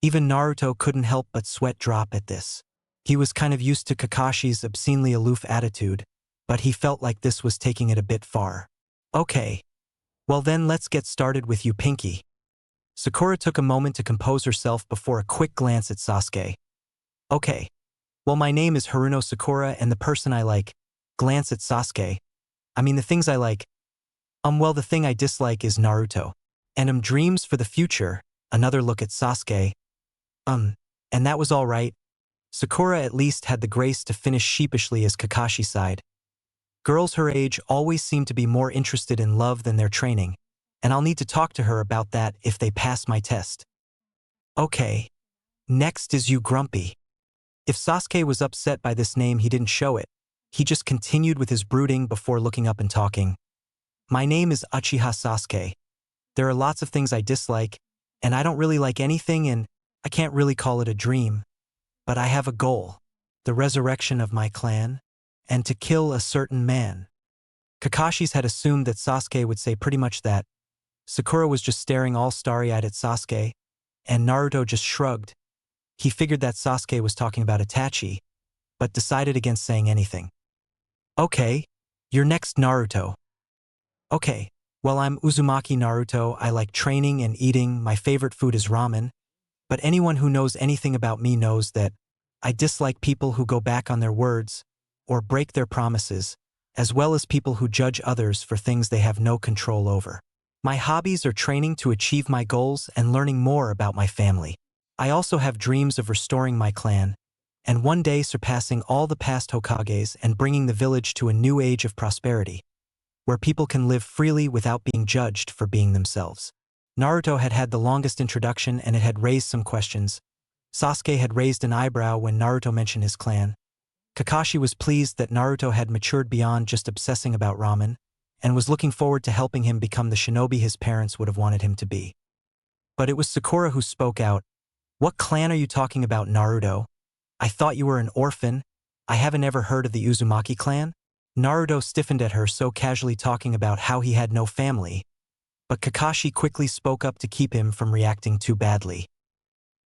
Even Naruto couldn't help but sweat drop at this. He was kind of used to Kakashi's obscenely aloof attitude, but he felt like this was taking it a bit far. Okay. Well then, let's get started with you, Pinky. Sakura took a moment to compose herself before a quick glance at Sasuke. Okay. Well, my name is Haruno Sakura, and the person I like. Glance at Sasuke. I mean, the things I like. Well, the thing I dislike is Naruto. And dreams for the future. Another look at Sasuke. And that was all right. Sakura at least had the grace to finish sheepishly as Kakashi sighed. Girls her age always seem to be more interested in love than their training. and I'll need to talk to her about that if they pass my test. Okay. Next is you Grumpy. If Sasuke was upset by this name, he didn't show it. He just continued with his brooding before looking up and talking. My name is Uchiha Sasuke. There are lots of things I dislike, and I don't really like anything, and I can't really call it a dream. But I have a goal. The resurrection of my clan, and to kill a certain man. Kakashi's had assumed that Sasuke would say pretty much that. Sakura was just staring all starry-eyed at Sasuke, and Naruto just shrugged. He figured that Sasuke was talking about Itachi, but decided against saying anything. Okay, you're next, Naruto. Okay, well, I'm Uzumaki Naruto. I like training and eating. My favorite food is ramen. But anyone who knows anything about me knows that I dislike people who go back on their words or break their promises, as well as people who judge others for things they have no control over. My hobbies are training to achieve my goals and learning more about my family. I also have dreams of restoring my clan, and one day surpassing all the past Hokages and bringing the village to a new age of prosperity, where people can live freely without being judged for being themselves. Naruto had had the longest introduction, and it had raised some questions. Sasuke had raised an eyebrow when Naruto mentioned his clan. Kakashi was pleased that Naruto had matured beyond just obsessing about ramen, and was looking forward to helping him become the shinobi his parents would have wanted him to be. But it was Sakura who spoke out. What clan are you talking about, Naruto? I thought you were an orphan. I haven't ever heard of the Uzumaki clan. Naruto stiffened at her so casually talking about how he had no family, but Kakashi quickly spoke up to keep him from reacting too badly.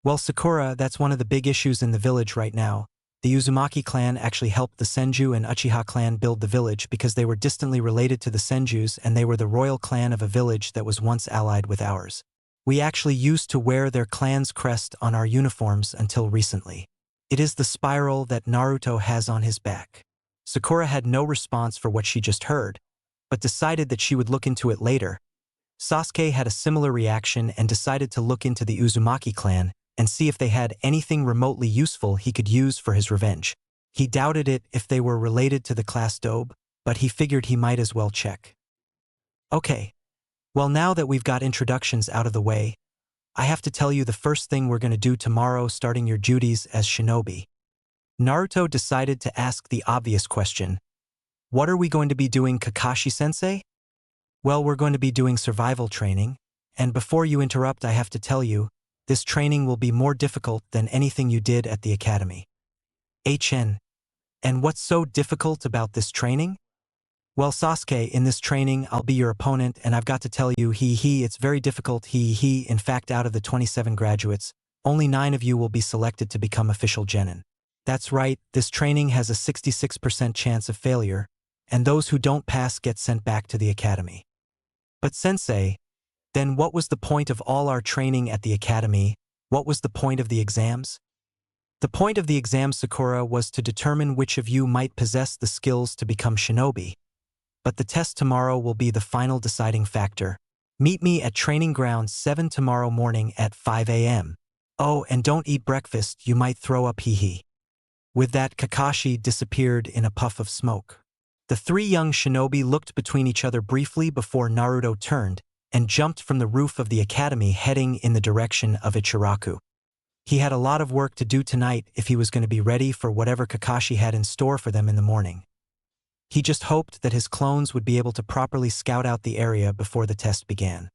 Well, Sakura, that's one of the big issues in the village right now. The Uzumaki clan actually helped the Senju and Uchiha clan build the village because they were distantly related to the Senjus, and they were the royal clan of a village that was once allied with ours. We actually used to wear their clan's crest on our uniforms until recently. It is the spiral that Naruto has on his back. Sakura had no response for what she just heard, but decided that she would look into it later. Sasuke had a similar reaction and decided to look into the Uzumaki clan and see if they had anything remotely useful he could use for his revenge. He doubted it if they were related to the class Dobe, but he figured he might as well check. Okay. Well, now that we've got introductions out of the way, I have to tell you the first thing we're going to do tomorrow, starting your duties as shinobi. Naruto decided to ask the obvious question. What are we going to be doing, Kakashi-sensei? Well, we're going to be doing survival training, and before you interrupt, I have to tell you, this training will be more difficult than anything you did at the academy. And what's so difficult about this training? Well, Sasuke, in this training, I'll be your opponent, and I've got to tell you, it's very difficult, In fact, out of the 27 graduates, only 9 of you will be selected to become official genin. That's right, this training has a 66% chance of failure, and those who don't pass get sent back to the academy. But sensei, then what was the point of all our training at the academy? What was the point of the exams? The point of the exam, Sakura, was to determine which of you might possess the skills to become shinobi. But the test tomorrow will be the final deciding factor. Meet me at Training Ground 7 tomorrow morning at 5 a.m. Oh, and don't eat breakfast, you might throw up, With that, Kakashi disappeared in a puff of smoke. The 3 young shinobi looked between each other briefly before Naruto turned and jumped from the roof of the academy, heading in the direction of Ichiraku. He had a lot of work to do tonight if he was going to be ready for whatever Kakashi had in store for them in the morning. He just hoped that his clones would be able to properly scout out the area before the test began.